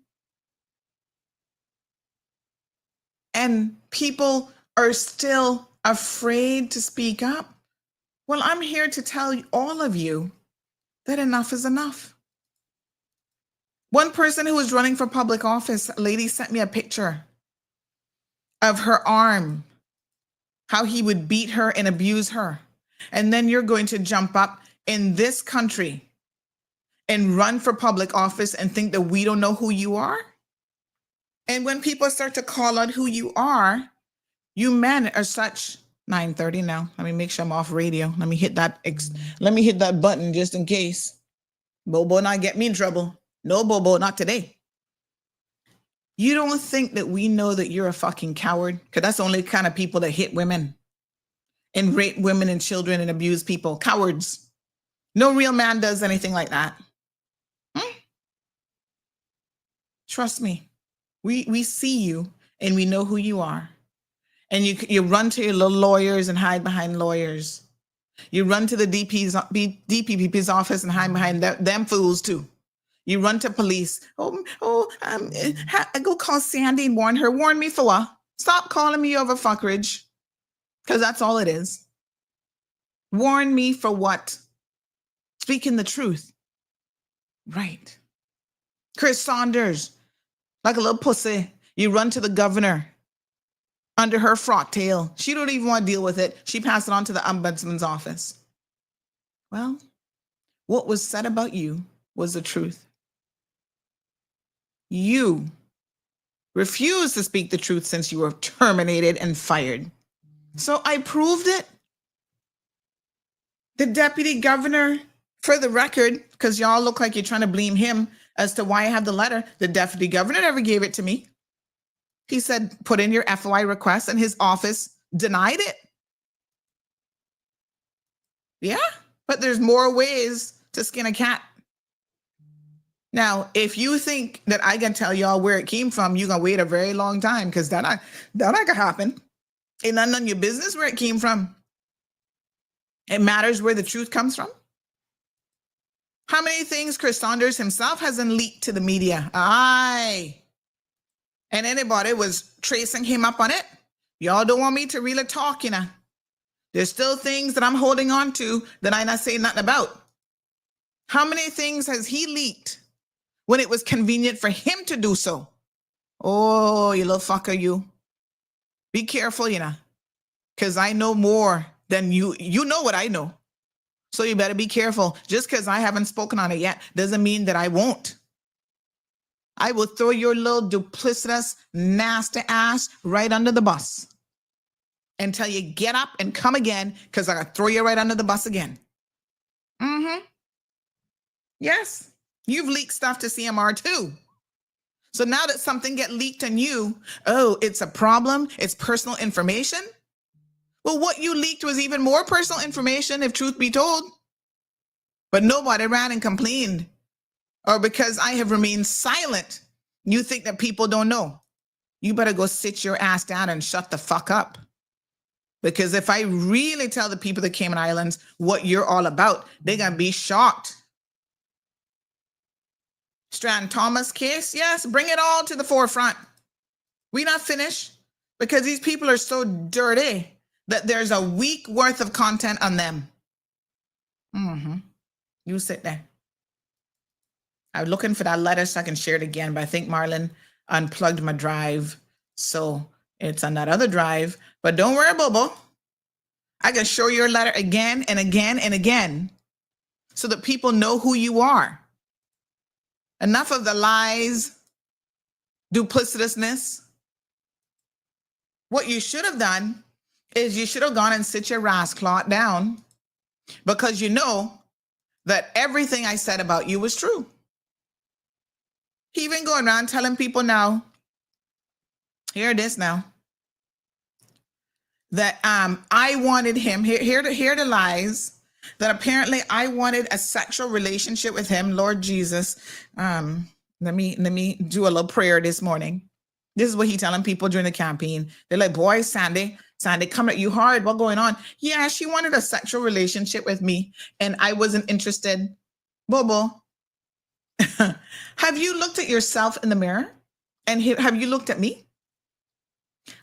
Speaker 2: And people are still afraid to speak up. Well, I'm here to tell all of you that enough is enough. One person who was running for public office, a lady sent me a picture of her arm, how he would beat her and abuse her. And then you're going to jump up in this country and run for public office and think that we don't know who you are? And when people start to call out who you are, you men are such 9:30 now. Let me make sure I'm off radio. Let me hit that button just in case. Bobo not get me in trouble. No, Bobo, not today. You don't think that we know that you're a fucking coward? Because that's the only kind of people that hit women and rape women and children and abuse people. Cowards. No real man does anything like that. Trust me. We see you and we know who you are. And you run to your little lawyers and hide behind lawyers. You run to the DPP's office and hide behind them fools too. You run to police. Go call Sandy and warn her. Warn me for what? Stop calling me over fuckridge. Because that's all it is. Warn me for what? Speaking the truth. Right. Chris Saunders, like a little pussy. You run to the governor under her frock tail. She don't even want to deal with it. She passed it on to the ombudsman's office. Well, what was said about you was the truth. You refused to speak the truth since you were terminated and fired. So I proved it. The deputy governor, for the record, because y'all look like you're trying to blame him as to why I have the letter, the deputy governor never gave it to me. He said, put in your FOI request, and his office denied it. Yeah, but there's more ways to skin a cat. Now, if you think that I can tell y'all where it came from, you're going to wait a very long time, because that not going to happen. Ain't none of your business where it came from. It matters where the truth comes from. How many things Chris Saunders himself hasn't leaked to the media? Aye. And anybody was tracing him up on it. Y'all don't want me to really talk, you know. There's still things that I'm holding on to that I not say nothing about. How many things has he leaked when it was convenient for him to do so? Oh, you little fucker, you. Be careful, you know, because I know more than you. You know what I know. So you better be careful. Just because I haven't spoken on it yet doesn't mean that I won't. I will throw your little duplicitous, nasty ass right under the bus until you get up and come again, because I'm going to throw you right under the bus again. Yes, you've leaked stuff to CMR too. So now that something get leaked on you, oh, it's a problem, it's personal information? Well, what you leaked was even more personal information, if truth be told. But nobody ran and complained. Or because I have remained silent, you think that people don't know. You better go sit your ass down and shut the fuck up. Because if I really tell the people of the Cayman Islands what you're all about, they're going to be shocked. Strand Thomas case, yes, bring it all to the forefront. We're not finished because these people are so dirty that there's a week worth of content on them. You sit there. I'm looking for that letter so I can share it again, but I think Marlon unplugged my drive, so it's on that other drive. But don't worry, Bobo. I can show your letter again and again and again so that people know who you are. Enough of the lies, duplicitousness. What you should have done is you should have gone and sit your rasclot down, because you know that everything I said about you was true. He even going around telling people now, hear this now, that I wanted him, hear the lies, that apparently I wanted a sexual relationship with him. Lord Jesus, let me do a little prayer this morning. This is what he telling people during the campaign. They're like, boy, Sandy coming at you hard. What going on? Yeah, she wanted a sexual relationship with me and I wasn't interested. Bobo, have you looked at yourself in the mirror? And have you looked at me?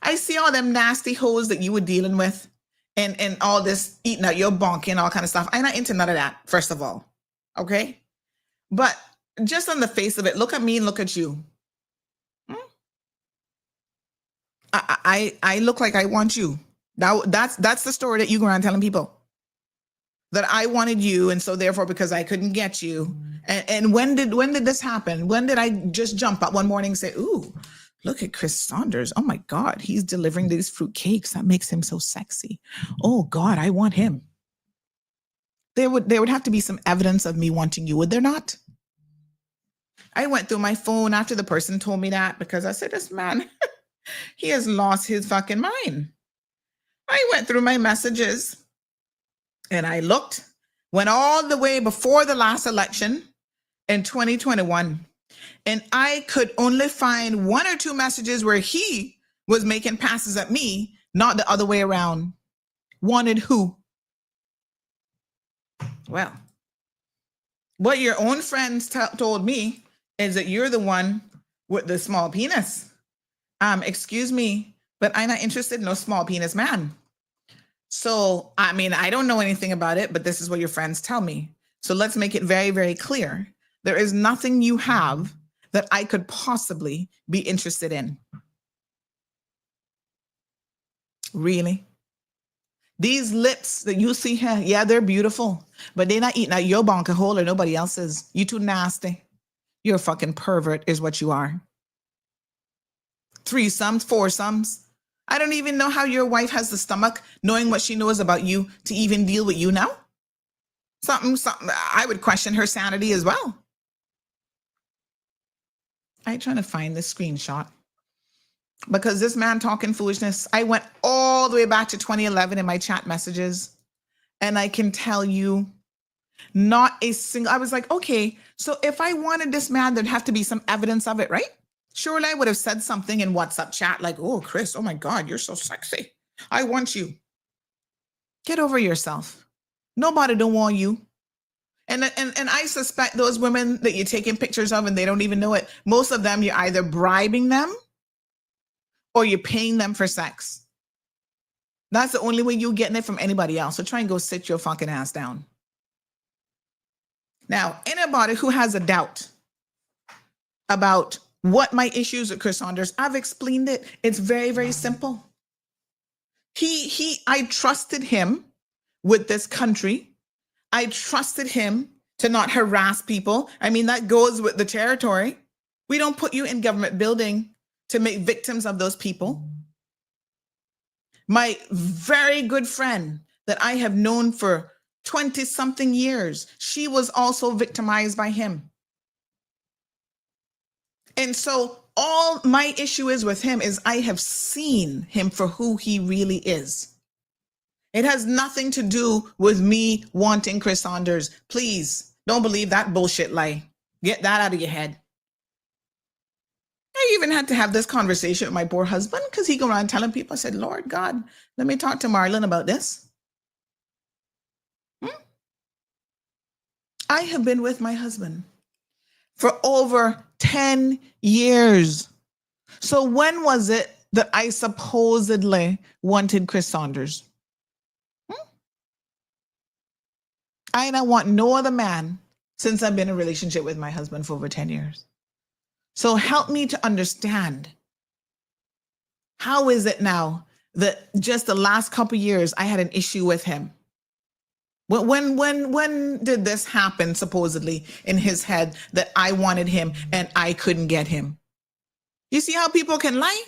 Speaker 2: I see all them nasty hoes that you were dealing with and all this eating out your bonk and all kind of stuff. I'm not into none of that, first of all. Okay? But just on the face of it, look at me and look at you. I look like I want you. That's the story that you go around telling people. That I wanted you, and so therefore, because I couldn't get you. And when did this happen? When did I just jump up one morning and say, ooh, look at Chris Saunders. Oh my God, he's delivering these fruit cakes. That makes him so sexy. Oh God, I want him. There would have to be some evidence of me wanting you, would there not? I went through my phone after the person told me that because I said, this man, he has lost his fucking mind. I went through my messages and I went all the way before the last election in 2021. And I could only find one or two messages where he was making passes at me, not the other way around. Wanted who? Well, what your own friends told me is that you're the one with the small penis. Excuse me, but I'm not interested in no small penis man. So, I mean, I don't know anything about it, but this is what your friends tell me. So let's make it very, very clear. There is nothing you have that I could possibly be interested in. Really? These lips that you see here, yeah, they're beautiful, but they're not eating out your bonker hole or nobody else's. You too nasty. You're a fucking pervert is what you are. Threesomes, foursomes. I don't even know how your wife has the stomach, knowing what she knows about you, to even deal with you now. Something, I would question her sanity as well. I'm trying to find this screenshot because this man talking foolishness. I went all the way back to 2011 in my chat messages, and I can tell you not a single, I was like, okay, so if I wanted this man, there'd have to be some evidence of it, right? Surely I would have said something in WhatsApp chat like, oh, Chris, oh my God, you're so sexy. I want you. Get over yourself. Nobody don't want you. And I suspect those women that you're taking pictures of and they don't even know it, most of them, you're either bribing them or you're paying them for sex. That's the only way you're getting it from anybody else. So try and go sit your fucking ass down. Now, anybody who has a doubt about what my issues with Chris Saunders, I've explained it. It's very, very simple. I trusted him with this country. I trusted him to not harass people. I mean, that goes with the territory. We don't put you in government building to make victims of those people. My very good friend that I have known for 20-something years, she was also victimized by him. And so all my issue is with him is I have seen him for who he really is. It has nothing to do with me wanting Chris Saunders. Please don't believe that bullshit lie. Get that out of your head. I even had to have this conversation with my poor husband because he go around telling people, I said, Lord God, let me talk to Marlon about this. I have been with my husband for over 10 years. So when was it that I supposedly wanted Chris Saunders? I don't want no other man since I've been in a relationship with my husband for over 10 years. So help me to understand. How is it now that just the last couple of years I had an issue with him? When did this happen, supposedly, in his head that I wanted him and I couldn't get him? You see how people can lie?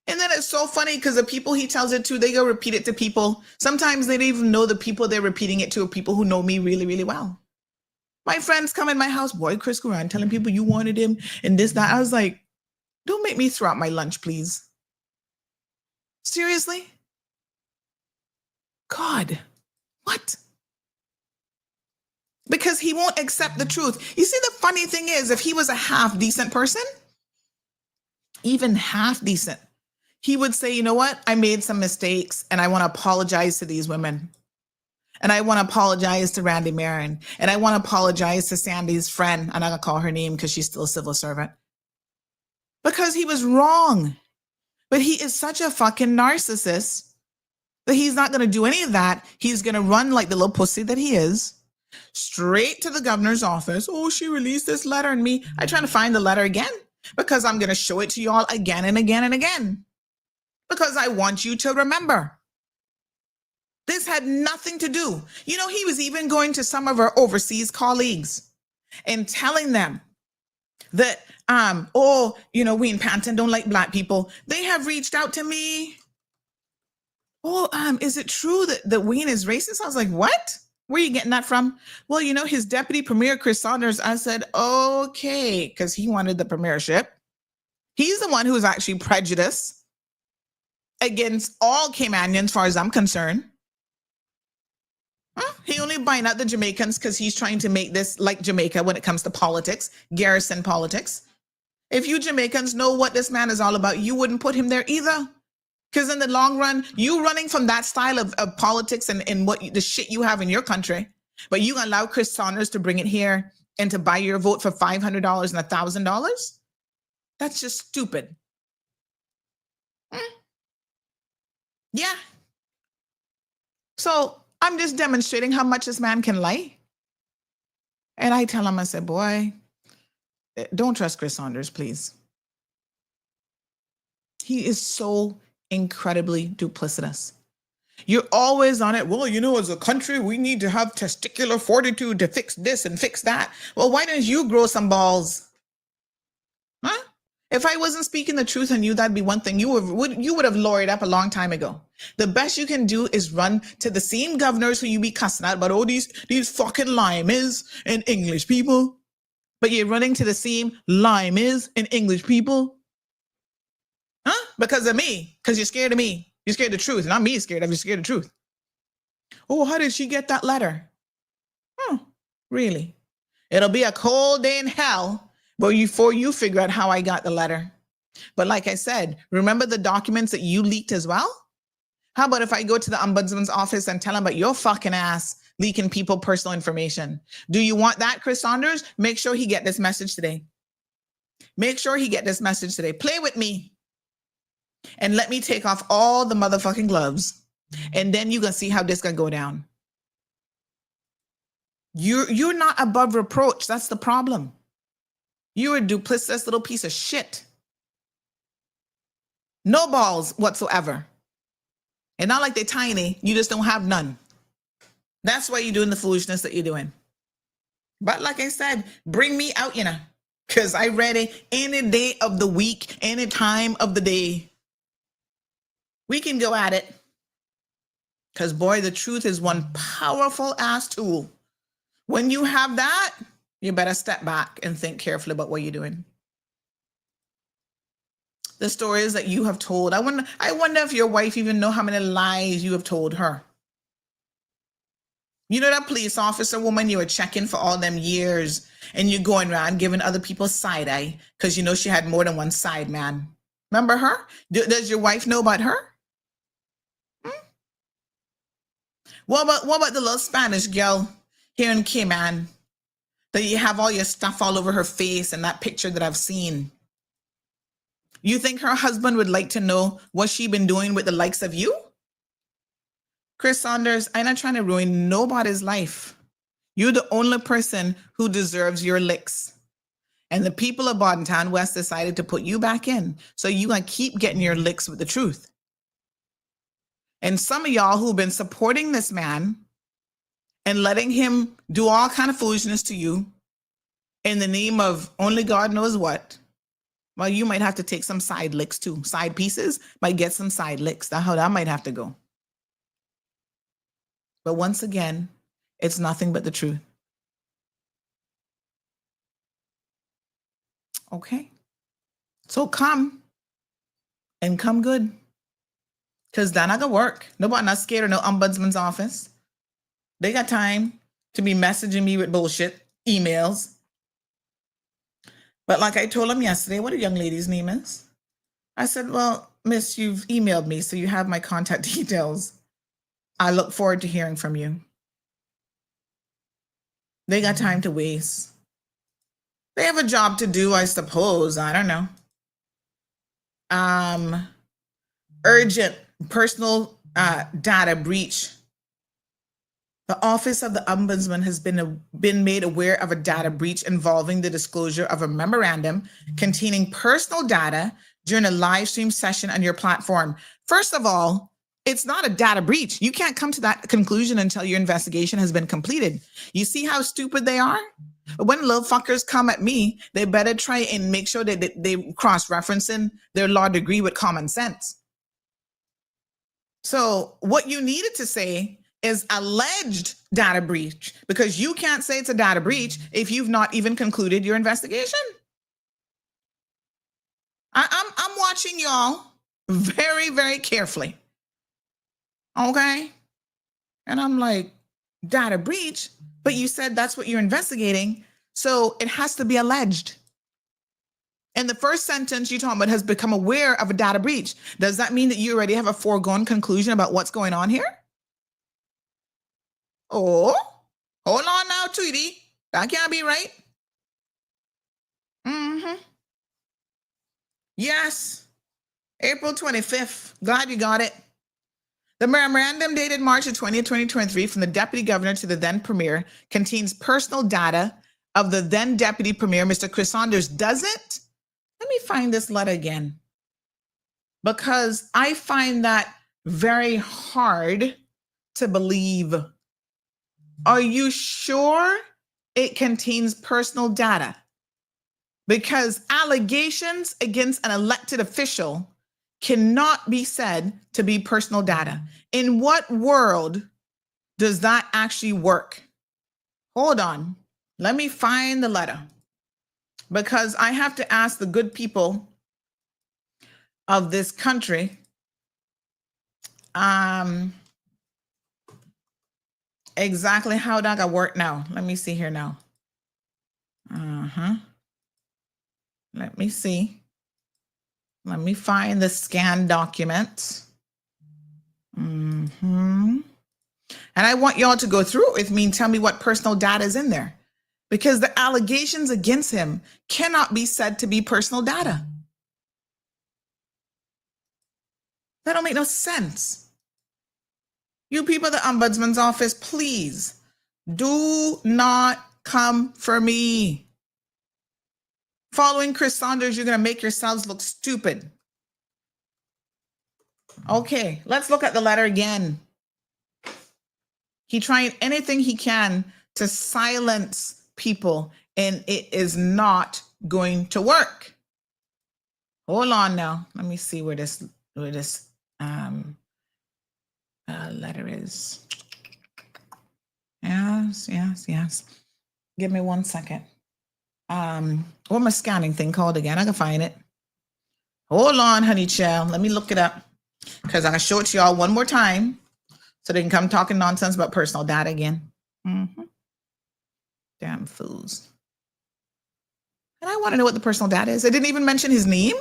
Speaker 2: And then it's so funny because the people he tells it to, they go repeat it to people. Sometimes they don't even know the people they're repeating it to are people who know me really, really well. My friends come in my house, boy, Chris, go around telling people you wanted him and this, that. I was like, don't make me throw out my lunch, please. Seriously? God, what? Because he won't accept the truth. You see, the funny thing is, if he was a half decent person, even half decent, he would say, you know what? I made some mistakes and I want to apologize to these women. And I want to apologize to Randy Marin. And I want to apologize to Sandy's friend. I'm not going to call her name because she's still a civil servant. Because he was wrong. But he is such a fucking narcissist that he's not going to do any of that. He's going to run like the little pussy that he is, straight to the governor's office. Oh, she released this letter and me. I trying to find the letter again because I'm going to show it to you all again and again and again. Because I want you to remember. This had nothing to do. You know, he was even going to some of our overseas colleagues and telling them that, we in Panton don't like Black people. They have reached out to me. Is it true that Wayne is racist? I was like, what? Where are you getting that from? Well, his deputy premier, Chris Saunders. I said, okay, because he wanted the premiership. He's the one who is actually prejudiced against all Caymanians, as far as I'm concerned. He only buying out the Jamaicans because he's trying to make this like Jamaica when it comes to politics, garrison politics. If you Jamaicans know what this man is all about, you wouldn't put him there either. Because in the long run, you running from that style of politics and what the shit you have in your country, but you allow Chris Saunders to bring it here and to buy your vote for $500 and $1,000? That's just stupid. Yeah. So I'm just demonstrating how much this man can lie. And I tell him, I said, boy, don't trust Chris Saunders, please. He is so incredibly duplicitous. You're always on it. Well, as a country, we need to have testicular fortitude to fix this and fix that. Well, why don't you grow some balls? Huh? If I wasn't speaking the truth and you, that'd be one thing. You would have lawyered up a long time ago. The best you can do is run to the same governors who you be cussing out about, these fucking limeys and English people. But you're running to the same limeys and English people. Huh? Because of me. Because you're scared of me. You're scared of the truth. Not me scared of you. Scared of the truth. Oh, how did she get that letter? Really? It'll be a cold day in hell before you figure out how I got the letter. But like I said, remember the documents that you leaked as well? How about if I go to the ombudsman's office and tell him about your fucking ass leaking people personal information? Do you want that, Chris Saunders? Make sure he get this message today. Make sure he get this message today. Play with me. And let me take off all the motherfucking gloves. And then you're going to see how this going to go down. You're not above reproach. That's the problem. You're a duplicitous little piece of shit. No balls whatsoever. And not like they're tiny. You just don't have none. That's why you're doing the foolishness that you're doing. But like I said, bring me out, because I'm ready any day of the week, any time of the day. We can go at it. Because, boy, the truth is one powerful ass tool. When you have that, you better step back and think carefully about what you're doing. The stories that you have told. I wonder if your wife even know how many lies you have told her. You know that police officer woman you were checking for all them years and you're going around giving other people side eye because she had more than one side man. Remember her? Does your wife know about her? What about the little Spanish girl here in Cayman that you have all your stuff all over her face and that picture that I've seen? You think her husband would like to know what she been doing with the likes of you? Chris Saunders, I'm not trying to ruin nobody's life. You're the only person who deserves your licks. And the people of Bordentown West decided to put you back in. So you're going to keep getting your licks with the truth. And some of y'all who've been supporting this man and letting him do all kind of foolishness to you in the name of only God knows what, well, you might have to take some side licks too. Side pieces might get some side licks. That's how that might have to go. But once again, it's nothing but the truth. Okay. So come and come good. Because that not gonna work. Nobody not scared of no ombudsman's office. They got time to be messaging me with bullshit emails. But like I told them yesterday, what a young lady's name is. I said, well, miss, you've emailed me, so you have my contact details. I look forward to hearing from you. They got time to waste. They have a job to do, I suppose. I don't know. Urgent personal data breach. The Office of the Ombudsman has been made aware of a data breach involving the disclosure of a memorandum containing personal data during a live stream session on your platform. First of all, it's not a data breach. You can't come to that conclusion until your investigation has been completed. You see how stupid they are? But when little fuckers come at me, they better try and make sure that they cross-referencing their law degree with common sense. So what you needed to say is alleged data breach, because you can't say it's a data breach if you've not even concluded your investigation. I'm watching y'all very, very carefully. Okay? And I'm like, data breach? But you said that's what you're investigating, so it has to be alleged. In the first sentence, you talk about has become aware of a data breach. Does that mean that you already have a foregone conclusion about what's going on here? Oh, hold on now, Tweety. That can't be right. Yes, April 25th. Glad you got it. The memorandum dated March 20th, 2023 from the Deputy Governor to the then Premier contains personal data of the then Deputy Premier, Mr. Chris Saunders. Does it? Let me find this letter again, because I find that very hard to believe. Are you sure it contains personal data? Because allegations against an elected official cannot be said to be personal data. In what world does that actually work? Hold on. Let me find the letter, because I have to ask the good people of this country exactly how that got work now. Let me see here now. Let me see. Let me find the scanned document. And I want y'all to go through it with me and tell me what personal data is in there, because the allegations against him cannot be said to be personal data. That don't make no sense. You people at the Ombudsman's office, please do not come for me. Following Chris Saunders, you're going to make yourselves look stupid. Okay, let's look at the letter again. He trying anything he can to silence people, and it is not going to work. Hold on now. Let me see where this letter is. Yes. Give me 1 second. What my scanning thing called again? I can find it. Hold on, honey child. Let me look it up, because I can show it to y'all one more time so they can come talking nonsense about personal data again. Damn fools. And I want to know what the personal data is. I didn't even mention his name.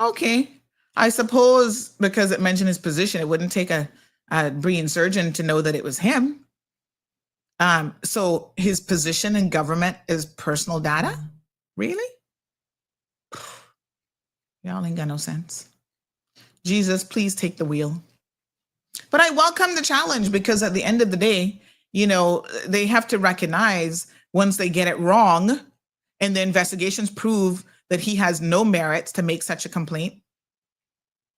Speaker 2: Okay. I suppose because it mentioned his position, it wouldn't take a brilliant surgeon to know that it was him. So his position in government is personal data? Really? Y'all ain't got no sense. Jesus, please take the wheel. But I welcome the challenge, because at the end of the day, you know, they have to recognize once they get it wrong and the investigations prove that he has no merits to make such a complaint,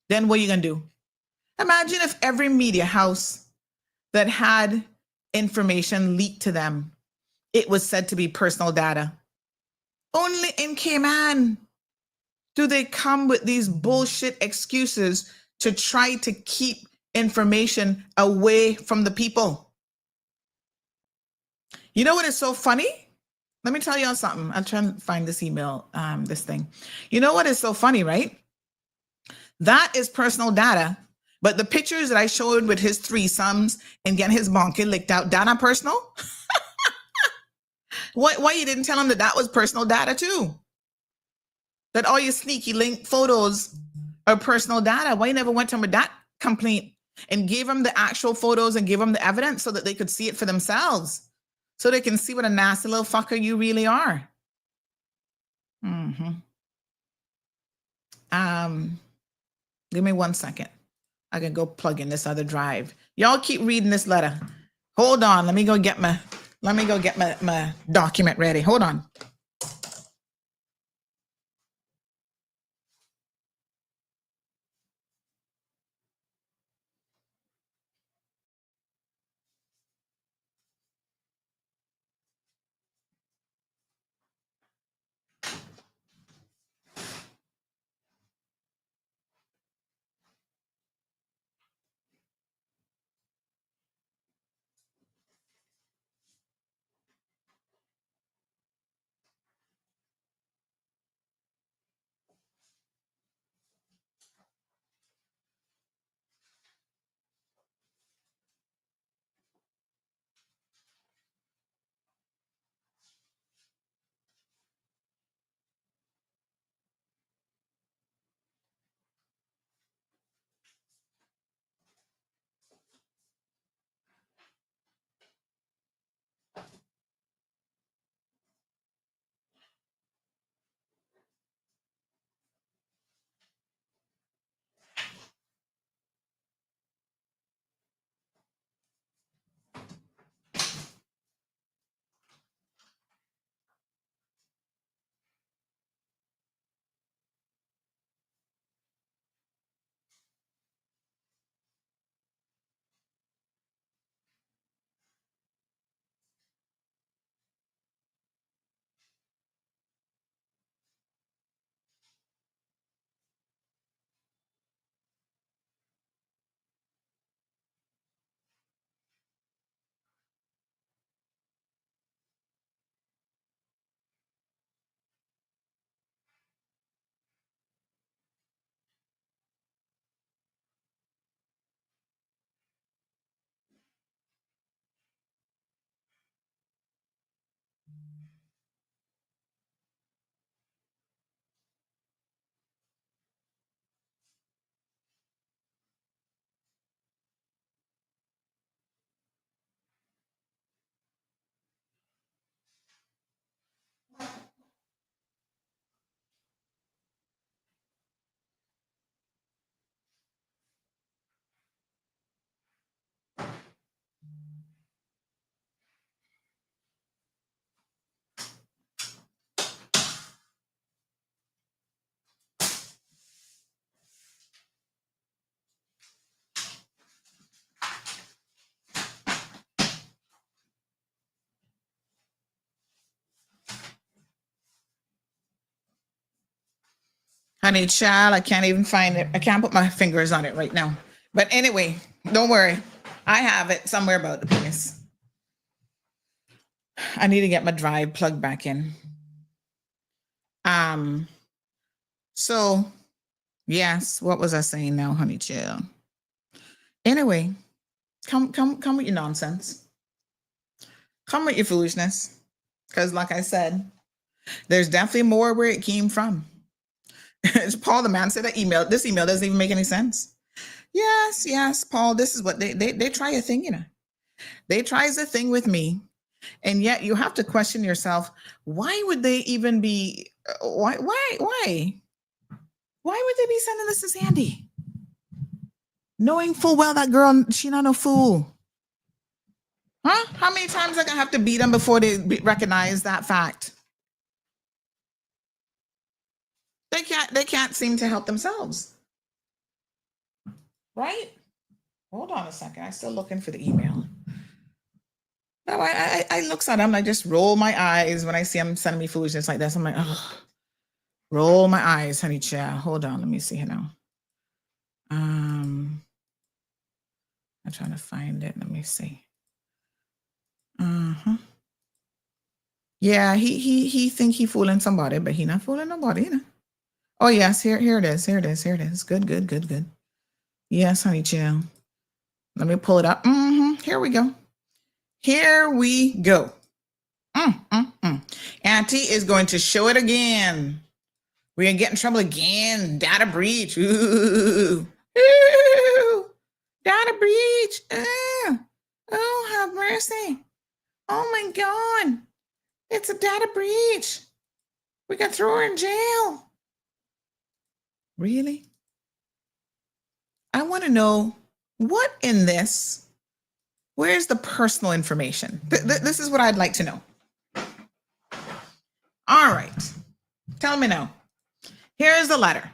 Speaker 2: then what are you going to do? Imagine if every media house that had information leaked to them, it was said to be personal data. Only in Cayman do they come with these bullshit excuses to try to keep information away from the people. You know what is so funny? Let me tell y'all something. I'm trying to find this email, this thing. You know what is so funny, right? That is personal data, but the pictures that I showed with his threesomes and getting his bonket licked out, that not personal? Why you didn't tell him that was personal data too? that all your sneaky link photos are personal data. Why you never went to them with that complaint and gave them the actual photos and gave them the evidence so that they could see it for themselves, so they can see what a nasty little fucker you really are. Give me 1 second. I can go plug in this other drive. Y'all keep reading this letter. Hold on. Let me go get my document ready. Hold on. Honey child, I can't even find it. I can't put my fingers on it right now. But anyway, don't worry. I have it somewhere about the place. I need to get my drive plugged back in. So yes, what was I saying now, honey child? Anyway, come with your nonsense. Come with your foolishness. Because like I said, there's definitely more where it came from. Paul, the man, said that this email doesn't even make any sense. Yes, Paul, this is what they try a thing, you know. They tries a thing with me. And yet you have to question yourself, why would they even be, why would they be sending this to Sandy? Knowing full well that girl, she not no fool. Huh? How many times I gonna have to beat them before they recognize that fact? They can't seem to help themselves. Right? Hold on a second. I'm still looking for the email. No, I look at them. I just roll my eyes when I see them sending me foolishness like this. I'm like, oh, roll my eyes, honey child. Hold on. Let me see here now. I'm trying to find it. Let me see. Yeah, he think he fooling somebody, but he not fooling nobody, you know. Oh yes, here it is. Good. Yes, honey child. Let me pull it up. Here we go. Auntie is going to show it again. We're gonna get in trouble again. Data breach. Ooh. Ooh. Data breach. Oh, have mercy. Oh my God. It's a data breach. We can throw her in jail. Really? I want to know what in this, where's the personal information? This is what I'd like to know. All right. Tell me now. Here's the letter.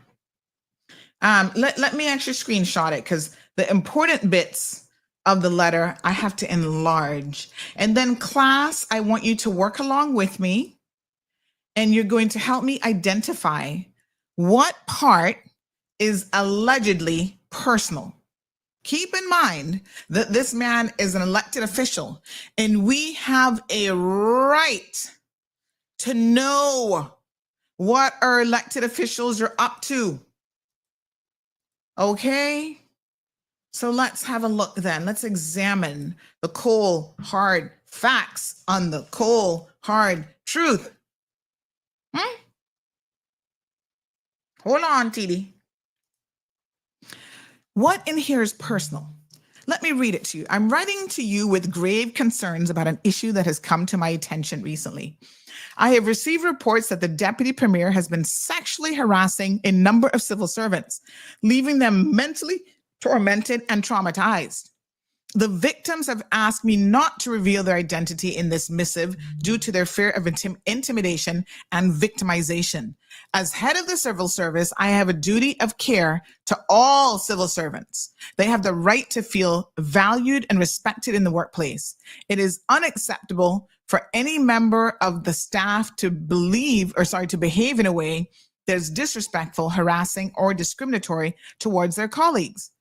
Speaker 2: Let me actually screenshot it because the important bits of the letter I have to enlarge. And then class, I want you to work along with me and you're going to help me identify what part is allegedly personal. Keep in mind that this man is an elected official and we have a right to know what our elected officials are up to. Okay? So let's have a look then. Let's examine the cold, hard facts on the cold, hard truth. Hold on, TD. What in here is personal? Let me read it to you. I'm writing to you with grave concerns about an issue that has come to my attention recently. I have received reports that the deputy premier has been sexually harassing a number of civil servants, leaving them mentally tormented and traumatized. The victims have asked me not to reveal their identity in this missive due to their fear of intimidation and victimization. As head of the civil service, I have a duty of care to all civil servants. They have the right to feel valued and respected in the workplace. It is unacceptable for any member of the staff to behave in a way that is disrespectful, harassing, or discriminatory towards their colleagues.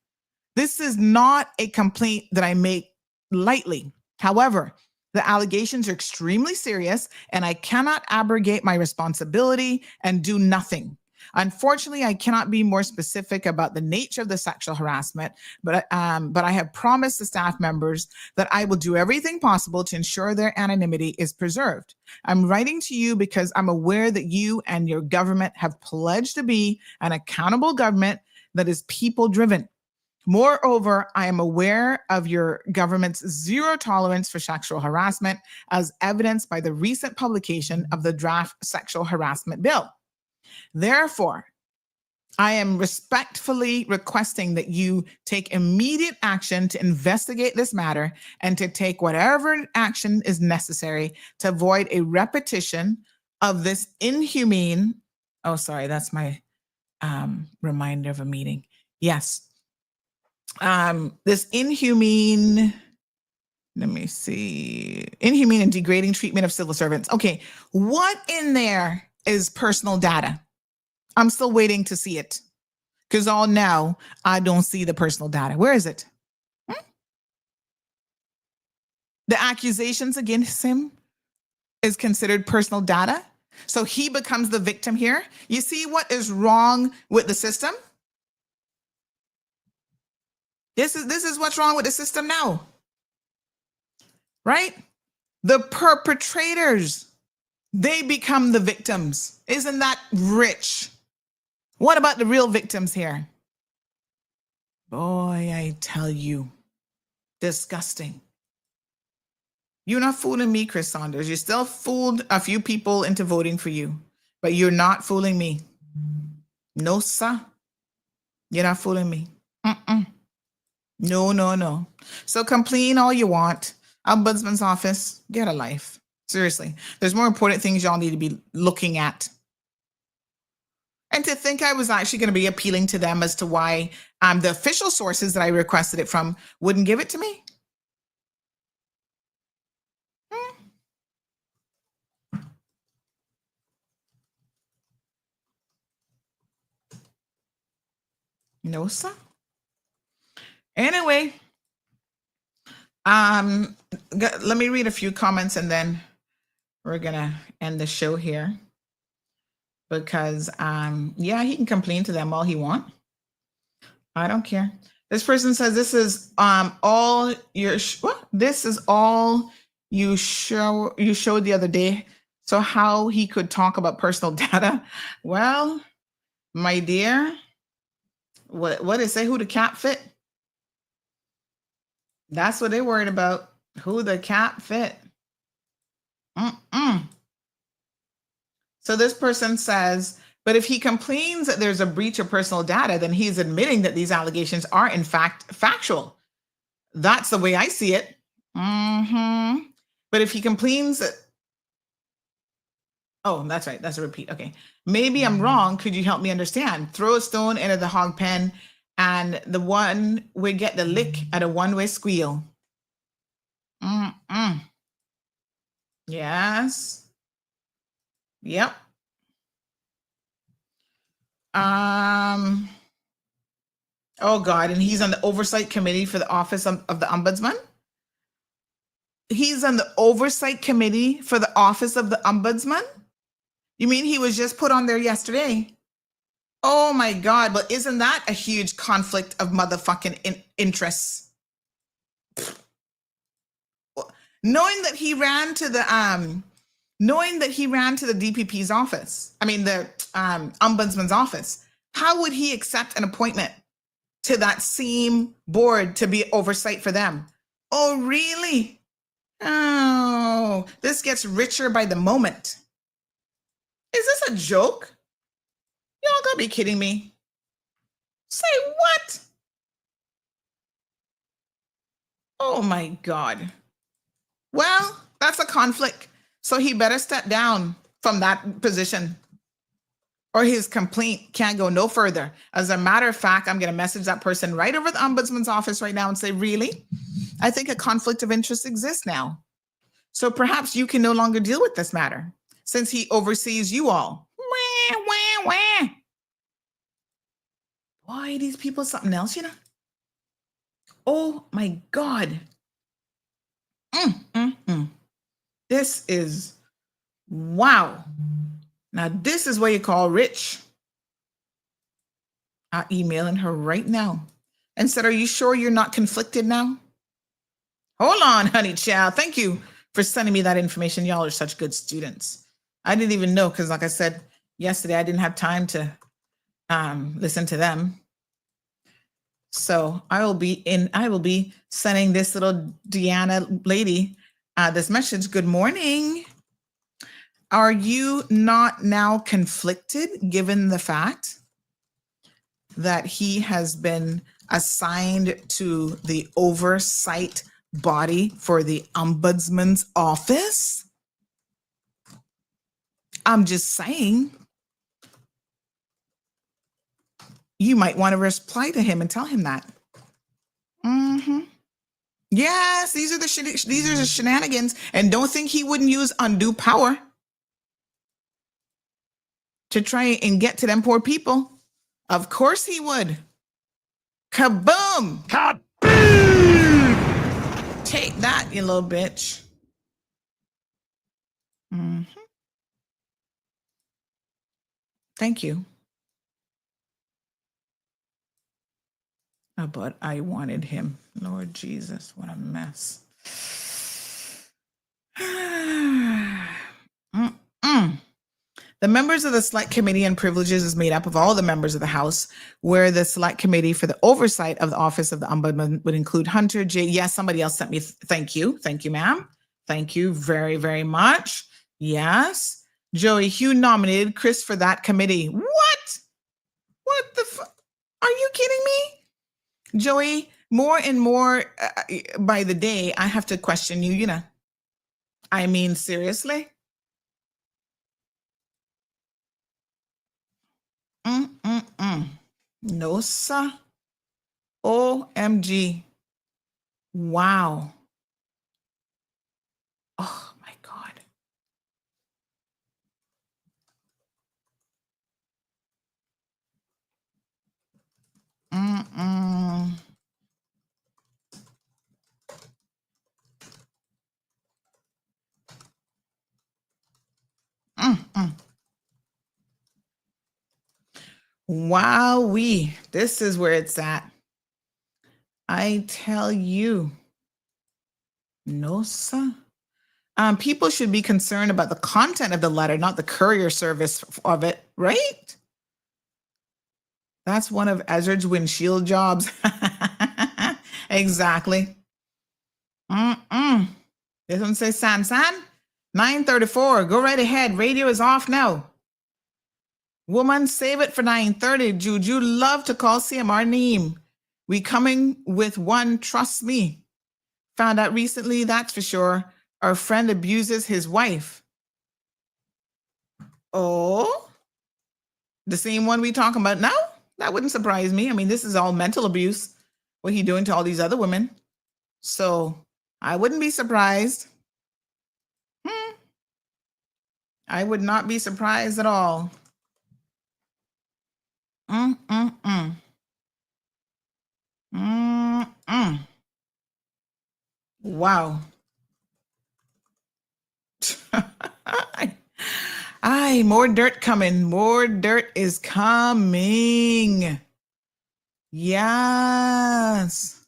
Speaker 2: This is not a complaint that I make lightly. However, the allegations are extremely serious and I cannot abrogate my responsibility and do nothing. Unfortunately, I cannot be more specific about the nature of the sexual harassment, but I have promised the staff members that I will do everything possible to ensure their anonymity is preserved. I'm writing to you because I'm aware that you and your government have pledged to be an accountable government that is people-driven. Moreover, I am aware of your government's zero tolerance for sexual harassment, as evidenced by the recent publication of the draft sexual harassment bill. Therefore, I am respectfully requesting that you take immediate action to investigate this matter and to take whatever action is necessary to avoid a repetition of this inhumane. Oh, sorry, that's my reminder of a meeting. Yes. This inhumane and degrading treatment of civil servants. Okay, what in there is personal data? I'm still waiting to see it because all now I don't see the personal data. Where is it? The accusations against him is considered personal data. So he becomes the victim here. You see what is wrong with the system? This is what's wrong with the system now, right? The perpetrators, they become the victims. Isn't that rich? What about the real victims here? Boy, I tell you, disgusting. You're not fooling me, Chris Saunders. You still fooled a few people into voting for you, but you're not fooling me. No, sir. You're not fooling me. No. So complain all you want. Ombudsman's office, get a life. Seriously, there's more important things y'all need to be looking at. And to think I was actually going to be appealing to them as to why the official sources that I requested it from wouldn't give it to me. No, sir. Anyway, let me read a few comments and then we're gonna end the show here because yeah, he can complain to them all he want. I don't care. This person says this is all your this is all you showed the other day. So how he could talk about personal data? Well, My dear, what did it say? Who the cat fit? That's what they're worried about. Who the cat fit. So this person says, but if he complains that there's a breach of personal data, then he's admitting that these allegations are in fact factual. That's the way I see it. But if he complains that, oh, that's right. That's a repeat. Okay. Maybe I'm wrong. Could you help me understand? Throw a stone into the hog pen and the one will get the lick at a one-way squeal. Yes. Yep. Oh God. And he's on the oversight committee for the office of the ombudsman. He's on the oversight committee for the office of the ombudsman. You mean he was just put on there yesterday? Oh my God. But isn't that a huge conflict of motherfucking interests? Knowing that he ran to the DPP's office, I mean the ombudsman's office, how would he accept an appointment to that same board to be oversight for them? Oh, really? Oh, this gets richer by the moment. Is this a joke? Y'all gotta be kidding me. Say what? Oh my God. Well, that's a conflict. So he better step down from that position or his complaint can't go no further. As a matter of fact, I'm going to message that person right over the ombudsman's office right now and say, really? I think a conflict of interest exists now. So perhaps you can no longer deal with this matter since he oversees you all. Wah, wah, wah. Why these people something else, you know? Oh my God. This is, wow. Now this is what you call rich. I'm emailing her right now and said, are you sure you're not conflicted now? Hold on, honey child. Thank you for sending me that information. Y'all are such good students. I didn't even know, because like I said yesterday, I didn't have time to listen to them. So I will be sending this little Deanna lady this message. Good morning. Are you not now conflicted given the fact that he has been assigned to the oversight body for the ombudsman's office? I'm just saying. You might want to reply to him and tell him that. Yes, these are the shenanigans, and don't think he wouldn't use undue power to try and get to them poor people. Of course he would. Kaboom! Kaboom! Take that, you little bitch. Thank you. Oh, but I wanted him. Lord Jesus, what a mess. The members of the Select Committee on Privileges is made up of all the members of the House, where the Select Committee for the oversight of the Office of the Ombudsman would include Hunter, Jay. Yes, somebody else sent me. Thank you. Thank you, ma'am. Thank you very, very much. Yes. Joey Hugh nominated Chris for that committee. What? What the fuck? Are you kidding me? Joey, more and more by the day, I have to question you, you know. I mean, seriously? No, sir. OMG. Wow. Oh, my God. Wowee. This is where it's at. I tell you. No, sir. People should be concerned about the content of the letter, not the courier service of it, right? That's one of Ezra's windshield jobs. Exactly. This one says, San, 9:34. Go right ahead. Radio is off now. Woman, save it for 9:30. Juju, love to call CMR name. We coming with one, trust me. Found out recently, that's for sure. Our friend abuses his wife. Oh? The same one we talking about now? That wouldn't surprise me. I mean, this is all mental abuse, what he doing to all these other women. So I wouldn't be surprised. I would not be surprised at all. Wow. Aye, more dirt coming. More dirt is coming. Yes.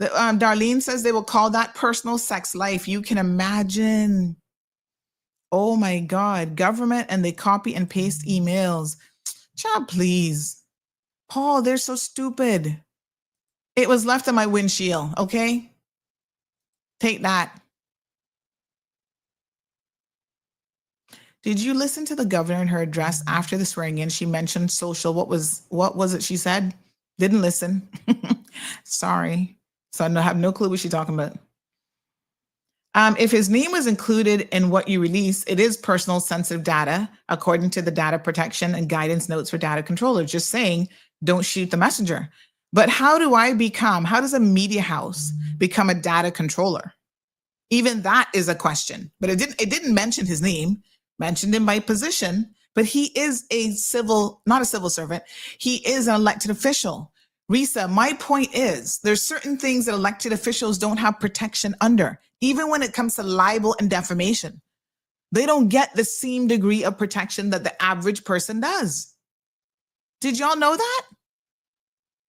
Speaker 2: Darlene says they will call that personal sex life. You can imagine. Oh my God. Government, and they copy and paste emails. Child, please. Paul, they're so stupid. It was left on my windshield, okay? Take that. Did you listen to the governor in her address after the swearing in? She mentioned social. What was it she said? Didn't listen. Sorry. So I have no clue what she's talking about. If his name was included in what you release, it is personal sensitive data, according to the data protection and guidance notes for data controllers. Just saying, don't shoot the messenger. But how does a media house become a data controller? Even that is a question. But it didn't mention his name, mentioned him by position, but he is not a civil servant. He is an elected official. Risa, my point is there's certain things that elected officials don't have protection under, even when it comes to libel and defamation. They don't get the same degree of protection that the average person does. Did y'all know that?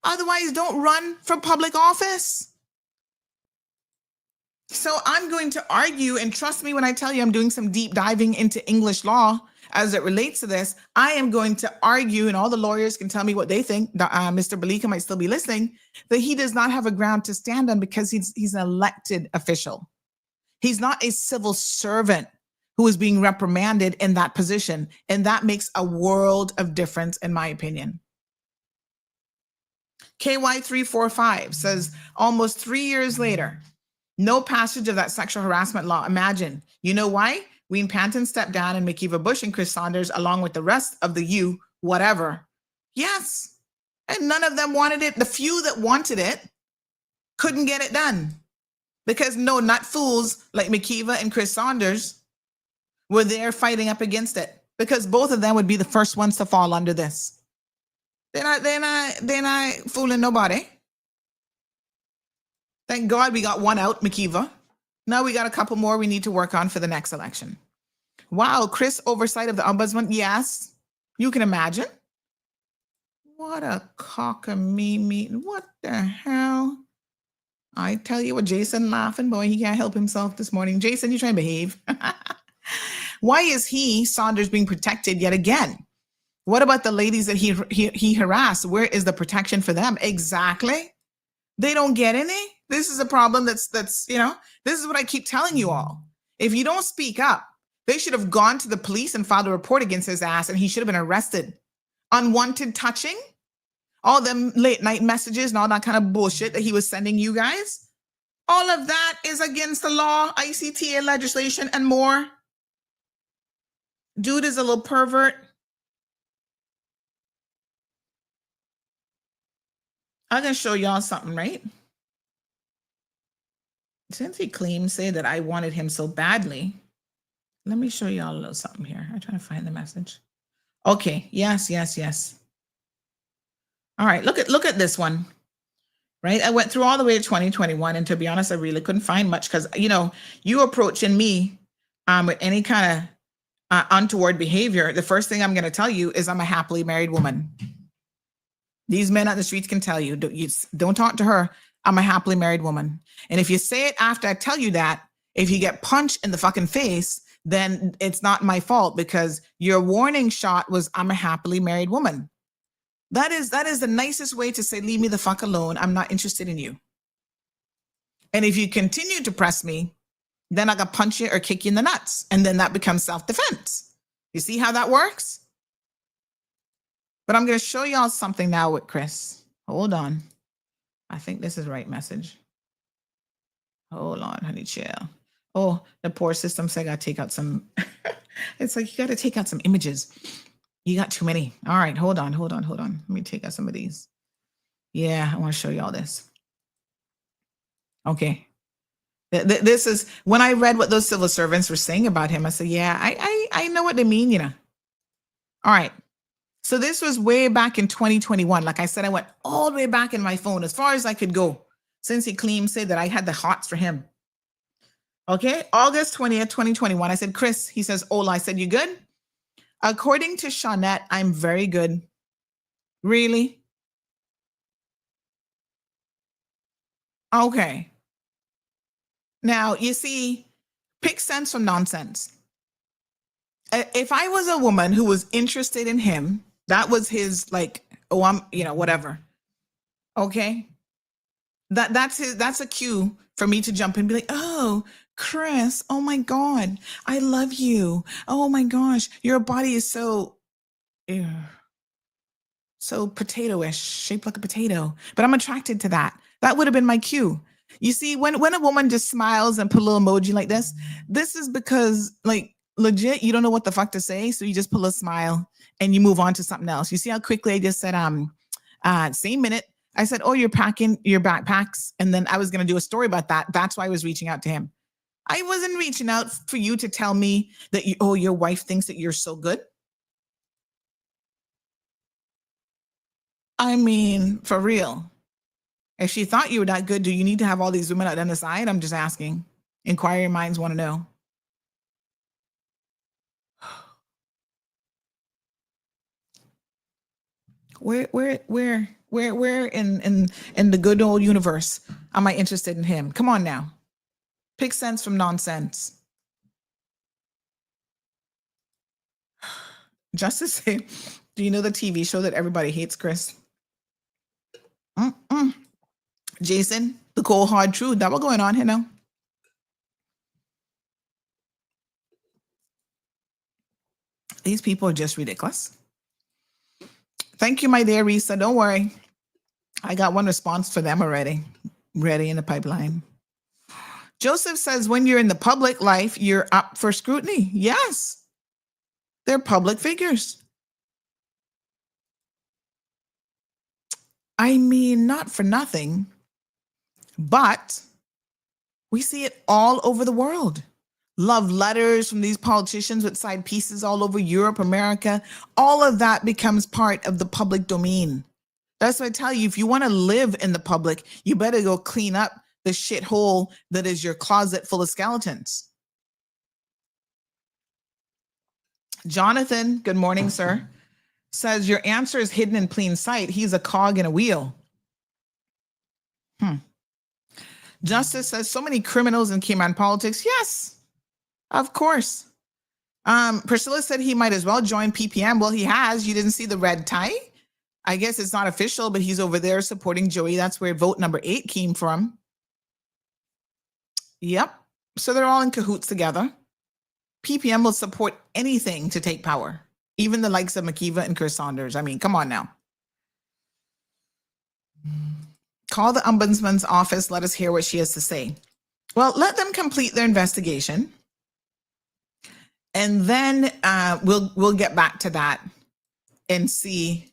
Speaker 2: Otherwise, don't run for public office. So I'm going to argue, and trust me when I tell you I'm doing some deep diving into English law as it relates to this. I am going to argue, and all the lawyers can tell me what they think. Mr. Balika might still be listening, that he does not have a ground to stand on because he's an elected official. He's not a civil servant who is being reprimanded in that position. And that makes a world of difference, in my opinion. KY345 says, almost 3 years later, no passage of that sexual harassment law. Imagine. You know why? Wayne Panton stepped down and McKeeva Bush and Chris Saunders, along with the rest of the whatever. Yes. And none of them wanted it. The few that wanted it couldn't get it done. Because no, not fools like McKeeva and Chris Saunders were there fighting up against it. Because both of them would be the first ones to fall under this. They're not fooling nobody. Thank God we got one out, McKeeva. Now we got a couple more we need to work on for the next election. Wow, Chris, oversight of the ombudsman. Yes, you can imagine. What a cockamamie. What the hell? I tell you what, Jason laughing, boy, he can't help himself this morning. Jason, you trying to behave. Why is Saunders, being protected yet again? What about the ladies that he harassed? Where is the protection for them? Exactly. They don't get any. This is a problem that's, this is what I keep telling you all. If you don't speak up, they should have gone to the police and filed a report against his ass, and he should have been arrested. Unwanted touching, all them late night messages and all that kind of bullshit that he was sending you guys. All of that is against the law, ICTA legislation, and more. Dude is a little pervert. I'm going to show y'all something, right? Since he claims that I wanted him so badly, let me show y'all a little something here. I'm trying to find the message. Okay, yes. All right, look at this one, right? I went through all the way to 2021, and to be honest, I really couldn't find much because, you approaching me with any kind of untoward behavior, the first thing I'm going to tell you is I'm a happily married woman. These men on the streets can tell you, don't talk to her. I'm a happily married woman. And if you say it after I tell you that, if you get punched in the fucking face, then it's not my fault because your warning shot was I'm a happily married woman. That is the nicest way to say, leave me the fuck alone. I'm not interested in you. And if you continue to press me, then I got to punch you or kick you in the nuts. And then that becomes self-defense. You see how that works? But I'm going to show y'all something now with Chris. Hold on. I think this is the right message. Hold on, honey, chill. Oh, the poor system said I got to take out some. It's like, you got to take out some images. You got too many. All right, hold on. Let me take out some of these. Yeah, I want to show you all this. Okay. This is, when I read what those civil servants were saying about him, I said, yeah, I know what they mean, you know. All right. So this was way back in 2021. Like I said, I went all the way back in my phone as far as I could go since he claimed, said that I had the hots for him. Okay, August 20th, 2021. I said, Chris, he says, Ola. I said, you good? According to Shawnette, I'm very good. Really? Okay. Now, you see, pick sense from nonsense. If I was a woman who was interested in him, that was his, like, oh, I'm, you know, whatever. Okay. That's a cue for me to jump in and be like, oh, Chris, oh my God, I love you. Oh my gosh, your body is so potato-ish, shaped like a potato. But I'm attracted to that. That would have been my cue. You see, when a woman just smiles and put a little emoji like this is because, like, legit, you don't know what the fuck to say. So you just pull a smile and you move on to something else. You see how quickly I just said, same minute, I said, oh, you're packing your backpacks. And then I was going to do a story about that. That's why I was reaching out to him. I wasn't reaching out for you to tell me that your wife thinks that you're so good. I mean, for real. If she thought you were that good, do you need to have all these women out on the side? I'm just asking. Inquiring minds want to know. Where in the good old universe am I interested in him? Come on now. Pick sense from nonsense. Justice say, do you know the TV show that everybody hates, Chris? Jason, the cold hard truth. That was going on here now. These people are just ridiculous. Thank you, my dear Risa. Don't worry. I got one response for them already. Ready in the pipeline. Joseph says, when you're in the public life, you're up for scrutiny. Yes. They're public figures. I mean, not for nothing, but we see it all over the world. Love letters from these politicians with side pieces all over Europe, America. All of that becomes part of the public domain. That's why I tell you, if you want to live in the public, you better go clean up the shithole that is your closet full of skeletons. Jonathan, good morning, sir, says your answer is hidden in plain sight. He's a cog in a wheel. Justice says so many criminals in Cayman politics. Yes, of course. Priscilla said he might as well join PPM. Well, he has. You didn't see the red tie? I guess it's not official, but he's over there supporting Joey. That's where vote number 8 came from. Yep. So they're all in cahoots together. PPM will support anything to take power, even the likes of McKeeva and Chris Saunders. I mean, come on now. Call the ombudsman's office. Let us hear what she has to say. Well, let them complete their investigation. And then we'll get back to that and see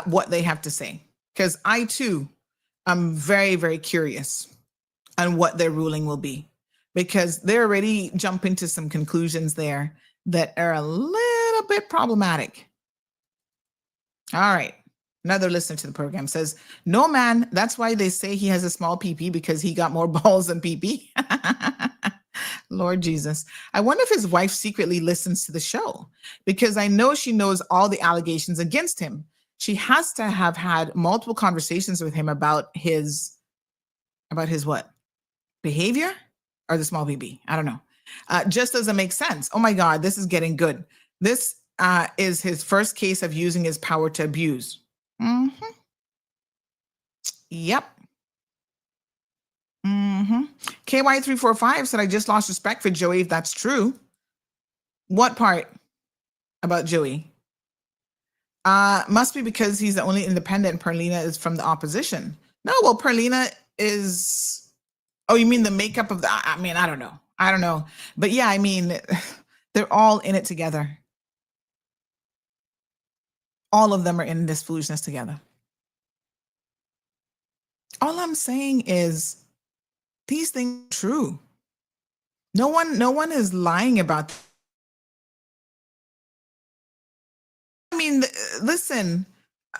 Speaker 2: what they have to say. Because I, too, am very, very curious on what their ruling will be. Because they're already jumping to some conclusions there that are a little bit problematic. All right. Another listener to the program says, no, man, that's why they say he has a small PP, because he got more balls than PP. Lord Jesus. I wonder if his wife secretly listens to the show, because I know she knows all the allegations against him. She has to have had multiple conversations with him about his what? Behavior or the small PP? I don't know. Just doesn't make sense. Oh my God, this is getting good. This is his first case of using his power to abuse. Mm-hmm. Yep. Mm-hmm. KY345 said, I just lost respect for Joey, if that's true. What part about Joey? Must be because he's the only independent. Perlina is from the opposition. No, well, Perlina is... Oh, you mean the makeup of the... I mean, I don't know. But yeah, I mean, they're all in it together. All of them are in this foolishness together. All I'm saying is these things are true. No one is lying about that. I mean, listen,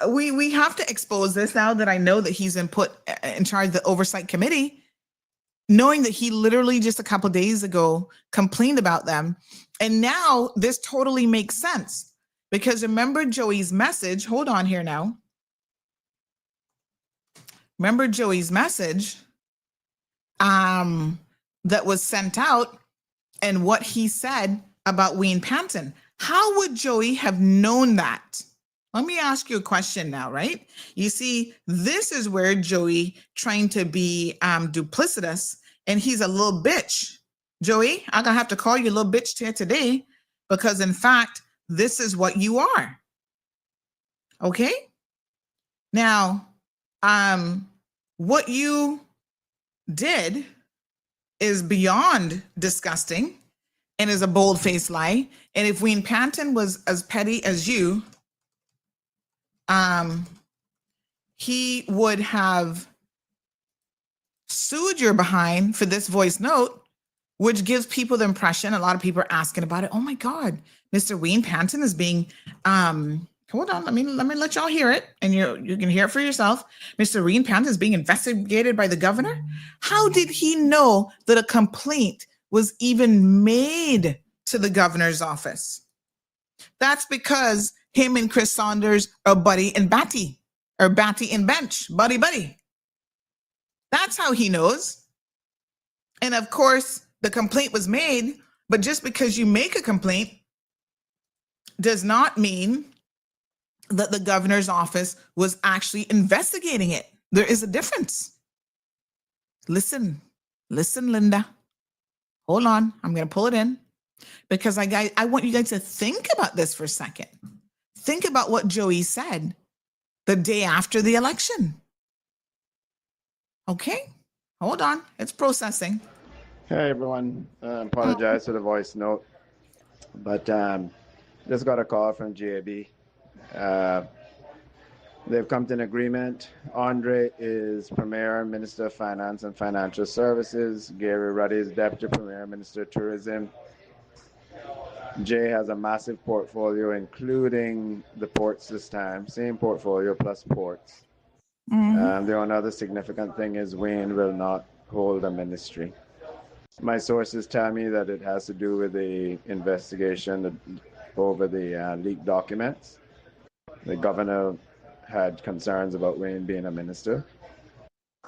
Speaker 2: we have to expose this now that I know that he's been put in charge of the oversight committee, knowing that he literally just a couple of days ago complained about them. And now this totally makes sense because remember Joey's message. Hold on here now. Remember Joey's message that was sent out and what he said about Wayne Panton. How would Joey have known that? Let me ask you a question now, right? You see, this is where Joey trying to be duplicitous, and he's a little bitch. Joey, I'm gonna have to call you a little bitch here today because in fact, this is what you are. Okay? Now, what you did is beyond disgusting and is a bold-faced lie. And if Wayne Panton was as petty as you, he would have sued your behind for this voice note, which gives people the impression, a lot of people are asking about it. Oh my God, Mr. Wayne Panton is being, hold on, let me let y'all hear it, and you can hear it for yourself. Mr. Wayne Panton is being investigated by the governor. How did he know that a complaint was even made to the governor's office? That's because him and Chris Saunders are buddy and batty, or batty and bench, buddy. That's how he knows. And of course, the complaint was made, but just because you make a complaint does not mean that the governor's office was actually investigating it. There is a difference. Listen, Linda. Hold on, I'm going to pull it in because I want you guys to think about this for a second. Think about what Joey said the day after the election. Okay, hold on, it's processing.
Speaker 15: Hey everyone, apologize for the voice note, but just got a call from GAB. They've come to an agreement. Andre is Premier Minister of Finance and Financial Services. Gary Ruddy is Deputy Premier Minister of Tourism. Jay has a massive portfolio, including the ports this time. Same portfolio plus ports. The only other significant thing is Wayne will not hold a ministry. My sources tell me that it has to do with the investigation over the leaked documents. The governor had concerns about Wayne being a minister.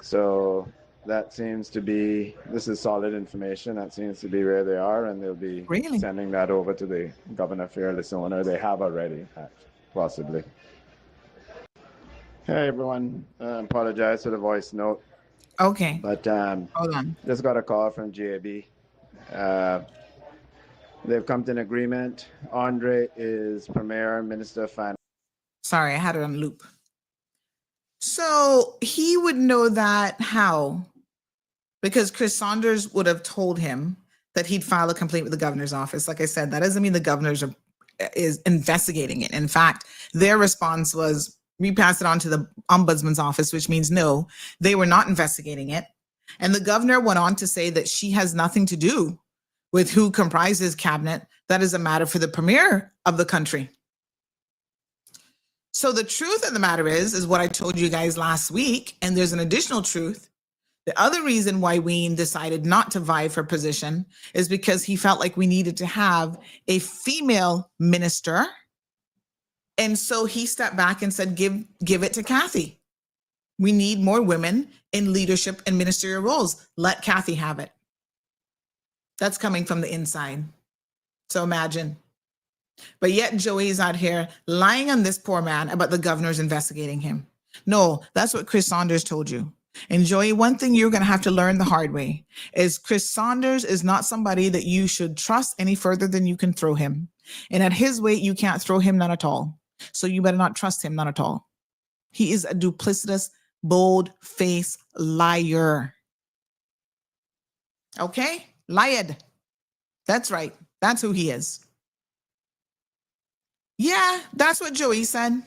Speaker 15: So that seems to be, this is solid information. That seems to be where they are, and they'll be sending that over to the Governor Fearless owner. They have already, possibly. Hey everyone, apologize for the voice note.
Speaker 2: Okay.
Speaker 15: But
Speaker 2: hold on.
Speaker 15: Just got a call from GAB. They've come to an agreement. Andre is Premier Minister of Finance.
Speaker 2: Sorry, I had it on loop. So he would know that how? Because Chris Saunders would have told him that he'd file a complaint with the governor's office. Like I said, that doesn't mean the governor's is investigating it. In fact, their response was, we passed it on to the ombudsman's office, which means no, they were not investigating it. And the governor went on to say that she has nothing to do with who comprises cabinet. That is a matter for the premier of the country. So the truth of the matter is what I told you guys last week, and there's an additional truth. The other reason why Wayne decided not to vie for position is because he felt like we needed to have a female minister. And so he stepped back and said, give it to Kathy. We need more women in leadership and ministerial roles. Let Kathy have it. That's coming from the inside. So imagine. But yet Joey's out here lying on this poor man about the governor's investigating him. No, that's what Chris Saunders told you. And Joey, one thing you're going to have to learn the hard way is Chris Saunders is not somebody that you should trust any further than you can throw him. And at his weight, you can't throw him, none at all. So you better not trust him, none at all. He is a duplicitous, bold-faced liar. Okay? Lied. That's right. That's who he is. Yeah, that's what Joey said.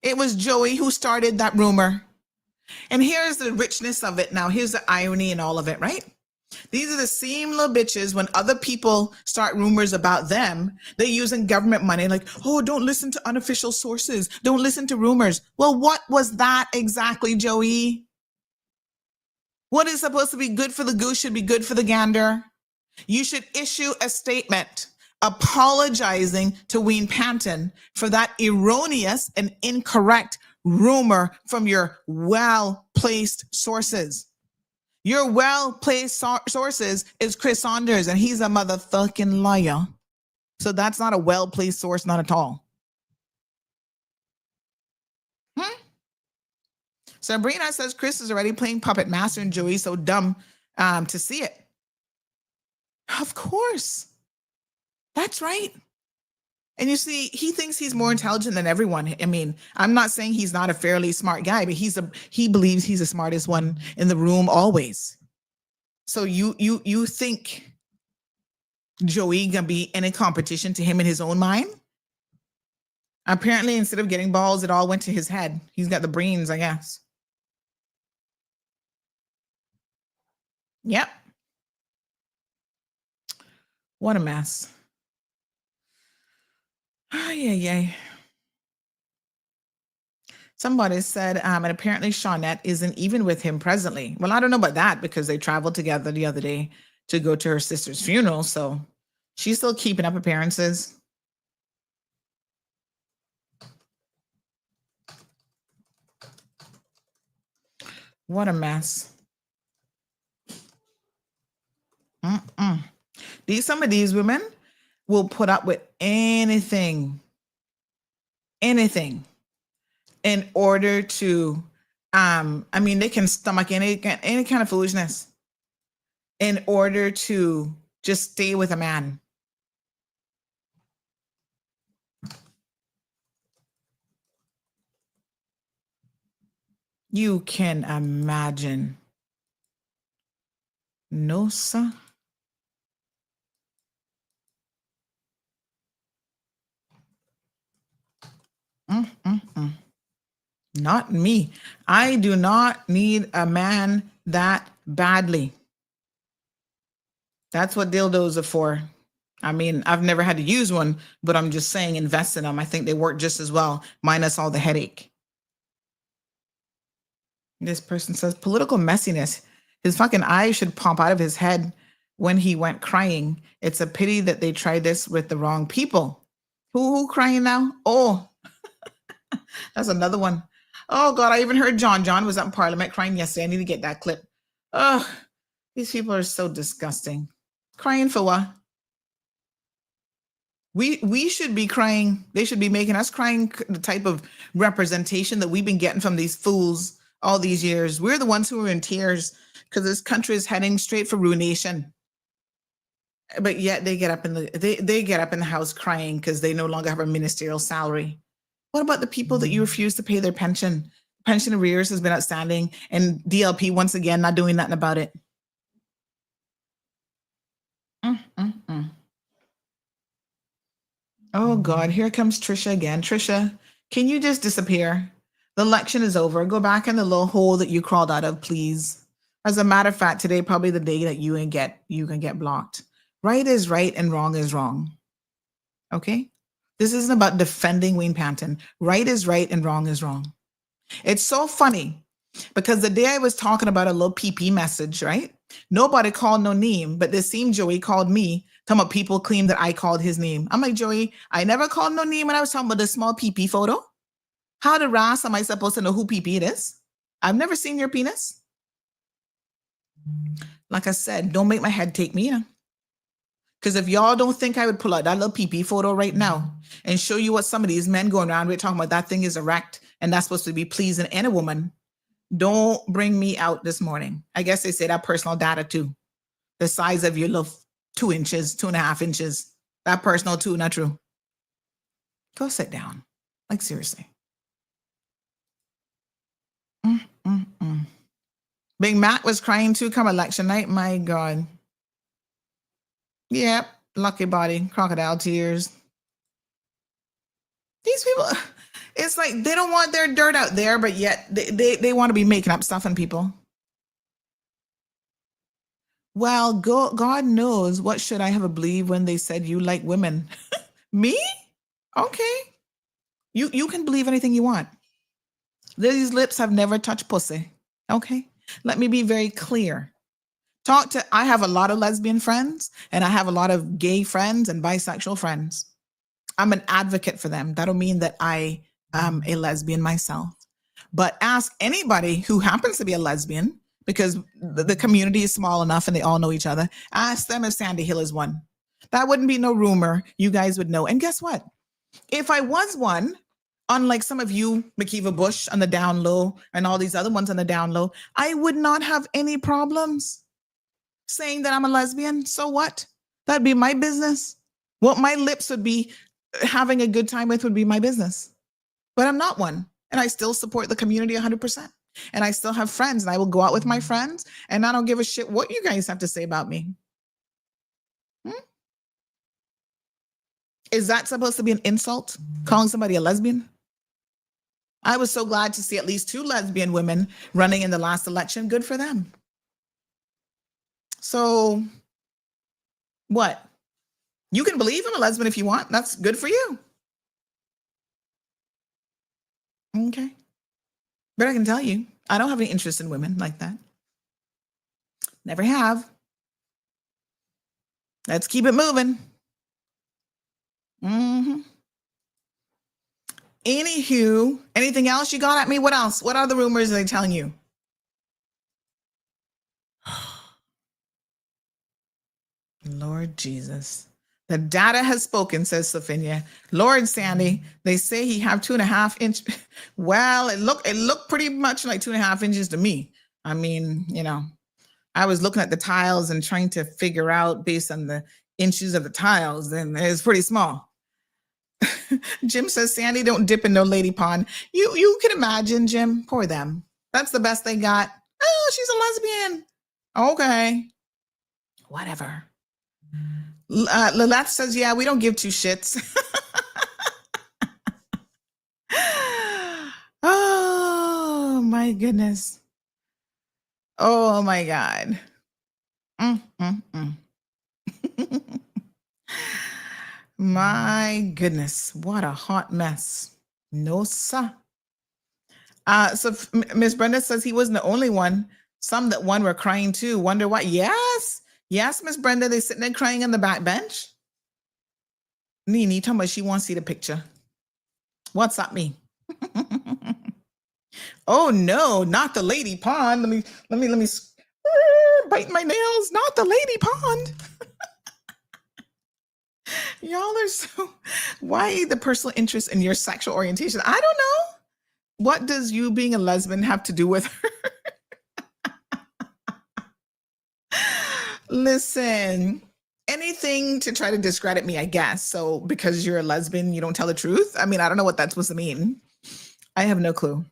Speaker 2: It was Joey who started that rumor. And here's the richness of it now. Here's the irony in all of it, right? These are the same little bitches when other people start rumors about them, they're using government money like, oh, don't listen to unofficial sources. Don't listen to rumors. Well, what was that exactly, Joey? What is supposed to be good for the goose should be good for the gander. You should issue a statement apologizing to Wayne Panton for that erroneous and incorrect rumor from your well-placed sources. Your well-placed sources is Chris Saunders, and he's a motherfucking liar. So that's not a well-placed source, not at all. Sabrina says Chris is already playing puppet master and Joey's so dumb to see it. Of course. That's right. And you see, he thinks he's more intelligent than everyone. I mean, I'm not saying he's not a fairly smart guy, but he believes he's the smartest one in the room always. So you think Joey gonna be in a competition to him in his own mind? Apparently, instead of getting balls, it all went to his head. He's got the brains, I guess. Yep. What a mess. Yeah. Somebody said, and apparently Shawnette isn't even with him presently. Well, I don't know about that because they traveled together the other day to go to her sister's funeral. So she's still keeping up appearances. What a mess. Some of these women will put up with anything in order to, they can stomach any kind of foolishness in order to just stay with a man. You can imagine. No, sir. Not me. I do not need a man that badly. That's what dildos are for. I mean, I've never had to use one, but I'm just saying invest in them. I think they work just as well, minus all the headache. This person says political messiness. His fucking eyes should pop out of his head when he went crying. It's a pity that they tried this with the wrong people. Who crying now? Oh, that's another one. Oh God, I even heard John. John was up in Parliament crying yesterday. I need to get that clip. Oh, these people are so disgusting. Crying for what? We should be crying. They should be making us crying, the type of representation that we've been getting from these fools all these years. We're the ones who are in tears because this country is heading straight for ruination. But yet they get up in the house crying because they no longer have a ministerial salary. What about the people that you refuse to pay their pension? Pension arrears has been outstanding, and DLP once again not doing nothing about it. Oh God, here comes Trisha again. Trisha, can you just disappear? The election is over. Go back in the little hole that you crawled out of, please. As a matter of fact, today probably the day that you can get blocked. Right is right and wrong is wrong. Okay? This isn't about defending Wayne Panton. Right is right and wrong is wrong. It's so funny because the day I was talking about a little PP message, right? Nobody called no name, but this same Joey called me. Talking about people claim that I called his name. I'm like, Joey, I never called no name when I was talking about the small PP photo. How the ras am I supposed to know who PP it is? I've never seen your penis. Like I said, don't make my head take me. Because if y'all don't think I would pull out that little pee-pee photo right now and show you what some of these men going around with talking about that thing is erect and that's supposed to be pleasing any woman, don't bring me out this morning. I guess they say that personal data too. The size of your little 2 inches, 2.5 inches. That personal too, not true. Go sit down. Like seriously. Big Mac was crying too come election night. My God. Yep. Lucky body. Crocodile tears. These people, it's like they don't want their dirt out there, but yet they want to be making up stuff on people. Well, God knows what should I have believed when they said you like women. Me? Okay. You can believe anything you want. These lips have never touched pussy. Okay. Let me be very clear. I have a lot of lesbian friends and I have a lot of gay friends and bisexual friends. I'm an advocate for them. That don't mean that I am a lesbian myself. But ask anybody who happens to be a lesbian, because the community is small enough and they all know each other. Ask them if Sandy Hill is one. That wouldn't be no rumor. You guys would know. And guess what? If I was one, unlike some of you, McKeeva Bush on the down low and all these other ones on the down low, I would not have any problems saying that I'm a lesbian. So what? That'd be my business. What my lips would be having a good time with would be my business. But I'm not one. And I still support the community 100%. And I still have friends and I will go out with my friends and I don't give a shit what you guys have to say about me. Is that supposed to be an insult? Calling somebody a lesbian? I was so glad to see at least 2 lesbian women running in the last election. Good for them. So what? You can believe I'm a lesbian if you want. That's good for you. Okay. But I can tell you, I don't have any interest in women like that. Never have. Let's keep it moving. Anywho, anything else you got at me? What else? What other rumors are they telling you? Lord Jesus. The data has spoken, says Sophia. Lord Sandy, they say he have 2.5 inch. Well, it looked pretty much like 2.5 inches to me. I mean, I was looking at the tiles and trying to figure out based on the inches of the tiles, and it's pretty small. Jim says, Sandy, don't dip in no lady pond. You can imagine, Jim. Poor them. That's the best they got. Oh, she's a lesbian. Okay. Whatever. Lilith says, yeah, we don't give 2 shits. Oh, my goodness. Oh, my God. My goodness, what a hot mess. No, sir. So Miss Brenda says he wasn't the only one. Some that one were crying too. Wonder why? Yes, Miss Brenda. They sitting there crying on the back bench. Nene talking about she wants to see the picture. What's up, me? Oh no, not the lady pond. Let me bite my nails. Not the lady pond. Y'all are so, why the personal interest in your sexual orientation? I don't know. What does you being a lesbian have to do with her? Listen, anything to try to discredit me, I guess. So because you're a lesbian, you don't tell the truth? I mean, I don't know what that's supposed to mean. I have no clue.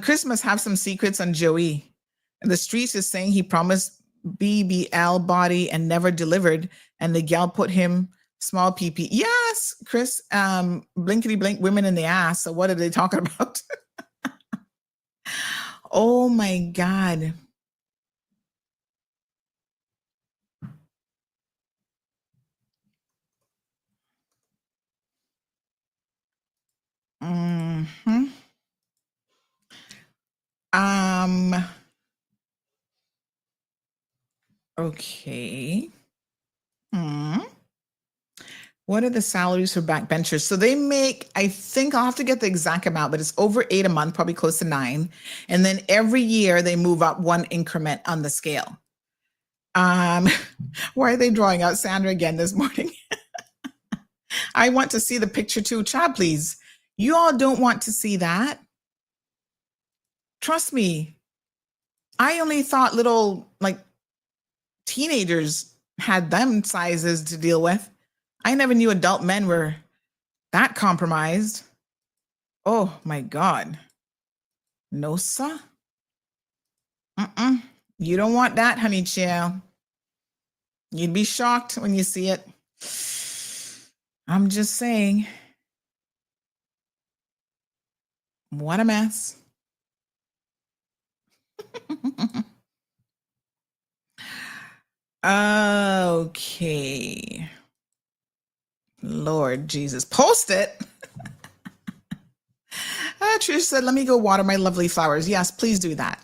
Speaker 2: Chris must have some secrets on Joey. The streets is saying he promised BBL body and never delivered, and the gal put him small PP. Yes, Chris, blinkety blink women in the ass. So what are they talking about? Oh my God. Okay. What are the salaries for backbenchers? So they make, I think I'll have to get the exact amount, but it's over 8 a month, probably close to 9. And then every year they move up 1 increment on the scale. Why are they drawing out Sandra again this morning? I want to see the picture too. Child, please. You all don't want to see that. Trust me. I only thought little, like, teenagers had them sizes to deal with. I never knew adult men were that compromised. Oh, my God. No, sir. You don't want that, honey child. You'd be shocked when you see it. I'm just saying. What a mess. Okay. Lord Jesus. Post it. Trish said, let me go water my lovely flowers. Yes, please do that.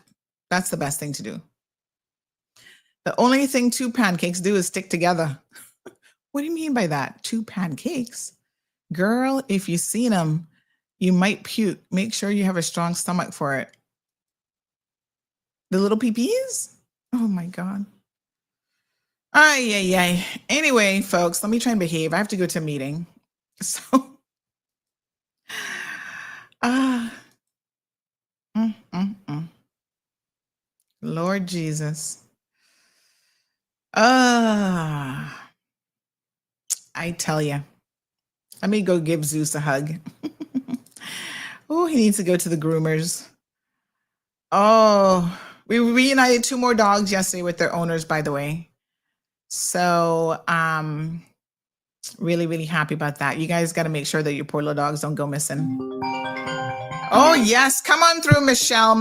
Speaker 2: That's the best thing to do. The only thing 2 pancakes do is stick together. What do you mean by that? 2 pancakes? Girl, if you've seen them, you might puke. Make sure you have a strong stomach for it. The little peepees? Oh my God. Ay. Anyway, folks, let me try and behave. I have to go to a meeting. So, Lord Jesus. I tell you. Let me go give Zeus a hug. Oh, he needs to go to the groomers. Oh, we reunited 2 more dogs yesterday with their owners, by the way. So, really, really happy about that. You guys got to make sure that your poor little dogs don't go missing. Oh, yes. Come on through, Michelle.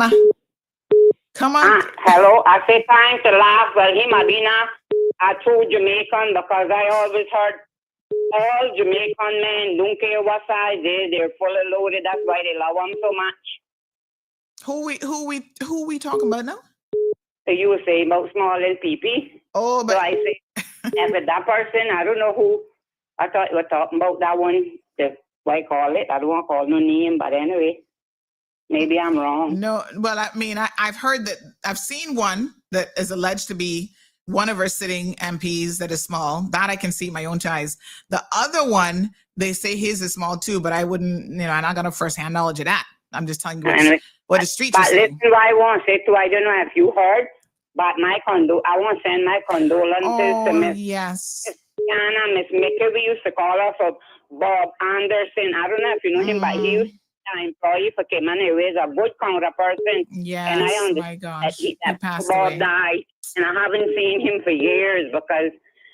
Speaker 2: Come on.
Speaker 5: Hello. I say time to laugh. Well, him, Adina, I told Jamaican because I always heard all Jamaican men don't care what size they're fully loaded. That's why they love them so much.
Speaker 2: Who we talking about now?
Speaker 5: So you were saying about small and pee-pee.
Speaker 2: Oh, but
Speaker 5: so I say, as with that person, I don't know who. I thought you were talking about that one. What I call it. I don't want to call no name, but anyway, maybe I'm wrong.
Speaker 2: No, well, I mean, I've heard that. I've seen one that is alleged to be one of our sitting MPs that is small. That I can see my own eyes. The other one, they say his is small too, but I wouldn't, I'm not going to firsthand knowledge of that. I'm just telling you what the streets are saying.
Speaker 5: Listen, what I want to say too, I don't know if you heard, but I want to send my condolences to Miss Anna, Miss Mickey. We used to call her for Bob Anderson. I don't know if you know him, but he used to be an employee for Cayman Airways, a good counter person.
Speaker 2: Yes,
Speaker 5: and I understand
Speaker 2: my gosh, he passed
Speaker 5: Bob
Speaker 2: away.
Speaker 5: died, and I haven't seen him for years because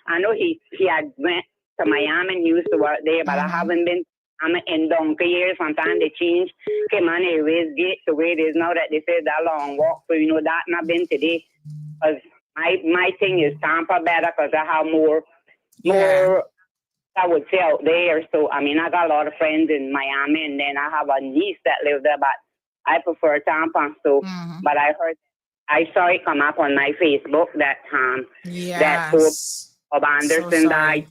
Speaker 5: I know he had went to Miami and used to work there, but I haven't been. I'm in donkey years. Sometimes they change Cayman Airways gate the way it is now that they say that long walk. So that and I've been today because my thing is Tampa better because I have more I would say out there. So I mean I got a lot of friends in Miami and then I have a niece that lives there, but I prefer Tampa. So but I saw it come up on my Facebook that that Bob Anderson died.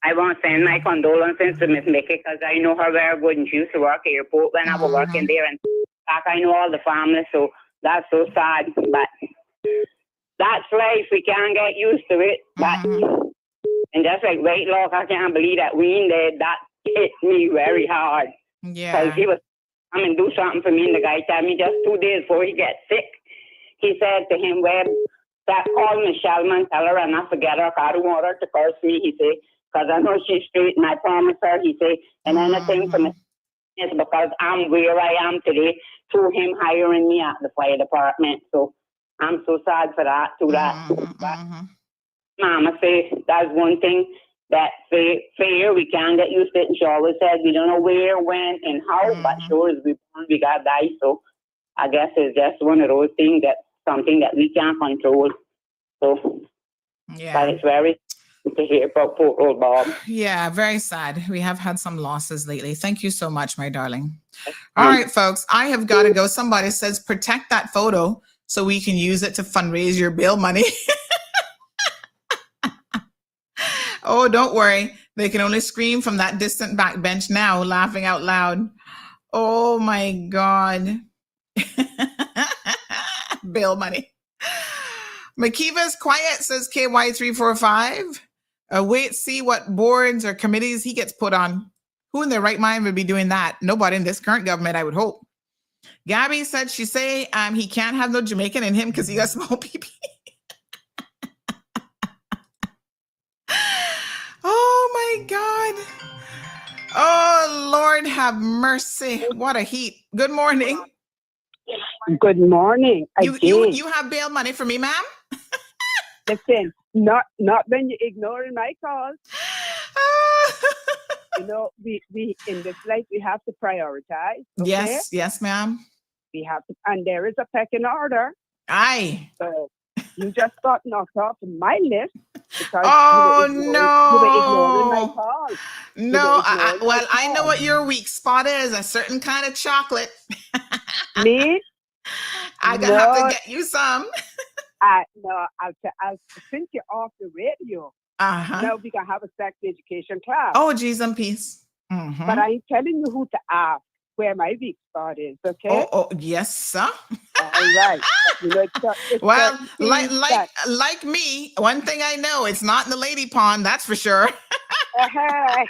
Speaker 5: I want to send my condolences to Miss Mickey because I know her very good and she used to work at the airport when I was working there. And I know all the family, so that's so sad. But that's life. We can't get used to it. But and just like weight loss, I can't believe that Wayne did. That hit me very hard.
Speaker 2: Yeah.
Speaker 5: Because he was coming to do something for me and the guy told me just 2 days before he gets sick. He said to him, well, that call Michelle and tell her and I forget her. I don't want her to curse me, he said. Because I know she's straight and I promise her, he said, and anything for me is because I'm where I am today through him hiring me at the fire department. So I'm so sad for that, But Mama say that's one thing that fair, we can't get used to it. And she always said, we don't know where, when, and how, but sure as we got to die. So I guess it's just one of those things that's something that we can't control. So, but it's very to hear about poor old Bob.
Speaker 2: Yeah, very sad. We have had some losses lately. Thank you so much, my darling. All right, folks, I have got to go. Somebody says protect that photo so we can use it to fundraise your bail money. Oh, don't worry. They can only scream from that distant back bench now, laughing out loud. Oh, my God. Bail money. Makiva's quiet, says KY345. Wait, see what boards or committees he gets put on. Who in their right mind would be doing that? Nobody in this current government, I would hope. Gabby said she say he can't have no Jamaican in him because he got small PP. Oh my God. Oh Lord have mercy. What a heat. Good morning.
Speaker 16: Good morning.
Speaker 2: You have bail money for me, ma'am?
Speaker 16: Listen, not when you're ignoring my calls. You know, we in this life we have to prioritize. Okay?
Speaker 2: Yes, ma'am.
Speaker 16: We have to, and there is a pecking order.
Speaker 2: Aye.
Speaker 16: So you just got knocked off my list because you were ignoring my calls.
Speaker 2: No, I know what your weak spot is. A certain kind of chocolate.
Speaker 16: Me?
Speaker 2: I gotta have to get you some.
Speaker 16: I'll since you're off the radio. Now we can have a sex education class.
Speaker 2: Oh, geez, and peace. Mm-hmm.
Speaker 16: But I ain't telling you who to ask where my weak spot is. Okay.
Speaker 2: Oh, yes, sir.
Speaker 16: All right. You know,
Speaker 2: well, like me, one thing I know, it's not in the lady pond. That's for sure.
Speaker 16: Hello.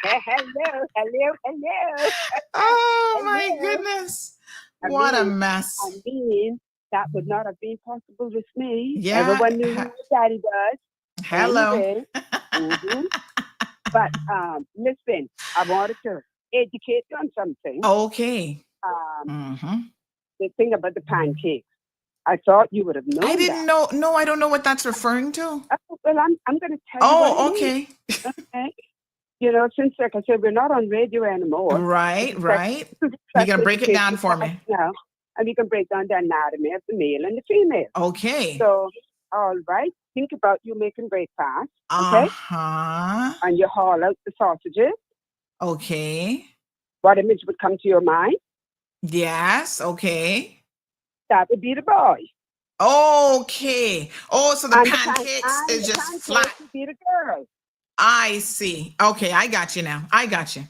Speaker 2: Oh my goodness. What a mess.
Speaker 16: I mean, that would not have been possible with me.
Speaker 2: Yeah.
Speaker 16: Everyone knew who Daddy does.
Speaker 2: Hello.
Speaker 16: Anyway, But listen, I wanted to educate you on something.
Speaker 2: Okay.
Speaker 16: The thing about the pancakes. I thought you would have known.
Speaker 2: I didn't know. No, I don't know what that's referring to.
Speaker 16: Well, I'm going to tell you.
Speaker 2: Oh, okay.
Speaker 16: Okay. You know, since, like I said, we're not on radio anymore.
Speaker 2: Right. You're going to break it down for me.
Speaker 16: Now, and we can break down the anatomy of the male and the female.
Speaker 2: Okay.
Speaker 16: So, all right. Think about you making breakfast. Okay. And you haul out the sausages.
Speaker 2: Okay.
Speaker 16: What image would come to your mind?
Speaker 2: Yes. Okay.
Speaker 16: That would be the boy.
Speaker 2: Okay. Oh, so the pancakes is just flat.
Speaker 16: Would be the girl.
Speaker 2: I see. Okay, I got you now. I got you.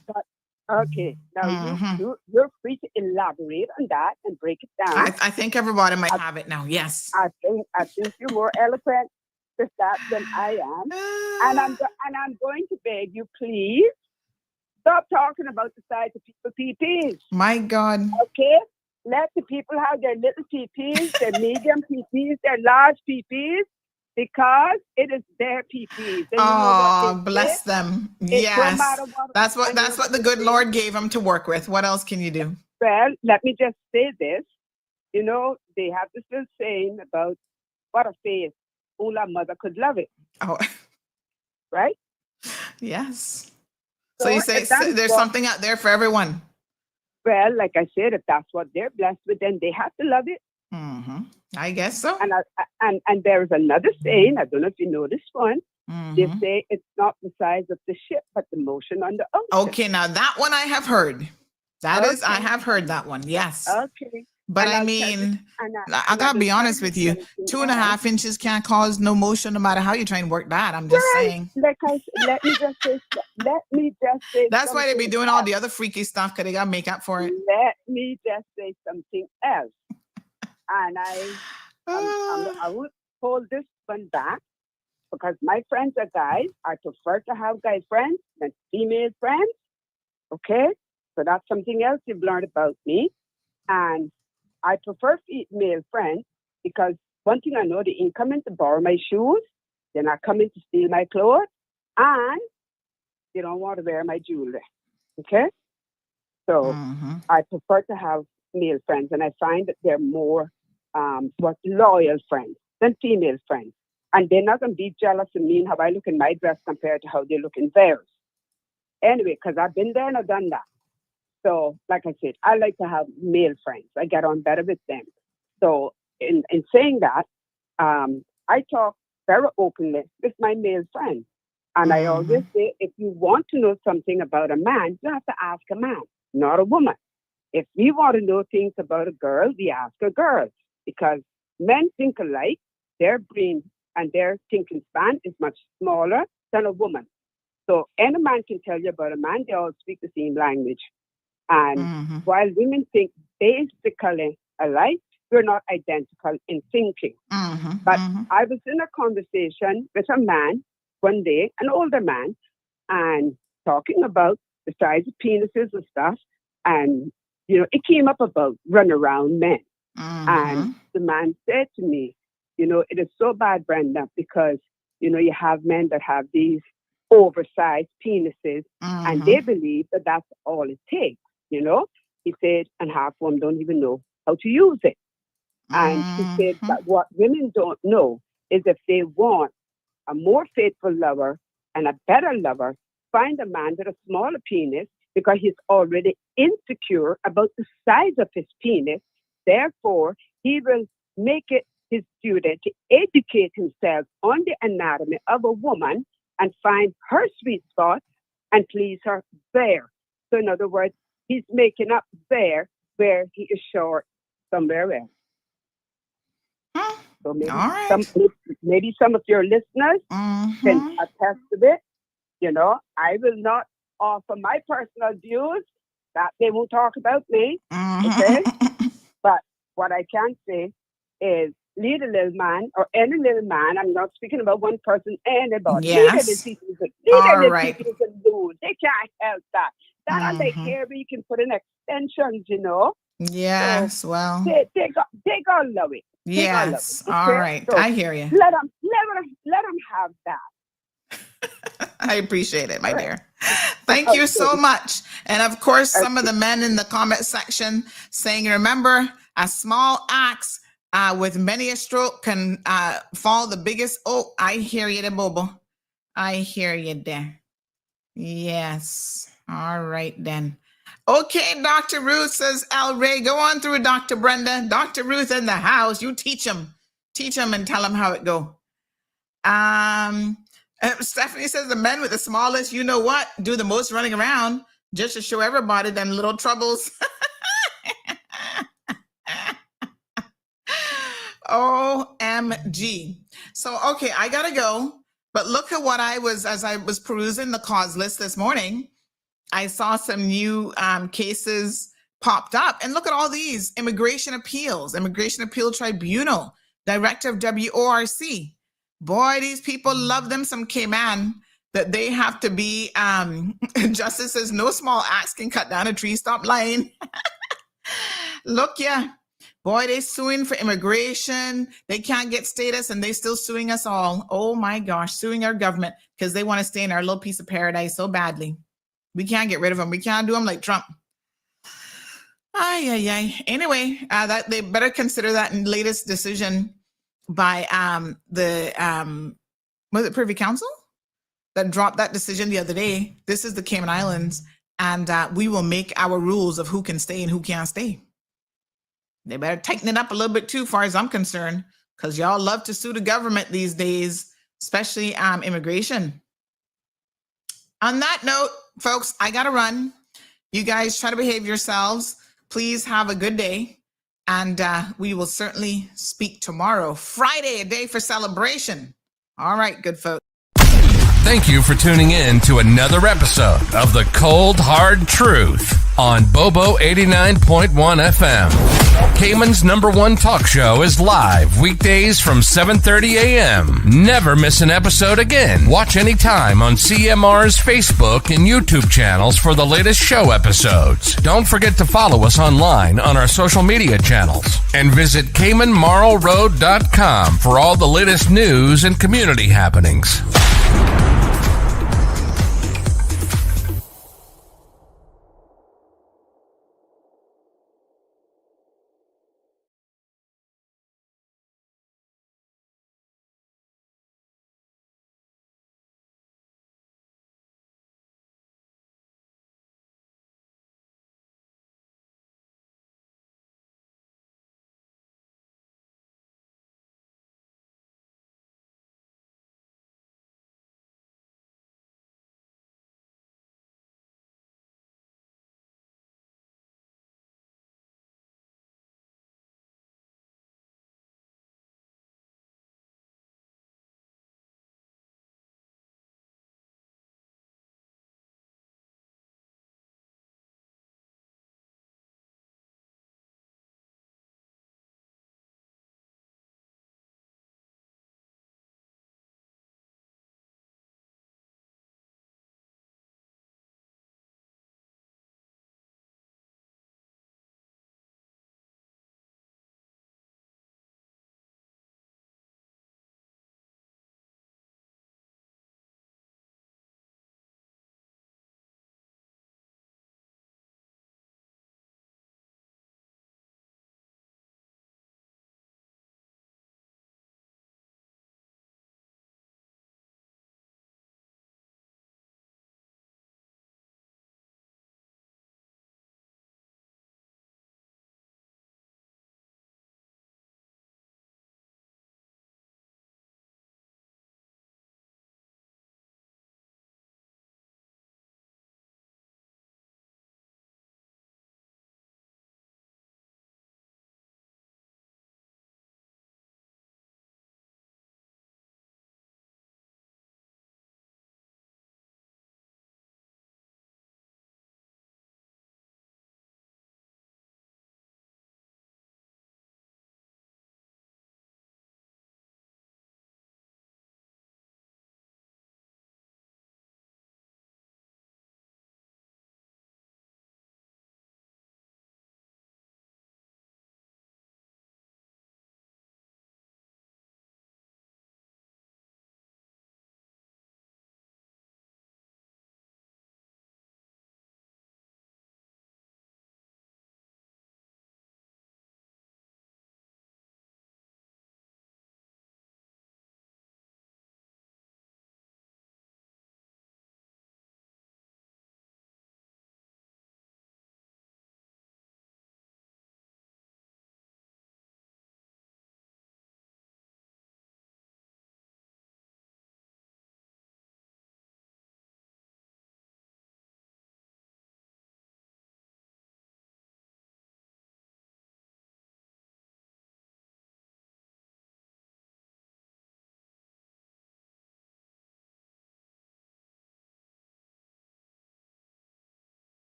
Speaker 16: Okay. Now you're free to elaborate on that and break it down.
Speaker 2: I think everybody might have it now. Yes.
Speaker 16: I think you're more eloquent with that than I am. And I'm going to beg you, please, stop talking about the size of people's PPs.
Speaker 2: My God.
Speaker 16: Okay? Let the people have their little PPs, their medium PPs, their large PPs, because it is their PPs.
Speaker 2: Oh, bless them. Yes. That's what the good Lord gave them to work with. What else can you do?
Speaker 16: Well, let me just say this. You know, they have this little saying about what a face. Only a mother could love it.
Speaker 2: Oh.
Speaker 16: Right?
Speaker 2: Yes. So you say there's something out there for everyone.
Speaker 16: Well, like I said, if that's what they're blessed with, then they have to love it.
Speaker 2: I guess so.
Speaker 16: And there's another saying, I don't know if you know this one. They say it's not the size of the ship, but the motion on the ocean.
Speaker 2: Okay, now that one I have heard. I have heard that one, yes.
Speaker 16: Okay.
Speaker 2: But I mean, I gotta be honest with you, 2.5 inches can't cause no motion no matter how you try and work that. I'm just saying.
Speaker 16: Let me just say.
Speaker 2: That's why they be doing all the other freaky stuff, because they gotta make up for it.
Speaker 16: Let me just say something else. And I would hold this one back because my friends are guys. I prefer to have guy friends than female friends. Okay? So that's something else you've learned about me. And I prefer female friends because one thing I know, they ain't coming to borrow my shoes. They're not coming to steal my clothes. And they don't want to wear my jewelry. Okay? So I prefer to have male friends, and I find that they're more loyal friends than female friends. And they're not going to be jealous of me and how I look in my dress compared to how they look in theirs. Anyway, because I've been there and I've done that. So, like I said, I like to have male friends. I get on better with them. So, in saying that, I talk very openly with my male friends. And I always say, if you want to know something about a man, you have to ask a man, not a woman. If we want to know things about a girl, we ask a girl. Because men think alike, their brain and their thinking span is much smaller than a woman. So any man can tell you about a man, they all speak the same language. And while women think basically alike, we're not identical in thinking. But I was in a conversation with a man one day, an older man, and talking about the size of penises and stuff. And, you know, it came up about runaround men. And the man said to me, you know, it is so bad, Brenda, because, you know, you have men that have these oversized penises and they believe that that's all it takes, you know. He said, and half of them don't even know how to use it. And he said, but what women don't know is if they want a more faithful lover and a better lover, find a man with a smaller penis because he's already insecure about the size of his penis. Therefore, he will make it his duty to educate himself on the anatomy of a woman and find her sweet spot and please her there. So in other words, he's making up there where he is short somewhere else. So maybe some of your listeners can attest to it. You know, I will not offer my personal views that they won't talk about me. Okay? But what I can say is lead a little man or any little man. I'm not speaking about one person, anybody.
Speaker 2: Yes.
Speaker 16: Lead
Speaker 2: All
Speaker 16: little
Speaker 2: right.
Speaker 16: people can do. They can't help that. That on their hair where you can put in extensions, you know.
Speaker 2: Yes,
Speaker 16: so
Speaker 2: well.
Speaker 16: They got love it.
Speaker 2: Yes. All right.
Speaker 16: So
Speaker 2: I hear you.
Speaker 16: Let them have that.
Speaker 2: I appreciate it, my dear. Thank you so much. And of course, some of the men in the comment section saying, remember, a small axe with many a stroke can fall the biggest. Oh, I hear you there, Bobo. I hear you there. Yes. All right, then. Okay, Dr. Ruth, says Al Ray. Go on through, Dr. Brenda. Dr. Ruth in the house. You teach them. Teach them and tell them how it go. Stephanie says the men with the smallest, you know what, do the most running around just to show everybody them little troubles. OMG. So, okay, I got to go. But look at what as I was perusing the cause list this morning, I saw some new cases popped up. And look at all these immigration appeals, Immigration Appeal Tribunal, Director of WORC. Boy, these people love them some Cayman that they have to be, Justice says no small axe can cut down a tree, stop lying. Look, yeah. Boy, they suing for immigration. They can't get status and they still suing us all. Oh my gosh, suing our government because they want to stay in our little piece of paradise so badly. We can't get rid of them. We can't do them like Trump. Anyway, that they better consider that in latest decision by was it Privy Council that dropped that decision the other day. This is the Cayman Islands, and we will make our rules of who can stay and who can't stay. They better tighten it up a little bit too, far as I'm concerned, because y'all love to sue the government these days, especially immigration. On that note, folks, I got to run. You guys try to behave yourselves. Please have a good day. And we will certainly speak tomorrow. Friday, a day for celebration. All right, good folks.
Speaker 17: Thank you for tuning in to another episode of The Cold Hard Truth on Bobo 89.1 FM. Cayman's #1 talk show is live weekdays from 7:30 a.m. Never miss an episode again. Watch anytime on CMR's Facebook and YouTube channels for the latest show episodes. Don't forget to follow us online on our social media channels. And visit CaymanMarlRoad.com for all the latest news and community happenings.